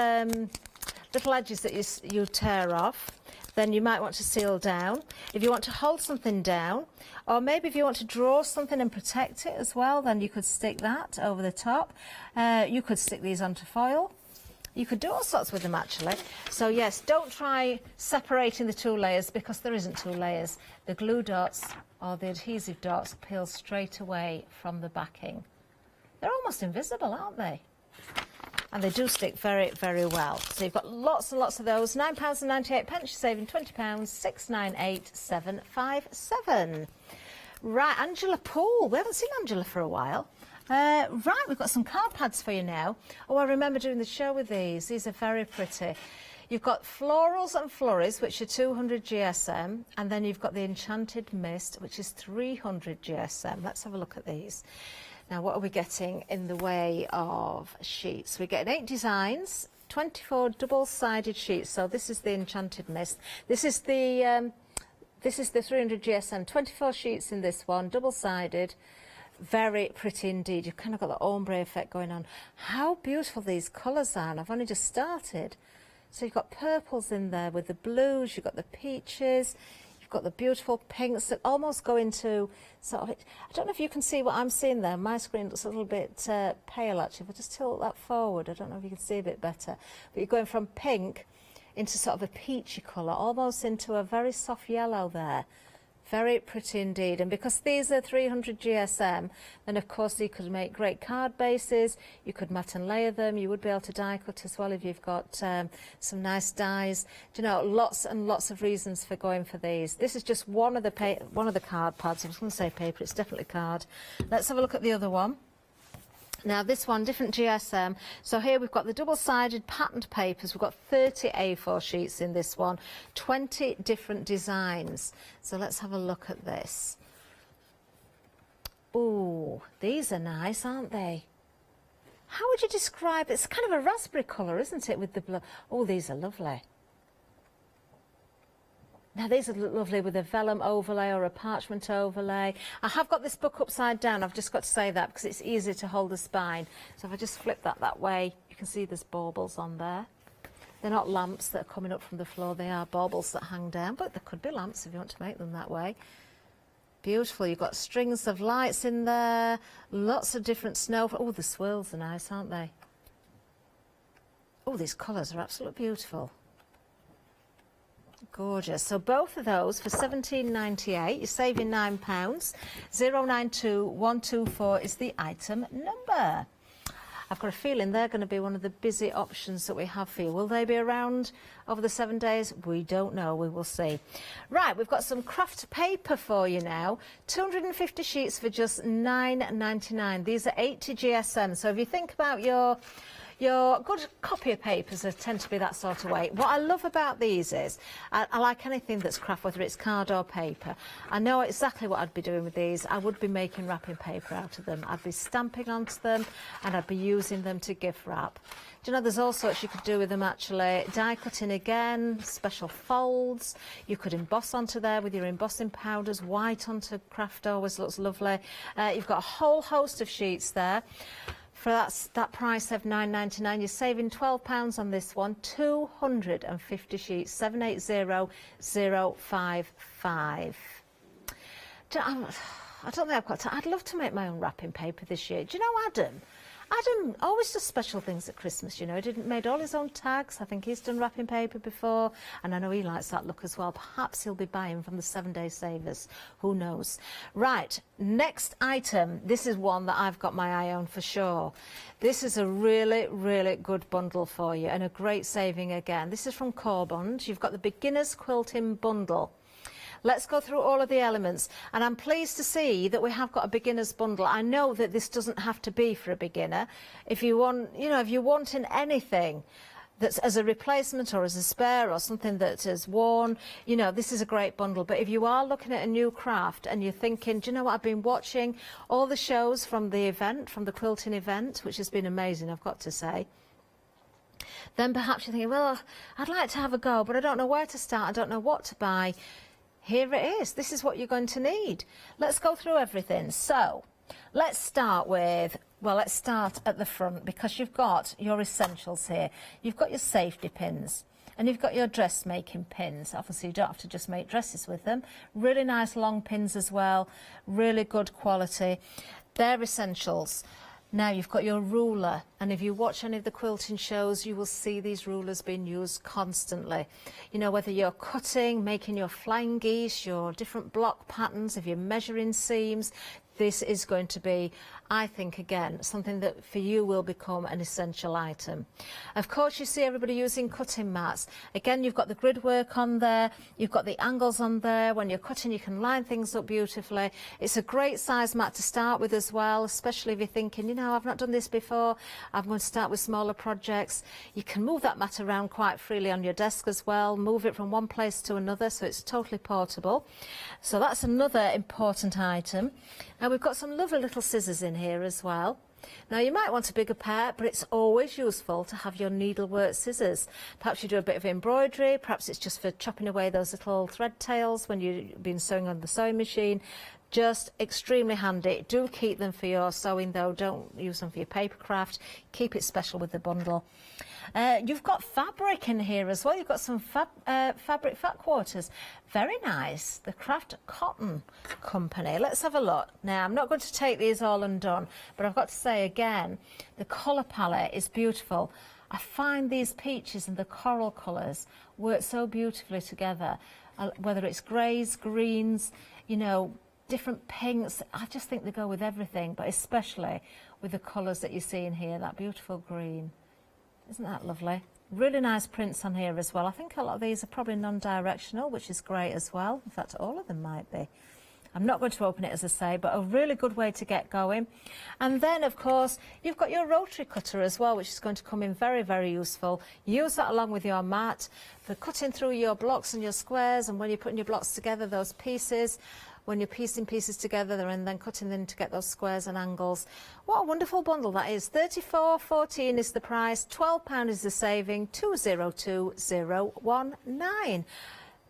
little edges that you tear off, then you might want to seal down. If you want to hold something down, or maybe if you want to draw something and protect it as well, then you could stick that over the top. You could stick these onto foil. You could do all sorts with them actually. So yes, don't try separating the two layers because there isn't two layers. The glue dots or the adhesive dots peel straight away from the backing. They're almost invisible, aren't they? And they do stick very, very well. So you've got lots and lots of those. £9.98, you're saving £20, 698,757. Right, Angela Poole. We haven't seen Angela for a while. Right, we've got some card pads for you now. Oh, I remember doing the show with these. These are very pretty. You've got florals and flurries, which are 200 GSM, and then you've got the Enchanted Mist, which is 300 GSM. Let's have a look at these. Now, what are we getting in the way of sheets? We're getting 8 designs, 24 double-sided sheets. So this is the Enchanted Mist. This is the 300 GSM, 24 sheets in this one, double-sided. Very pretty indeed. You've kind of got the ombre effect going on. How beautiful these colours are, and I've only just started. So you've got purples in there with the blues, you've got the peaches, you've got the beautiful pinks that almost go into sort of, I don't know if you can see what I'm seeing there. My screen looks a little bit pale actually. If I just tilt that forward, I don't know if you can see a bit better. But you're going from pink into sort of a peachy colour, almost into a very soft yellow there. Very pretty indeed. And because these are 300 GSM, then of course you could make great card bases, you could mat and layer them, you would be able to die cut as well if you've got some nice dies. Do you know, lots and lots of reasons for going for these. This is just one of the card pads. I was going to say paper, it's definitely card. Let's have a look at the other one. Now this one, different GSM. So here we've got the double-sided patterned papers. We've got 30 A4 sheets in this one, 20 different designs. So let's have a look at this. Ooh, these are nice, aren't they? How would you describe it? It's kind of a raspberry colour, isn't it, with the blue? Oh, these are lovely. Now, these are lovely with a vellum overlay or a parchment overlay. I have got this book upside down. I've just got to say that because it's easier to hold the spine. So if I just flip that way, you can see there's baubles on there. They're not lamps that are coming up from the floor. They are baubles that hang down, but there could be lamps if you want to make them that way. Beautiful. You've got strings of lights in there, lots of different snow. Oh, the swirls are nice, aren't they? Oh, these colours are absolutely beautiful. Gorgeous. So both of those for £17.98. You're saving £9. 092124 is the item number. I've got a feeling they're going to be one of the busy options that we have for you. Will they be around over the 7 days? We don't know. We will see. Right, we've got some craft paper for you now. 250 sheets for just £9.99. These are 80 GSM. So if you think about your good copier papers tend to be that sort of weight. What I love about these is, I like anything that's craft, whether it's card or paper. I know exactly what I'd be doing with these. I would be making wrapping paper out of them. I'd be stamping onto them and I'd be using them to gift wrap. Do you know, there's all sorts you could do with them actually. Die cutting again, special folds. You could emboss onto there with your embossing powders. White onto craft always looks lovely. You've got a whole host of sheets there. For that price of £9.99, you're saving £12 on this one. 250 sheets, 780055. I don't think I've got time. I'd love to make my own wrapping paper this year. Do you know Adam? Adam always does special things at Christmas, you know. He made all his own tags. I think he's done wrapping paper before, and I know he likes that look as well. Perhaps he'll be buying from the 7-day savers. Who knows? Right, next item. This is one that I've got my eye on for sure. This is a really, really good bundle for you and a great saving again. This is from Corbund. You've got the Beginner's Quilting Bundle. Let's go through all of the elements, and I'm pleased to see that we have got a beginner's bundle. I know that this doesn't have to be for a beginner. If you want, you know, if you're wanting anything that's as a replacement or as a spare or something that is worn, you know, this is a great bundle. But if you are looking at a new craft and you're thinking, do you know what, I've been watching all the shows from the event, from the quilting event, which has been amazing, I've got to say. Then perhaps you're thinking, well, I'd like to have a go, but I don't know where to start, I don't know what to buy. Here it is. This is what you're going to need. Let's go through everything. So let's start with, well, let's start at the front because you've got your essentials here. You've got your safety pins and you've got your dressmaking pins. Obviously, you don't have to just make dresses with them. Really nice long pins as well. Really good quality. They're essentials. Now you've got your ruler, and if you watch any of the quilting shows, you will see these rulers being used constantly. You know, whether you're cutting, making your flying geese, your different block patterns, if you're measuring seams, this is going to be, I think, again, something that for you will become an essential item. Of course, you see everybody using cutting mats. Again, you've got the grid work on there. You've got the angles on there. When you're cutting, you can line things up beautifully. It's a great size mat to start with as well, especially if you're thinking, you know, I've not done this before. I'm going to start with smaller projects. You can move that mat around quite freely on your desk as well. Move it from one place to another, so it's totally portable. So that's another important item. Now we've got some lovely little scissors in here as well. Now you might want a bigger pair, but it's always useful to have your needlework scissors. Perhaps you do a bit of embroidery, perhaps it's just for chopping away those little thread tails when you've been sewing on the sewing machine. Just extremely handy. Do keep them for your sewing though, don't use them for your papercraft. Keep it special with the bundle. You've got fabric in here as well. You've got some fabric fat quarters. Very nice. The Craft Cotton Company. Let's have a look. Now, I'm not going to take these all undone, but I've got to say again, the colour palette is beautiful. I find these peaches and the coral colours work so beautifully together, whether it's greys, greens, you know, different pinks. I just think they go with everything, but especially with the colours that you see in here, that beautiful green. Isn't that lovely? Really nice prints on here as well. I think a lot of these are probably non-directional, which is great as well. In fact, all of them might be. I'm not going to open it, as I say, but a really good way to get going. And then, of course, you've got your rotary cutter as well, which is going to come in very, very useful. Use that along with your mat for cutting through your blocks and your squares, and when you're putting your blocks together, those pieces. when you're piecing pieces together and then cutting them to get those squares and angles. What a wonderful bundle that is. £34.14 is the price, £12 is the saving, 202019.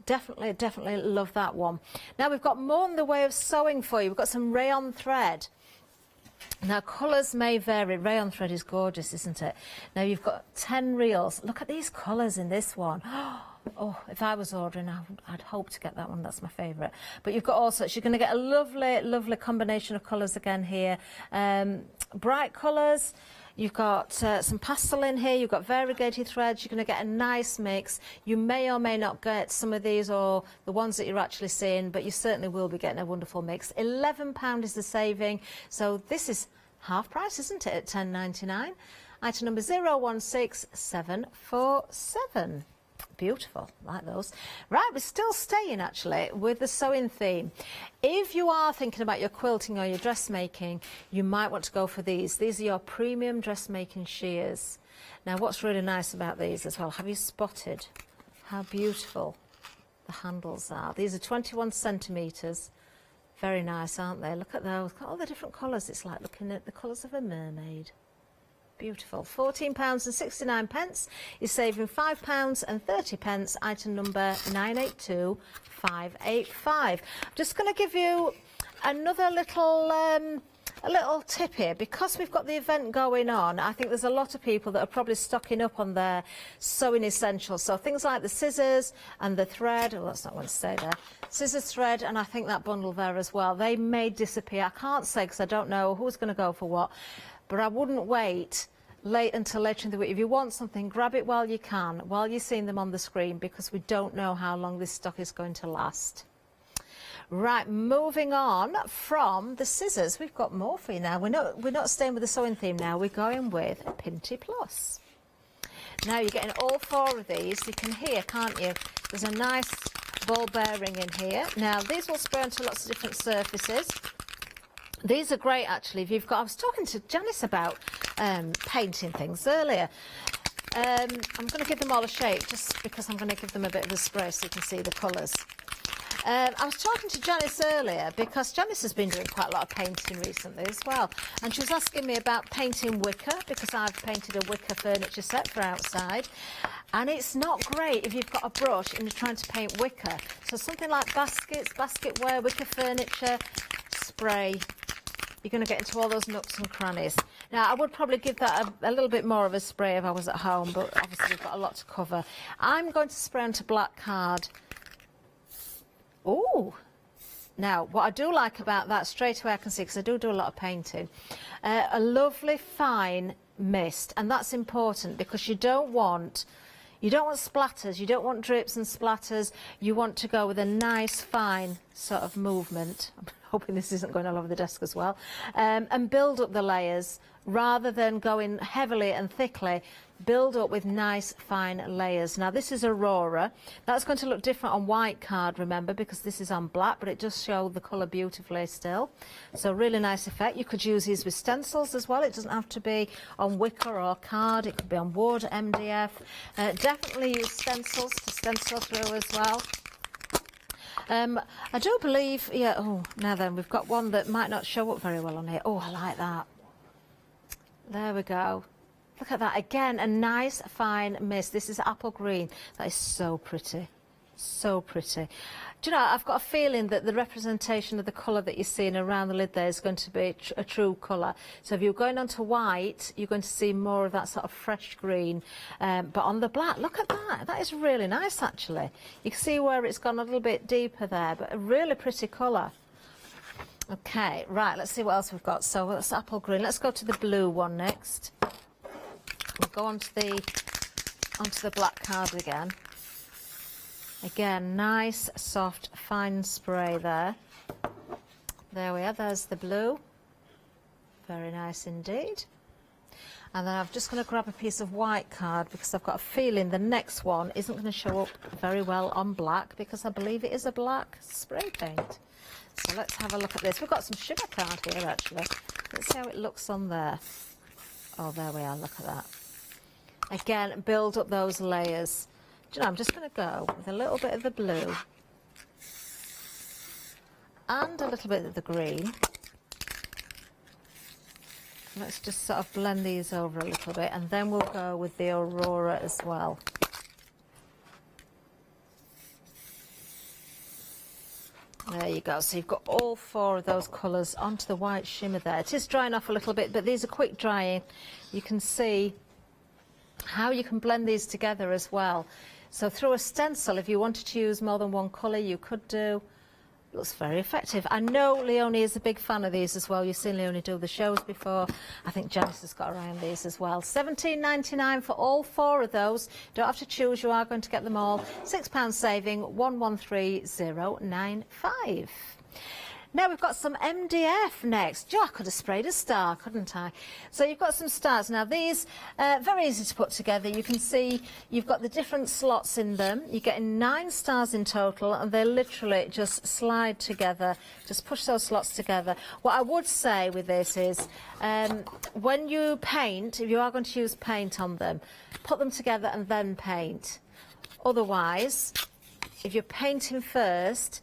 Definitely love that one. Now we've got more in the way of sewing for you. We've got some rayon thread. Now colours may vary. Rayon thread is gorgeous, isn't it? Now you've got 10 reels. Look at these colours in this one. Oh, if I was ordering, I'd hope to get that one. That's my favourite. But you've got all sorts. You're going to get a lovely combination of colours again here. Bright colours. You've got some pastel in here, you've got variegated threads, you're going to get a nice mix. You may or may not get some of these or the ones that you're actually seeing, but you certainly will be getting a wonderful mix. £11 is the saving, so this is half price, isn't it, at £10.99? Item number 016747. Beautiful, like those. Right, we're still staying actually with the sewing theme. If you are thinking about your quilting or your dressmaking, you might want to go for these. These are your premium dressmaking shears. Now what's really nice about these as well, have you spotted how beautiful the handles are? These are 21 centimetres. Very nice, aren't they? Look at those, look at all the different colours. It's like looking at the colours of a mermaid. Beautiful. £14.69. You're saving £5.30. Item number 982585. I'm just going to give you another little a little tip here. Because we've got the event going on, I think there's a lot of people that are probably stocking up on their sewing essentials. So things like the scissors and the thread. Oh, that's not going to stay there. Scissors, thread, and I think that bundle there as well. They may disappear. I can't say because I don't know who's going to go for what. But I wouldn't wait until later in the week. If you want something, grab it while you can, while you're seeing them on the screen, because we don't know how long this stock is going to last. Right, moving on from the scissors, we've got more for you now. We're not staying with the sewing theme now. We're going with a Pinty Plus. Now you're getting all four of these. You can hear, can't you? There's a nice ball bearing in here. Now these will spray onto lots of different surfaces. These are great actually. If you've got, I was talking to Janice about painting things earlier. I'm going to give them all a shake just because I'm going to give them a bit of a spray so you can see the colours. I was talking to Janice earlier because Janice has been doing quite a lot of painting recently as well, and she was asking me about painting wicker because I've painted a wicker furniture set for outside, and it's not great if you've got a brush and you're trying to paint wicker. So something like baskets, basketware, wicker furniture, spray. You're going to get into all those nooks and crannies. Now, I would probably give that a little bit more of a spray if I was at home, but obviously we've got a lot to cover. I'm going to spray onto black card. Ooh! Now, what I do like about that, straight away I can see, because I do a lot of painting, a lovely fine mist, and that's important because you don't want splatters, you don't want drips and splatters, you want to go with a nice fine sort of movement. I'm hoping this isn't going all over the desk as well, and build up the layers rather than going heavily and thickly. Build up with nice fine layers. Now this is Aurora. That's going to look different on white card, remember, because this is on black, but it does show the colour beautifully still. So really nice effect. You could use these with stencils as well. It doesn't have to be on wicker or card. It could be on wood, MDF. Definitely use stencils to stencil through as well. I do believe, yeah, oh, now then, we've got one that might not show up very well on here. Oh, I like that. There we go. Look at that. Again, a nice fine mist. This is apple green. That is so pretty. So pretty. Do you know, I've got a feeling that the representation of the colour that you're seeing around the lid there is going to be a true colour. So if you're going on to white, you're going to see more of that sort of fresh green. But on the black, look at that. That is really nice, actually. You can see where it's gone a little bit deeper there, but a really pretty colour. Okay, right, let's see what else we've got. So that's apple green. Let's go to the blue one next. We'll go onto the black card again. Again, nice, soft, fine spray there. There we are, there's the blue. Very nice indeed. And then I'm just going to grab a piece of white card because I've got a feeling the next one isn't going to show up very well on black because I believe it is a black spray paint. So let's have a look at this. We've got some sugar card here actually. Let's see how it looks on there. Oh, there we are, look at that. Again, build up those layers. Do you know, I'm just going to go with a little bit of the blue and a little bit of the green. Let's just sort of blend these over a little bit, and then we'll go with the Aurora as well. There you go. So you've got all 4 of those colours onto the white shimmer there. It is drying off a little bit, but these are quick drying. You can see how you can blend these together as well. So through a stencil, if you wanted to use more than one colour, you could do. Looks very effective. I know Leonie is a big fan of these as well. You've seen Leonie do the shows before. I think Janice has got around these as well. £17.99 for all 4 of those. Don't have to choose, you are going to get them all. £6 saving, 113095. Now we've got some MDF next. I could have sprayed a star, couldn't I? So you've got some stars. Now these, very easy to put together. You can see you've got the different slots in them. You're getting 9 stars in total, and they literally just slide together. Just push those slots together. What I would say with this is, when you paint, if you are going to use paint on them, put them together and then paint. Otherwise, if you're painting first,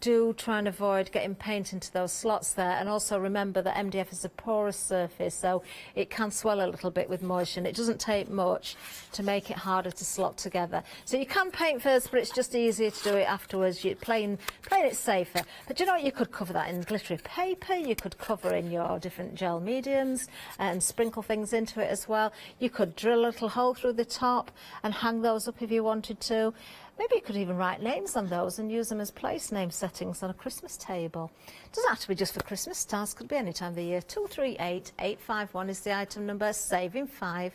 do try and avoid getting paint into those slots there, and also remember that MDF is a porous surface, so it can swell a little bit with moisture. It doesn't take much to make it harder to slot together. So you can paint first, but it's just easier to do it afterwards. You're playing it safer. But you know what, you could cover that in glittery paper, you could cover in your different gel mediums and sprinkle things into it as well. You could drill a little hole through the top and hang those up if you wanted to. Maybe you could even write names on those and use them as place name settings on a Christmas table. Doesn't have to be just for Christmas. Stars could be any time of the year. 238851 is the item number, saving £5.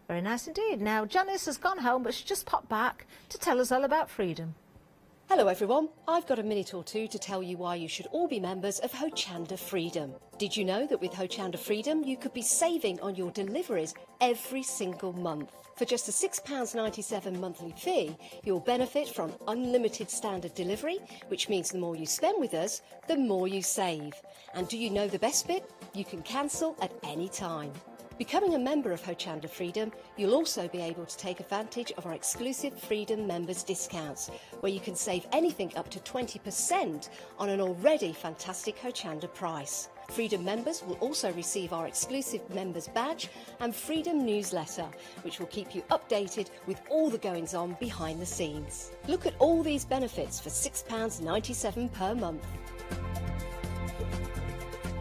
Very nice indeed. Now, Janice has gone home, but she just popped back to tell us all about freedom.
Hello everyone, I've got a minute or two to tell you why you should all be members of Hochanda Freedom. Did you know that with Hochanda Freedom you could be saving on your deliveries every single month? For just a £6.97 monthly fee, you'll benefit from unlimited standard delivery, which means the more you spend with us, the more you save. And do you know the best bit? You can cancel at any time. Becoming a member of Hochanda Freedom, you'll also be able to take advantage of our exclusive Freedom members discounts, where you can save anything up to 20% on an already fantastic Hochanda price. Freedom members will also receive our exclusive members badge and Freedom newsletter, which will keep you updated with all the goings on behind the scenes. Look at all these benefits for £6.97 per month.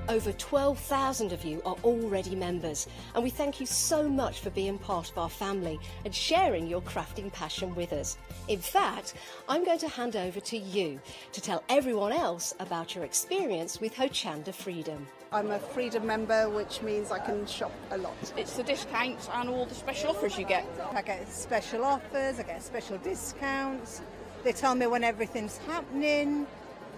Over 12,000 of you are already members, and we thank you so much for being part of our family and sharing your crafting passion with us. In fact, I'm going to hand over to you to tell everyone else about your experience with Hochanda Freedom.
I'm a Freedom member, which means I can shop a lot.
It's the discounts and all the special offers you get.
I get special offers, I get special discounts. They tell me when everything's happening.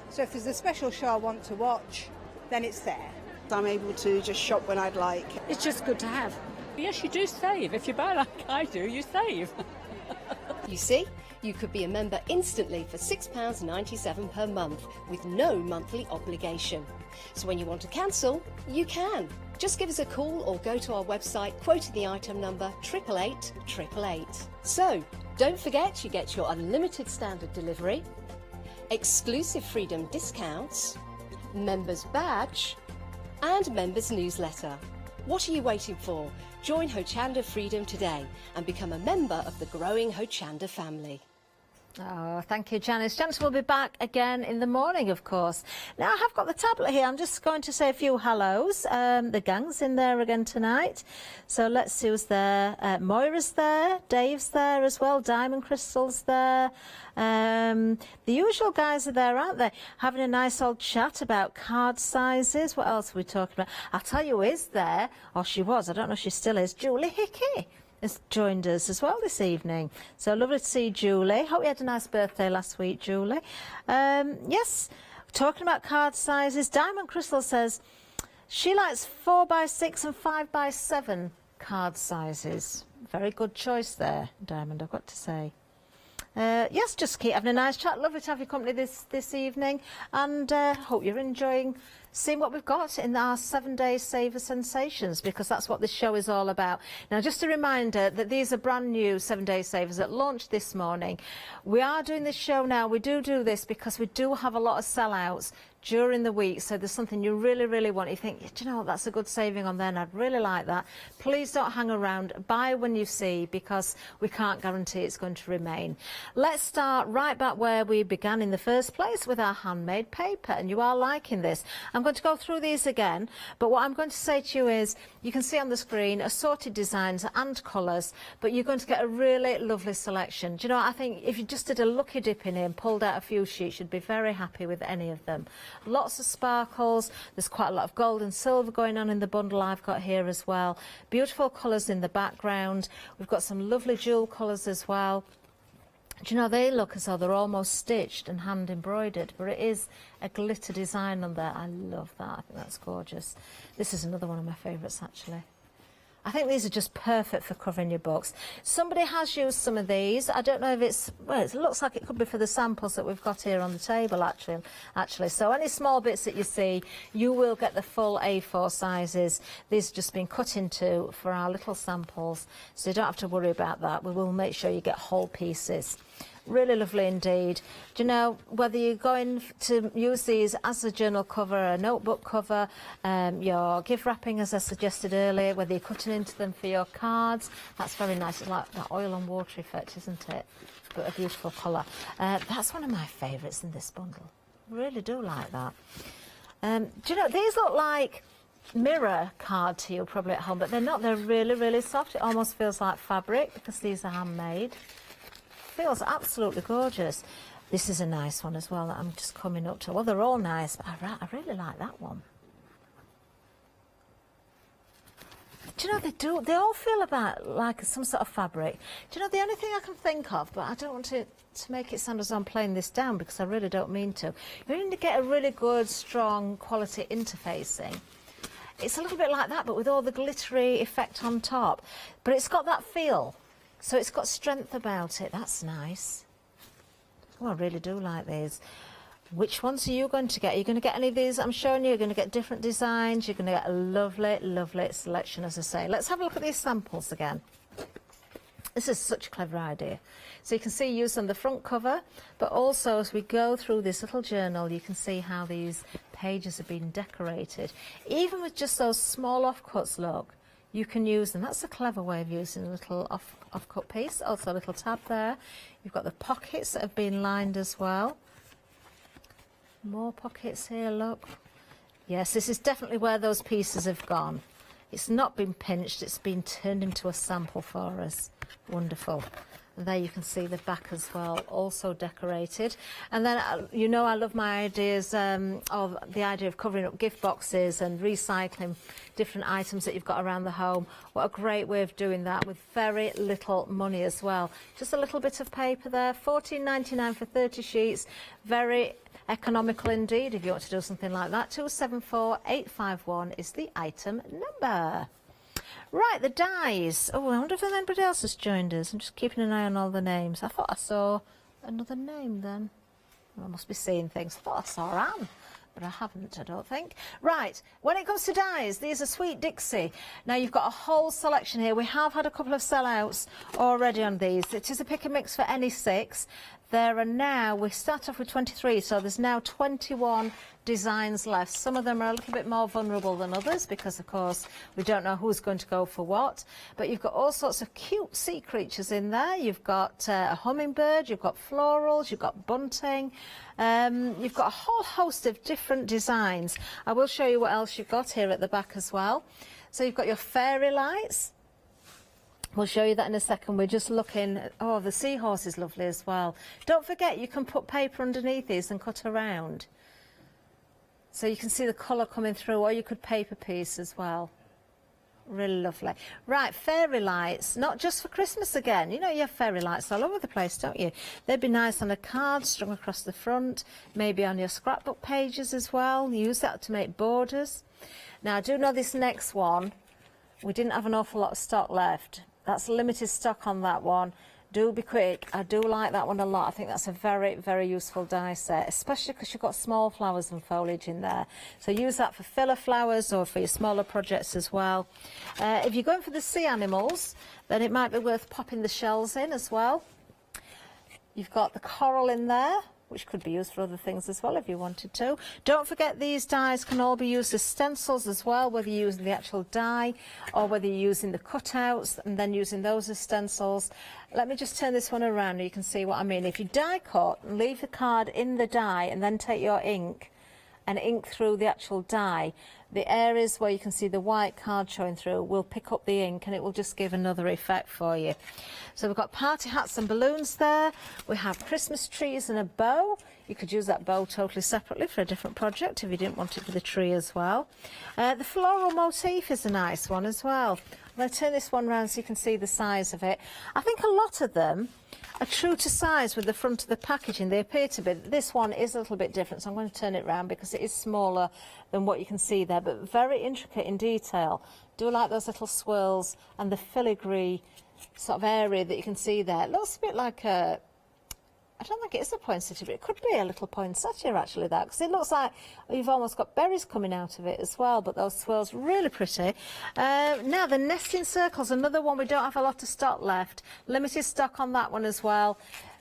So if there's a special show I want to watch, then it's there.
I'm able to just shop when I'd like.
It's just good to have. Yes, you do save. If you buy like I do, you save.
You see, you could be a member instantly for £6.97 per month with no monthly obligation. So when you want to cancel, you can. Just give us a call or go to our website quoting the item number 888 So, don't forget you get your unlimited standard delivery, exclusive Freedom discounts, members badge and members newsletter. What are you waiting for? Join Hochanda Freedom today and become a member of the growing Hochanda family.
Oh, thank you, Janice. Janice will be back again in the morning, of course. Now, I have got the tablet here. I'm just going to say a few hellos. The gang's in there again tonight. So let's see who's there. Moira's there. Dave's there as well. Diamond Crystal's there. The usual guys are there, aren't they? Having a nice old chat about card sizes. What else are we talking about? I'll tell you who is there, or she was. I don't know if she still is. Julie Hickey has joined us as well this evening. So lovely to see Julie. Hope you had a nice birthday last week, Julie. Yes, talking about card sizes, Diamond Crystal says she likes 4x6 and 5x7 card sizes. Very good choice there, Diamond, I've got to say. Yes, just keep having a nice chat. Lovely to have your company this evening, and hope you're enjoying seeing what we've got in our 7-day saver sensations, because that's what this show is all about. Now, just a reminder that these are brand new 7-day savers that launched this morning. We are doing this show now. We do this because we do have a lot of sellouts during the week, so there's something you really want, you think, do you know what, that's a good saving on there and I'd really like that. Please don't hang around, buy when you see, because we can't guarantee it's going to remain. Let's start right back where we began in the first place, with our handmade paper, and you are liking this. I'm going to go through these again, but what I'm going to say to you is, you can see on the screen assorted designs and colours, but you're going to get a really lovely selection. Do you know what, I think if you just did a lucky dip in here and pulled out a few sheets, you'd be very happy with any of them. Lots of sparkles, there's quite a lot of gold and silver going on in the bundle I've got here as well. Beautiful colours in the background. We've got some lovely jewel colours as well. Do you know, they look as though they're almost stitched and hand embroidered, but it is a glitter design on there. I love that, I think that's gorgeous. This is another one of my favourites actually. I think these are just perfect for covering your books. Somebody has used some of these. I don't know if it's, well, it looks like it could be for the samples that we've got here on the table actually. So any small bits that you see, you will get the full A4 sizes. These have just been cut into for our little samples, so you don't have to worry about that. We will make sure you get whole pieces. Really lovely indeed. Do you know, whether you're going to use these as a journal cover, a notebook cover, your gift wrapping as I suggested earlier, whether you're cutting into them for your cards, that's very nice. It's like that oil and water effect, isn't it? But a beautiful colour. That's one of my favourites in this bundle. Really do like that. Do you know, these look like mirror card to you probably at home, but they're not. They're really soft. It almost feels like fabric because these are handmade. Feels absolutely gorgeous. This is a nice one as well that I'm just coming up to. Well, they're all nice, but I really like that one. Do you know, they all feel about like some sort of fabric. Do you know, the only thing I can think of, but I don't want to make it sound as though I'm playing this down because I really don't mean to. You need to get a really good, strong quality interfacing. It's a little bit like that, but with all the glittery effect on top. But it's got that feel. So it's got strength about it. That's nice. Oh, I really do like these. Which ones are you going to get? Are you going to get any of these I'm showing you? You're going to get different designs. You're going to get a lovely selection, as I say. Let's have a look at these samples again. This is such a clever idea. So you can see used on the front cover, but also as we go through this little journal, you can see how these pages have been decorated. Even with just those small offcuts, look. You can use them. That's a clever way of using a little off-cut piece. Also a little tab there. You've got the pockets that have been lined as well. More pockets here, look. Yes, this is definitely where those pieces have gone. It's not been pinched, it's been turned into a sample for us. Wonderful. And there you can see the back as well, also decorated. And then, you know, I love my ideas of the idea of covering up gift boxes and recycling different items that you've got around the home. What a great way of doing that with very little money as well. Just a little bit of paper there, $14.99 for 30 sheets. Very economical indeed if you want to do something like that. 274851 is the item number. Right, the dies. Oh, I wonder if anybody else has joined us. I'm just keeping an eye on all the names. I thought I saw another name then. I must be seeing things. I thought I saw Anne, but I haven't, I don't think. Right, when it comes to dies, these are Sweet Dixie. Now, you've got a whole selection here. We have had a couple of sellouts already on these. It is a pick and mix for any 6. There are now, we start off with 23, so there's now 21 designs left. Some of them are a little bit more vulnerable than others because, of course, we don't know who's going to go for what. But you've got all sorts of cute sea creatures in there. You've got a hummingbird, you've got florals, you've got bunting. You've got a whole host of different designs. I will show you what else you've got here at the back as well. So you've got your fairy lights. We'll show you that in a second. We're just looking. Oh, the seahorse is lovely as well. Don't forget, you can put paper underneath these and cut around. So you can see the colour coming through, or you could paper piece as well. Really lovely. Right, fairy lights, not just for Christmas again. You know, you have fairy lights all over the place, don't you? They'd be nice on a card strung across the front, maybe on your scrapbook pages as well. Use that to make borders. Now, I do know this next one, we didn't have an awful lot of stock left. That's limited stock on that one. Do be quick. I do like that one a lot. I think that's a very, very useful die set, especially because you've got small flowers and foliage in there. So use that for filler flowers or for your smaller projects as well. If you're going for the sea animals, then it might be worth popping the shells in as well. You've got the coral in there, which could be used for other things as well if you wanted to. Don't forget these dies can all be used as stencils as well, whether you're using the actual die or whether you're using the cutouts and then using those as stencils. Let me just turn this one around and you can see what I mean. If you die cut and leave the card in the die and then take your ink and ink through the actual die, the areas where you can see the white card showing through will pick up the ink and it will just give another effect for you. So we've got party hats and balloons there. We have Christmas trees and a bow. You could use that bow totally separately for a different project if you didn't want it for the tree as well. The floral motif is a nice one as well. I'm going to turn this one around so you can see the size of it. I think a lot of them are true to size with the front of the packaging. They appear to be. This one is a little bit different, so I'm going to turn it around because it is smaller than what you can see there, but very intricate in detail. Do like those little swirls and the filigree sort of area that you can see there. It looks a bit like a, I don't think it is a poinsettia, but it could be a little poinsettia actually, that, because it looks like you've almost got berries coming out of it as well, but those swirls really pretty. Now the nesting circles, another one we don't have a lot of stock left. Limited stock on that one as well.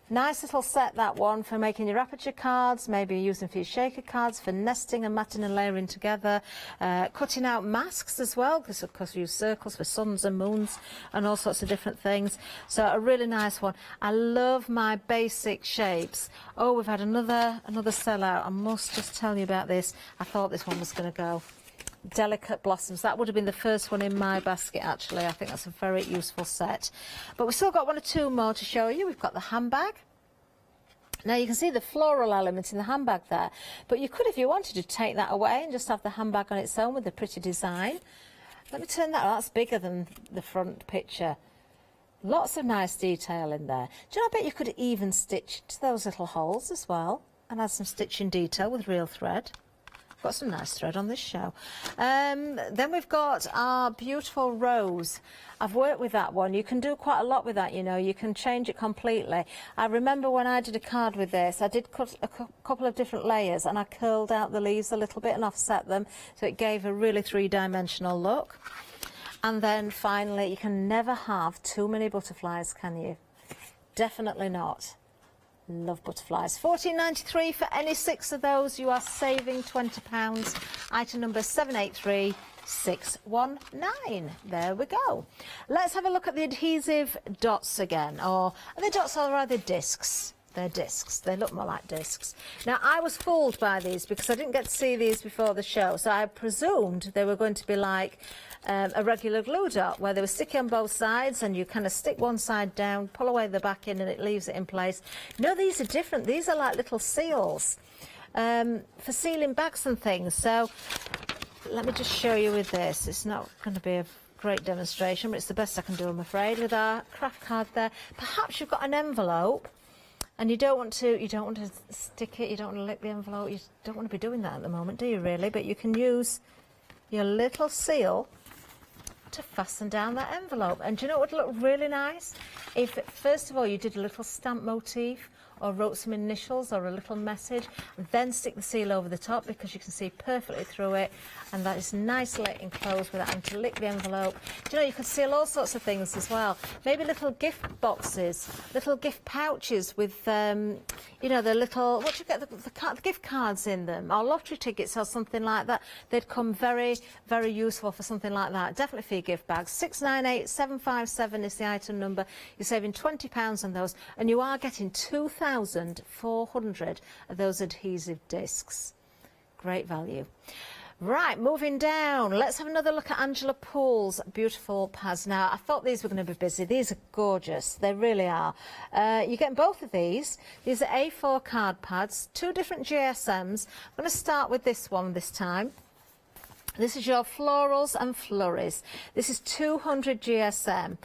Nice little set, that one, for making your aperture cards, maybe using for your shaker cards, for nesting and matting and layering together. Cutting out masks as well, because of course we use circles for suns and moons and all sorts of different things. So a really nice one. I love my basic shapes. Oh, we've had another sellout. I must just tell you about this. I thought this one was going to go. Delicate blossoms. That would have been the first one in my basket actually. I think that's a very useful set. But we've still got one or two more to show you. We've got the handbag. Now you can see the floral element in the handbag there, but you could, if you wanted, to take that away and just have the handbag on its own with a pretty design. Let me turn that. That's bigger than the front picture. Lots of nice detail in there. Do you know, I bet you could even stitch to those little holes as well and add some stitching detail with real thread. Got some nice thread on this show. Then we've got our beautiful rose. I've worked with that one. You can do quite a lot with that, you know. You can change it completely. I remember when I did a card with this, I did cut a couple of different layers and I curled out the leaves a little bit and offset them, so it gave a really three-dimensional look. And then finally, you can never have too many butterflies, can you? Definitely not. Love butterflies. £14.93 for any 6 of those. You are saving £20. Item number 783619. There we go. Let's have a look at the adhesive dots again. Or are they dots or are they discs? They're discs. They look more like discs. Now, I was fooled by these because I didn't get to see these before the show, so I presumed they were going to be like a regular glue dot, where they were sticky on both sides and you kind of stick one side down, pull away the back in and it leaves it in place. No, these are different. These are like little seals for sealing bags and things. So let me just show you with this. It's not going to be a great demonstration, but it's the best I can do, I'm afraid, with our craft card there. Perhaps you've got an envelope and you don't want to stick it, you don't want to lick the envelope, you don't want to be doing that at the moment, do you really? But you can use your little seal to fasten down that envelope. And do you know what would look really nice? If first of all you did a little stamp motif or wrote some initials or a little message, and then stick the seal over the top, because you can see perfectly through it, and that is nicely enclosed without having to lick the envelope. Do you know, you could seal all sorts of things as well. Maybe little gift boxes, little gift pouches with, you know, the little, what do you get, the gift cards in them, or lottery tickets or something like that. They'd come very, very useful for something like that. Definitely for your gift bags. 698757 is the item number. You're saving £20 on those, and you are getting 2,400 of those adhesive discs. Great value. Right, moving down, let's have another look at Angela Poole's beautiful pads. Now, I thought these were going to be busy. These are gorgeous. They really are. You're getting both of these. These are A4 card pads, 2 different GSMs. I'm going to start with this one this time. This is your florals and flurries. This is 200 GSM.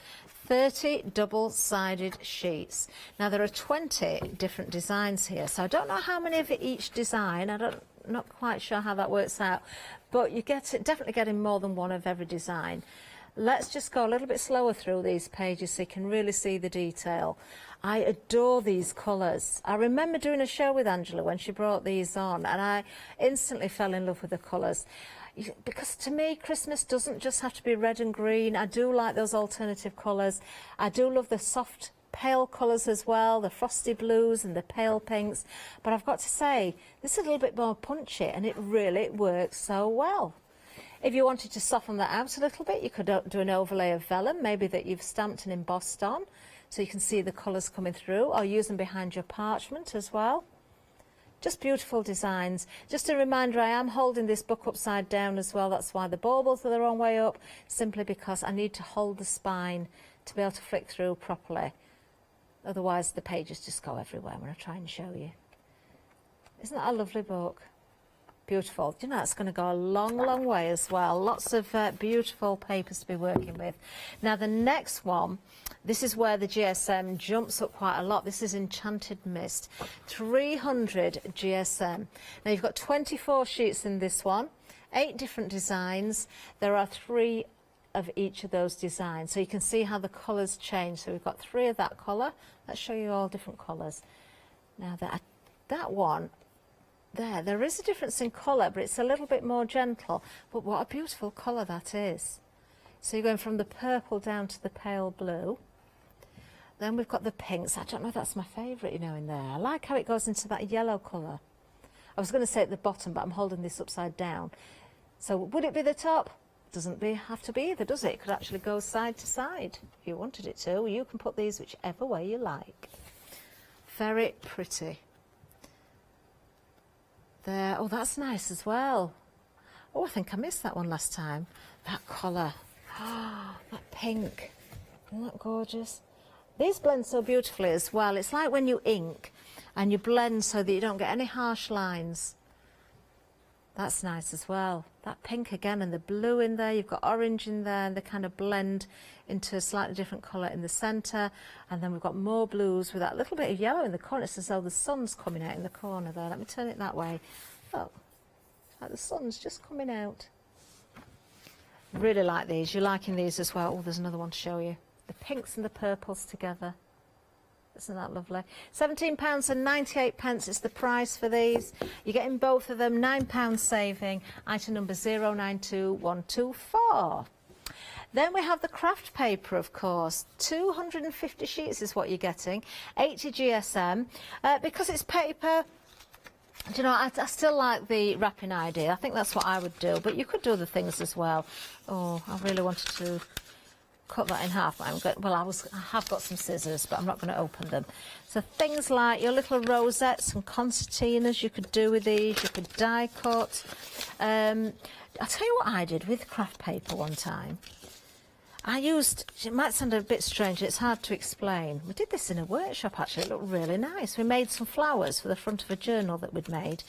30 double-sided sheets. Now, there are 20 different designs here, so I don't know how many of each design. Not quite sure how that works out, but you get it, definitely getting more than one of every design. Let's just go a little bit slower through these pages so you can really see the detail. I adore these colours. I remember doing a show with Angela when she brought these on, and I instantly fell in love with the colours. Because to me, Christmas doesn't just have to be red and green. I do like those alternative colours. I do love the soft pale colours as well, the frosty blues and the pale pinks. But I've got to say, this is a little bit more punchy, and it really works so well. If you wanted to soften that out a little bit, you could do an overlay of vellum, maybe that you've stamped and embossed on, so you can see the colours coming through, or use them behind your parchment as well. Just beautiful designs. Just a reminder, I am holding this book upside down as well. That's why the baubles are the wrong way up, simply because I need to hold the spine to be able to flick through properly. Otherwise, the pages just go everywhere when I try and show you. Isn't that a lovely book? Beautiful. Do you know, that's going to go a long, long way as well. Lots of beautiful papers to be working with. Now, the next one, this is where the GSM jumps up quite a lot. This is Enchanted Mist, 300 GSM. Now, you've got 24 sheets in this one, 8 different designs. There are 3 of each of those designs. So you can see how the colours change. So we've got 3 of that colour. Let's show you all different colours. Now, that one, there is a difference in colour, but it's a little bit more gentle. But what a beautiful colour that is. So you're going from the purple down to the pale blue. Then we've got the pinks. I don't know if that's my favourite, you know, in there. I like how it goes into that yellow colour. I was going to say at the bottom, but I'm holding this upside down. So would it be the top? Doesn't have to be either, does it? It could actually go side to side if you wanted it to. You can put these whichever way you like. Very pretty. There. Oh, that's nice as well. Oh, I think I missed that one last time. That colour. Oh, that pink. Isn't that gorgeous? These blend so beautifully as well. It's like when you ink and you blend so that you don't get any harsh lines. That's nice as well. That pink again and the blue in there. You've got orange in there, and they kind of blend into a slightly different colour in the centre. And then we've got more blues with that little bit of yellow in the corner. It's as though the sun's coming out in the corner there. Let me turn it that way. Oh, it's like the sun's just coming out. Really like these. You're liking these as well. Oh, there's another one to show you. The pinks and the purples together. Isn't that lovely? £17.98 is the price for these. You're getting both of them, £9 saving. Item number 092124. Then we have the craft paper, of course. 250 sheets is what you're getting. 80 GSM. Because it's paper, do you know, I still like the wrapping idea. I think that's what I would do. But you could do other things as well. Oh, I really wanted to cut that in half. I have got some scissors, but I'm not going to open them. So things like your little rosettes and concertinas you could do with these. You could die cut. I'll tell you what I did with craft paper one time. I used, it might sound a bit strange, it's hard to explain. We did this in a workshop actually, it looked really nice. We made some flowers for the front of a journal that we'd made.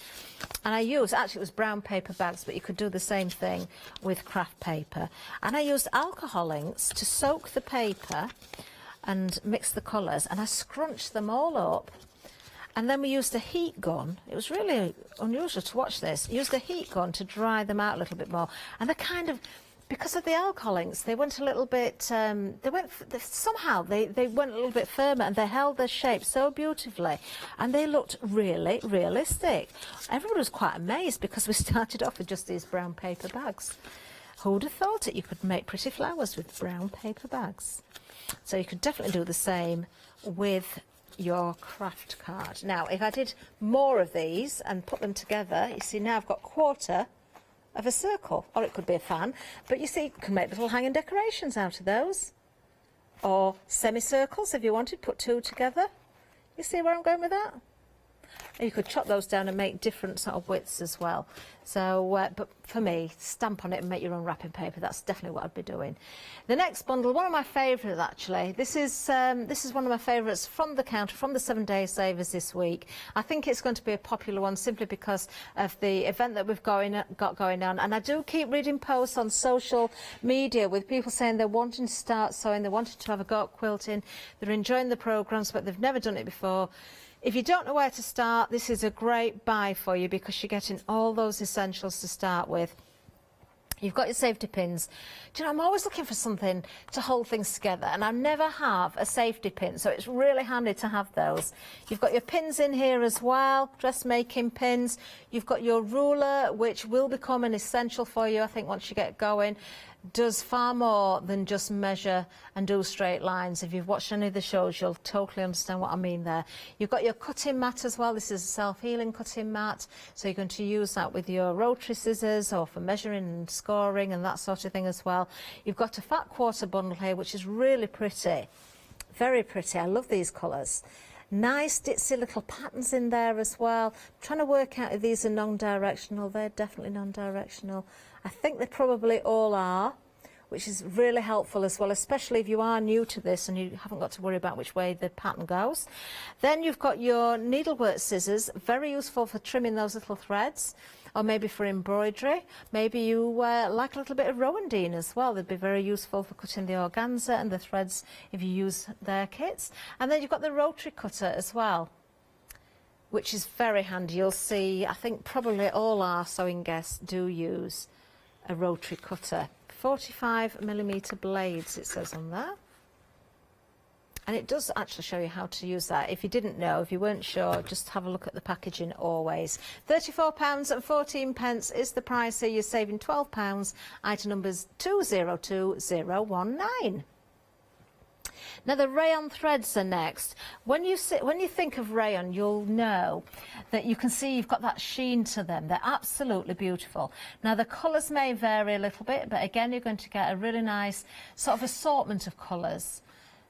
And I used, actually it was brown paper bags, but you could do the same thing with craft paper. And I used alcohol inks to soak the paper and mix the colours, and I scrunched them all up. And then we used a heat gun. It was really unusual to watch this. Used a heat gun to dry them out a little bit more. And they kind of, because of the alcohol inks, they went a little bit, somehow they went a little bit firmer, and they held their shape so beautifully, and they looked really realistic. Everyone was quite amazed because we started off with just these brown paper bags. Who'd have thought it? You could make pretty flowers with brown paper bags. So you could definitely do the same with your craft card. Now, if I did more of these and put them together, you see now I've got quarter of a circle, or it could be a fan, but you see you can make little hanging decorations out of those, or semicircles if you wanted, put 2 together. You see where I'm going with that? You could chop those down and make different sort of widths as well. So, but for me, stamp on it and make your own wrapping paper. That's definitely what I'd be doing. The next bundle, one of my favourites actually. This is one of my favourites from the counter, from the 7-day savers this week. I think it's going to be a popular one simply because of the event that we've got going on. And I do keep reading posts on social media with people saying they're wanting to start sewing, they wanted to have a go at quilting, they're enjoying the programmes, but they've never done it before. If you don't know where to start, this is a great buy for you because you're getting all those essentials to start with. You've got your safety pins. Do you know, I'm always looking for something to hold things together, and I never have a safety pin, so it's really handy to have those. You've got your pins in here as well, dressmaking pins. You've got your ruler, which will become an essential for you, I think, once you get going. Does far more than just measure and do straight lines. If you've watched any of the shows, you'll totally understand what I mean there. You've got your cutting mat as well. This is a self-healing cutting mat, so you're going to use that with your rotary scissors or for measuring and scoring and that sort of thing as well. You've got a fat quarter bundle here, which is really pretty, very pretty. I love these colours. Nice ditzy little patterns in there as well. I'm trying to work out if these are non-directional. They're definitely non-directional. I think they probably all are, which is really helpful as well, especially if you are new to this and you haven't got to worry about which way the pattern goes. Then you've got your needlework scissors, very useful for trimming those little threads, or maybe for embroidery. Maybe you like a little bit of Rowandine as well. They'd be very useful for cutting the organza and the threads if you use their kits. And then you've got the rotary cutter as well, which is very handy. You'll see, I think probably all our sewing guests do use a rotary cutter. 45mm blades, it says on there. And it does actually show you how to use that. If you didn't know, if you weren't sure, just have a look at the packaging always. £34.14 is the price here. You're saving £12. Item number's 202019. Now the rayon threads are next. When you think of rayon, you'll know that you can see you've got that sheen to them. They're absolutely beautiful. Now the colours may vary a little bit, but again you're going to get a really nice sort of assortment of colours.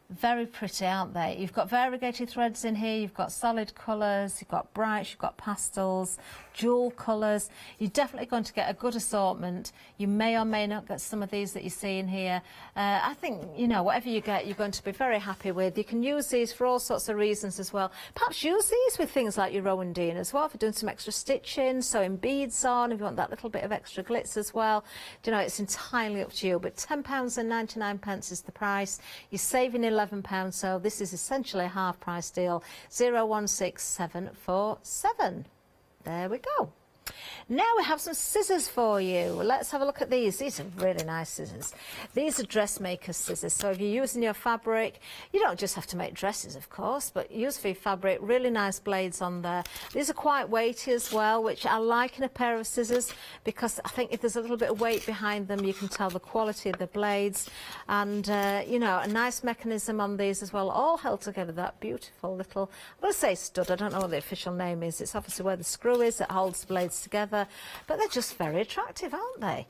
Very pretty, aren't they? You've got variegated threads in here, you've got solid colours, you've got brights, you've got pastels, jewel colours. You're definitely going to get a good assortment. You may or may not get some of these that you see in here. I think, you know, whatever you get, you're going to be very happy with. You can use these for all sorts of reasons as well. Perhaps use these with things like your Rowandine as well, for doing some extra stitching, sewing beads on, if you want that little bit of extra glitz as well. Do you know, it's entirely up to you, but £10.99 is the price. You're saving £11, so this is essentially a half price deal. 016747. There we go. Now we have some scissors for you. Let's have a look at these. These are really nice scissors. These are dressmaker's scissors. So if you're using your fabric, you don't just have to make dresses, of course, but use for your fabric. Really nice blades on there. These are quite weighty as well, which I like in a pair of scissors, because I think if there's a little bit of weight behind them, you can tell the quality of the blades. And, you know, a nice mechanism on these as well, all held together. That beautiful little, I'm going to say stud. I don't know what the official name is. It's obviously where the screw is that holds the blades together, but they're just very attractive, aren't they?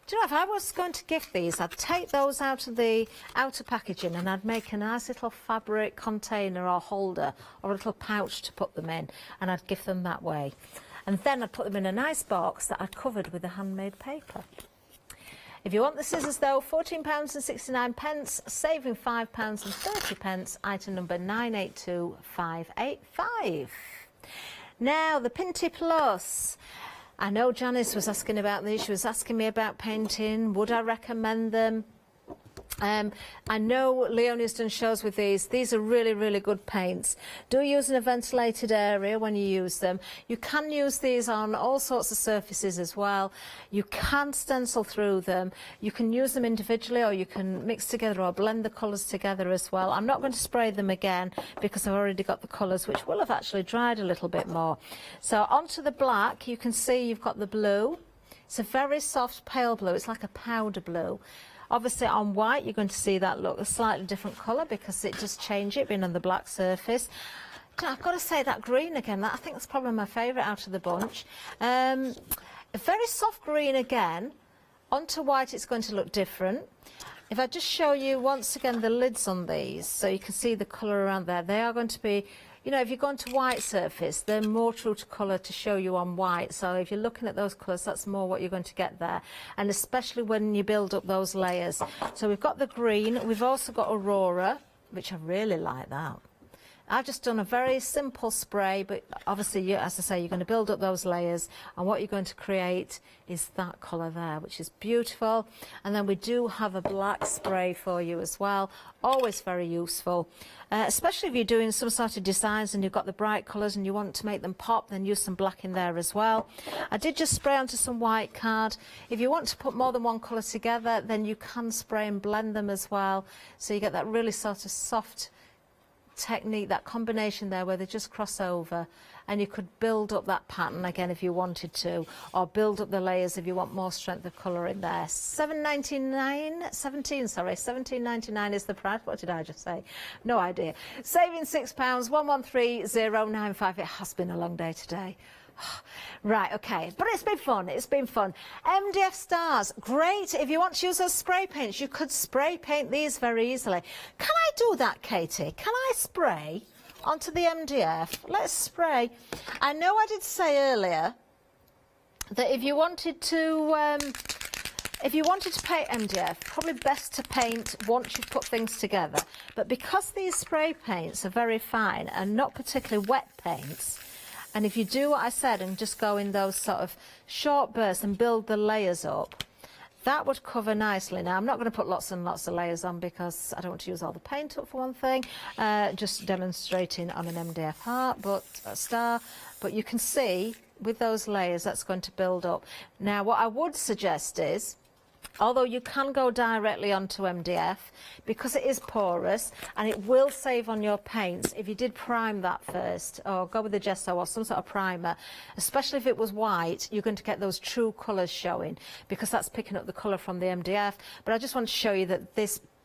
Do you know, if I was going to gift these, I'd take those out of the outer packaging and I'd make a nice little fabric container or holder or a little pouch to put them in, and I'd gift them that way. And then I'd put them in a nice box that I'd covered with a handmade paper. If you want the scissors though, £14.69, saving £5.30, item number 982585. Now, the Pinty Plus. I know Janice was asking about these. She was asking me about painting. Would I recommend them? I know Leonie's done shows with these. These are really, really good paints. Do use in a ventilated area when you use them. You can use these on all sorts of surfaces as well. You can stencil through them. You can use them individually, or you can mix together or blend the colours together as well. I'm not going to spray them again because I've already got the colours, which will have actually dried a little bit more. So onto the black, you can see you've got the blue. It's a very soft pale blue. It's like a powder blue. Obviously on white you're going to see that look a slightly different colour because it does change it being on the black surface. I've got to say that green again, I think that's probably my favourite out of the bunch. A very soft green again. Onto white it's going to look different. If I just show you once again the lids on these so you can see the colour around there, they are going to be, you know, if you go onto white surface, they're more true to colour to show you on white. So if you're looking at those colours, that's more what you're going to get there. And especially when you build up those layers. So we've got the green. We've also got Aurora, which I really like that. I've just done a very simple spray, but obviously, you, as I say, you're going to build up those layers, and what you're going to create is that colour there, which is beautiful. And then we do have a black spray for you as well, always very useful, especially if you're doing some sort of designs and you've got the bright colours and you want to make them pop, then use some black in there as well. I did just spray onto some white card. If you want to put more than one colour together, then you can spray and blend them as well, so you get that really sort of soft technique, that combination there where they just cross over, and you could build up that pattern again if you wanted to, or build up the layers if you want more strength of colour in there. £17.99 is the price. What did I just say? No idea. Saving £6, 113095. It has been a long day today. Right, okay, but it's been fun, it's been fun. MDF stars, great. If you want to use those spray paints, you could spray paint these very easily. Can I do that, Katie? Can I spray onto the MDF? Let's spray. I know I did say earlier that if you wanted to paint MDF, probably best to paint once you've put things together. But because these spray paints are very fine and not particularly wet paints, and if you do what I said and just go in those sort of short bursts and build the layers up, that would cover nicely. Now, I'm not going to put lots and lots of layers on because I don't want to use all the paint up for one thing, just demonstrating on an MDF heart, but a star. But you can see with those layers that's going to build up. Now, what I would suggest is, although you can go directly onto MDF, because it is porous and it will save on your paints if you did prime that first, or go with the gesso or some sort of primer, especially if it was white, you're going to get those true colours showing because that's picking up the colour from the MDF. But I just want to show you that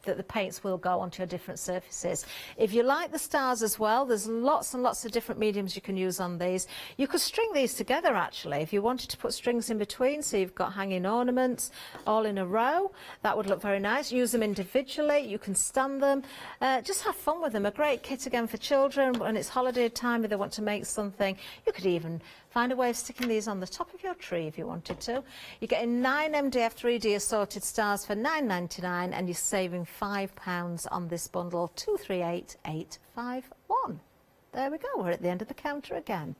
that the paints will go onto your different surfaces. If you like the stars as well, there's lots and lots of different mediums you can use on these. You could string these together actually if you wanted to put strings in between, so you've got hanging ornaments all in a row. That would look very nice. Use them individually, you can stand them, just have fun with them. A great kit again for children when it's holiday time, if they want to make something. You could even find a way of sticking these on the top of your tree if you wanted to. You're getting 9 MDF 3D assorted stars for £9.99 and you're saving £5 on this bundle, 238851. There we go, we're at the end of the counter again.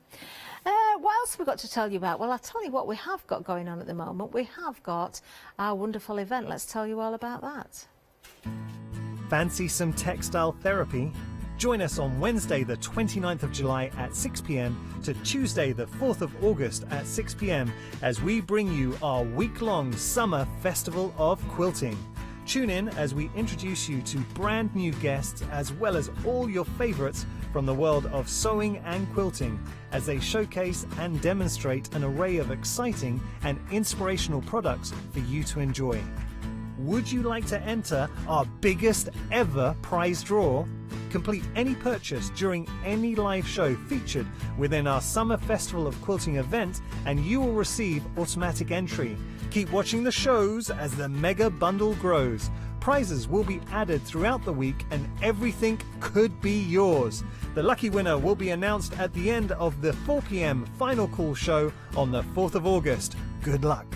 What else have we got to tell you about? Well, I'll tell you what we have got going on at the moment. We have got our wonderful event. Let's tell you all about that.
Fancy some textile therapy? Join us on Wednesday the 29th of July at 6 p.m. to Tuesday the 4th of August at 6 p.m. as we bring you our week-long summer festival of quilting. Tune in as we introduce you to brand new guests as well as all your favourites from the world of sewing and quilting as they showcase and demonstrate an array of exciting and inspirational products for you to enjoy. Would you like to enter our biggest ever prize draw? Complete any purchase during any live show featured within our Summer Festival of Quilting event and you will receive automatic entry. Keep watching the shows as the mega bundle grows. Prizes will be added throughout the week and everything could be yours. The lucky winner will be announced at the end of the 4 p.m. final call show on the 4th of August. Good luck.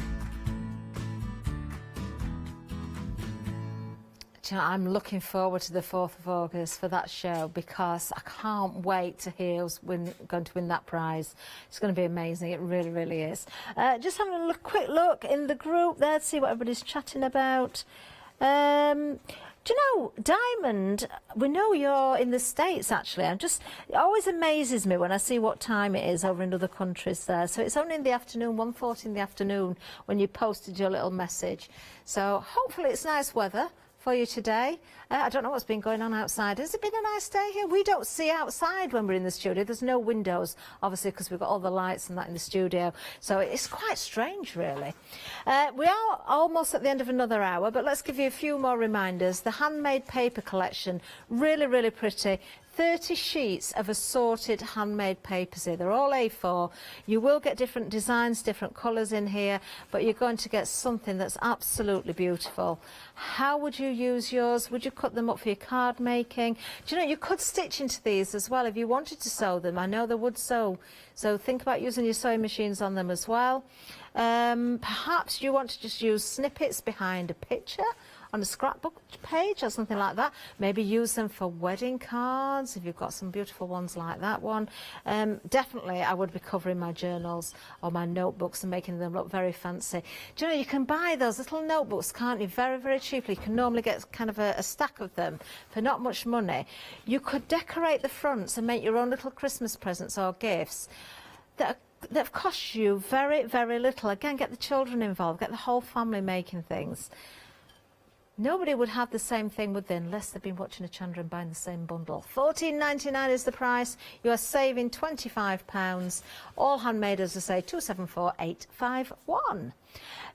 Do you know, I'm looking forward to the 4th of August for that show because I can't wait to hear who's going to win that prize. It's going to be amazing. It really, really is. Just having a quick look in the group there to see what everybody's chatting about. Do you know, Diamond, we know you're in the States actually. It always amazes me when I see what time it is over in other countries there. So it's only in the afternoon, 1:40 in the afternoon when you posted your little message. So hopefully it's nice weather for you today. I don't know what's been going on outside. Has it been a nice day here? We don't see outside when we're in the studio. There's no windows, obviously, because we've got all the lights and that in the studio. So it's quite strange, really. We are almost at the end of another hour, but let's give you a few more reminders. The handmade paper collection, really, really pretty. 30 sheets of assorted handmade papers here. They're all A4. You will get different designs, different colours in here, but you're going to get something that's absolutely beautiful. How would you use yours? Would you cut them up for your card making? Do you know, you could stitch into these as well if you wanted to sew them. I know they would sew. So think about using your sewing machines on them as well. Perhaps you want to just use snippets behind a picture on a scrapbook page or something like that. Maybe use them for wedding cards if you've got some beautiful ones like that one. Definitely I would be covering my journals or my notebooks and making them look very fancy. Do you know, you can buy those little notebooks, can't you, very, very cheaply. You can normally get kind of a stack of them for not much money. You could decorate the fronts and make your own little Christmas presents or gifts that have cost you very, very little. Again, get the children involved, get the whole family making things. Nobody would have the same thing, would they, unless they've been watching Hochanda and buying the same bundle. $14.99 is the price. You are saving £25. All handmade, as I say, 274851.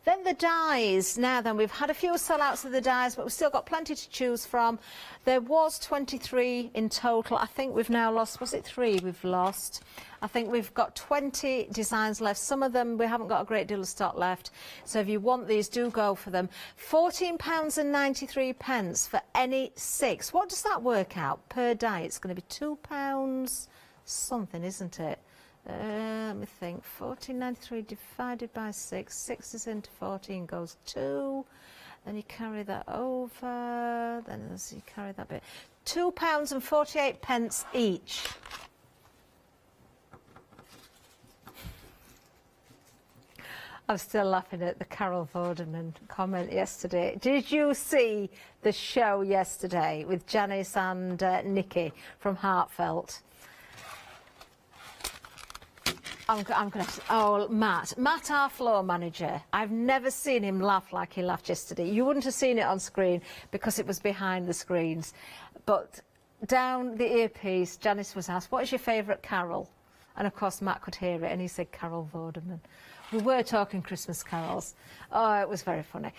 Then the dies. Now then, we've had a few sellouts of the dies, but we've still got plenty to choose from. There was 23 in total. I think we've now lost, was it 3 we've lost? I think we've got 20 designs left. Some of them we haven't got a great deal of stock left. So if you want these, do go for them. £14.93 for any 6. What does that work out per die? It's going to be £2 something, isn't it? Let me think. 14.93 divided by 6. 6 is into 14, goes 2. Then you carry that over. Then as you carry that bit, £2.48 each. I'm still laughing at the Carol Vorderman comment yesterday. Did you see the show yesterday with Janice and Nikki from Heartfelt? I'm going to... Oh, Matt, our floor manager. I've never seen him laugh like he laughed yesterday. You wouldn't have seen it on screen because it was behind the screens. But down the earpiece, Janice was asked, what is your favourite carol? And, of course, Matt could hear it, and he said Carol Vorderman. We were talking Christmas carols. Oh, it was very funny.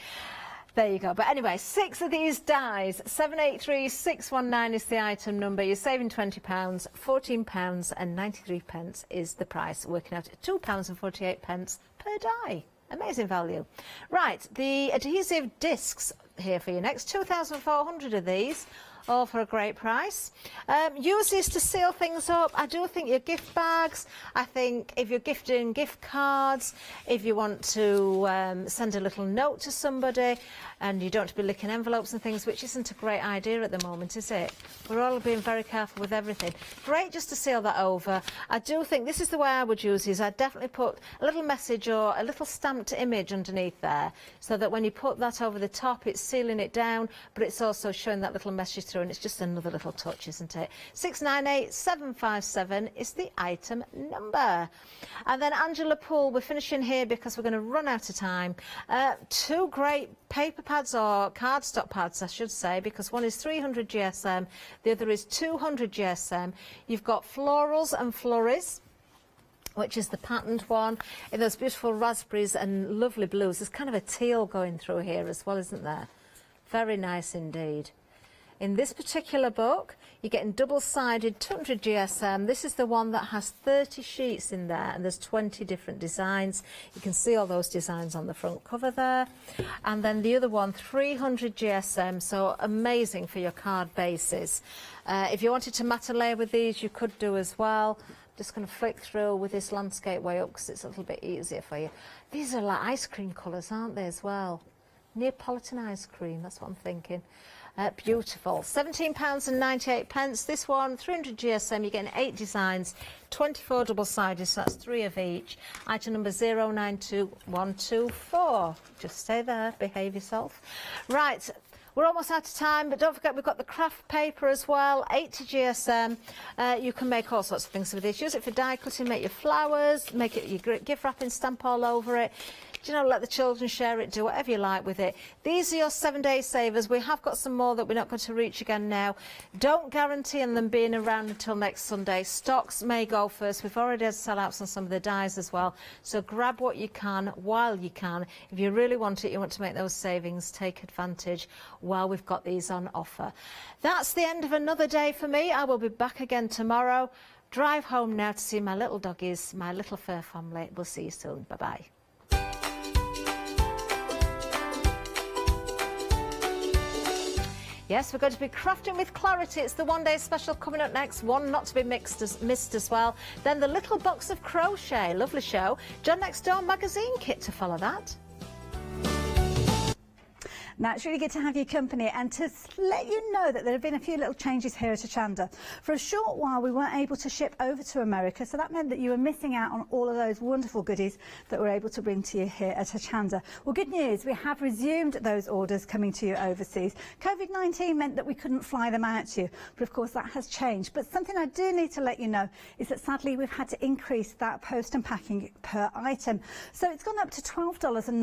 There you go. But anyway, 6 of these dies. 783619 is the item number. You're saving £20. £14.93 is the price, working out at £2.48 per die. Amazing value. Right, the adhesive discs here for you next. 2,400 of these, all for a great price. Use these to seal things up. I do think your gift bags, I think if you're gifting gift cards, if you want to send a little note to somebody and you don't want to be licking envelopes and things, which isn't a great idea at the moment, is it? We're all being very careful with everything. Great just to seal that over. I do think this is the way I would use these. I'd definitely put a little message or a little stamped image underneath there so that when you put that over the top, it's sealing it down, but it's also showing that little message through, and it's just another little touch, isn't it? 698757 is the item number. And then Angela Poole, we're finishing here because we're going to run out of time. 2 great paper pads, or cardstock pads I should say, because one is 300 GSM, the other is 200 GSM. You've got florals and flurries, which is the patterned one, in those beautiful raspberries and lovely blues. There's kind of a teal going through here as well, isn't there? Very nice indeed. In this particular book, you're getting double-sided 200 GSM. This is the one that has 30 sheets in there, and there's 20 different designs. You can see all those designs on the front cover there. And then the other one, 300 GSM, so amazing for your card bases. If you wanted to matte layer with these, you could do as well. Just going to flick through with this landscape way up because it's a little bit easier for you. These are like ice cream colours, aren't they, as well? Neapolitan ice cream, that's what I'm thinking. Beautiful. £17.98. This one, 300 GSM, you're getting 8 designs, 24 double-sided, so that's 3 of each. Item number 092124. Just stay there, behave yourself. Right, we're almost out of time, but don't forget we've got the craft paper as well, 80 GSM. You can make all sorts of things with this. Use it for die cutting, make your flowers, make it your gift wrapping, stamp all over it. You know, let the children share it, do whatever you like with it. These are your 7-day savers. We have got some more that we're not going to reach again now. Don't guarantee on them being around until next Sunday. Stocks may go first. We've already had sellouts on some of the dies as well. So grab what you can while you can. If you really want it, you want to make those savings, take advantage while we've got these on offer. That's the end of another day for me. I will be back again tomorrow. Drive home now to see my little doggies, my little fur family. We'll see you soon. Bye-bye. Yes, we're going to be crafting with Clarity. It's the one-day special coming up next. One not to be missed as well. Then the little box of crochet. Lovely show. John Next Door magazine kit to follow that.
Now, it's really good to have your company and to let you know that there have been a few little changes here at Hochanda. For a short while, we weren't able to ship over to America, so that meant that you were missing out on all of those wonderful goodies that we're able to bring to you here at Hochanda. Well, good news, we have resumed those orders coming to you overseas. COVID-19 meant that we couldn't fly them out to you, but of course that has changed. But something I do need to let you know is that sadly we've had to increase that post and packing per item. So it's gone up to $12.09.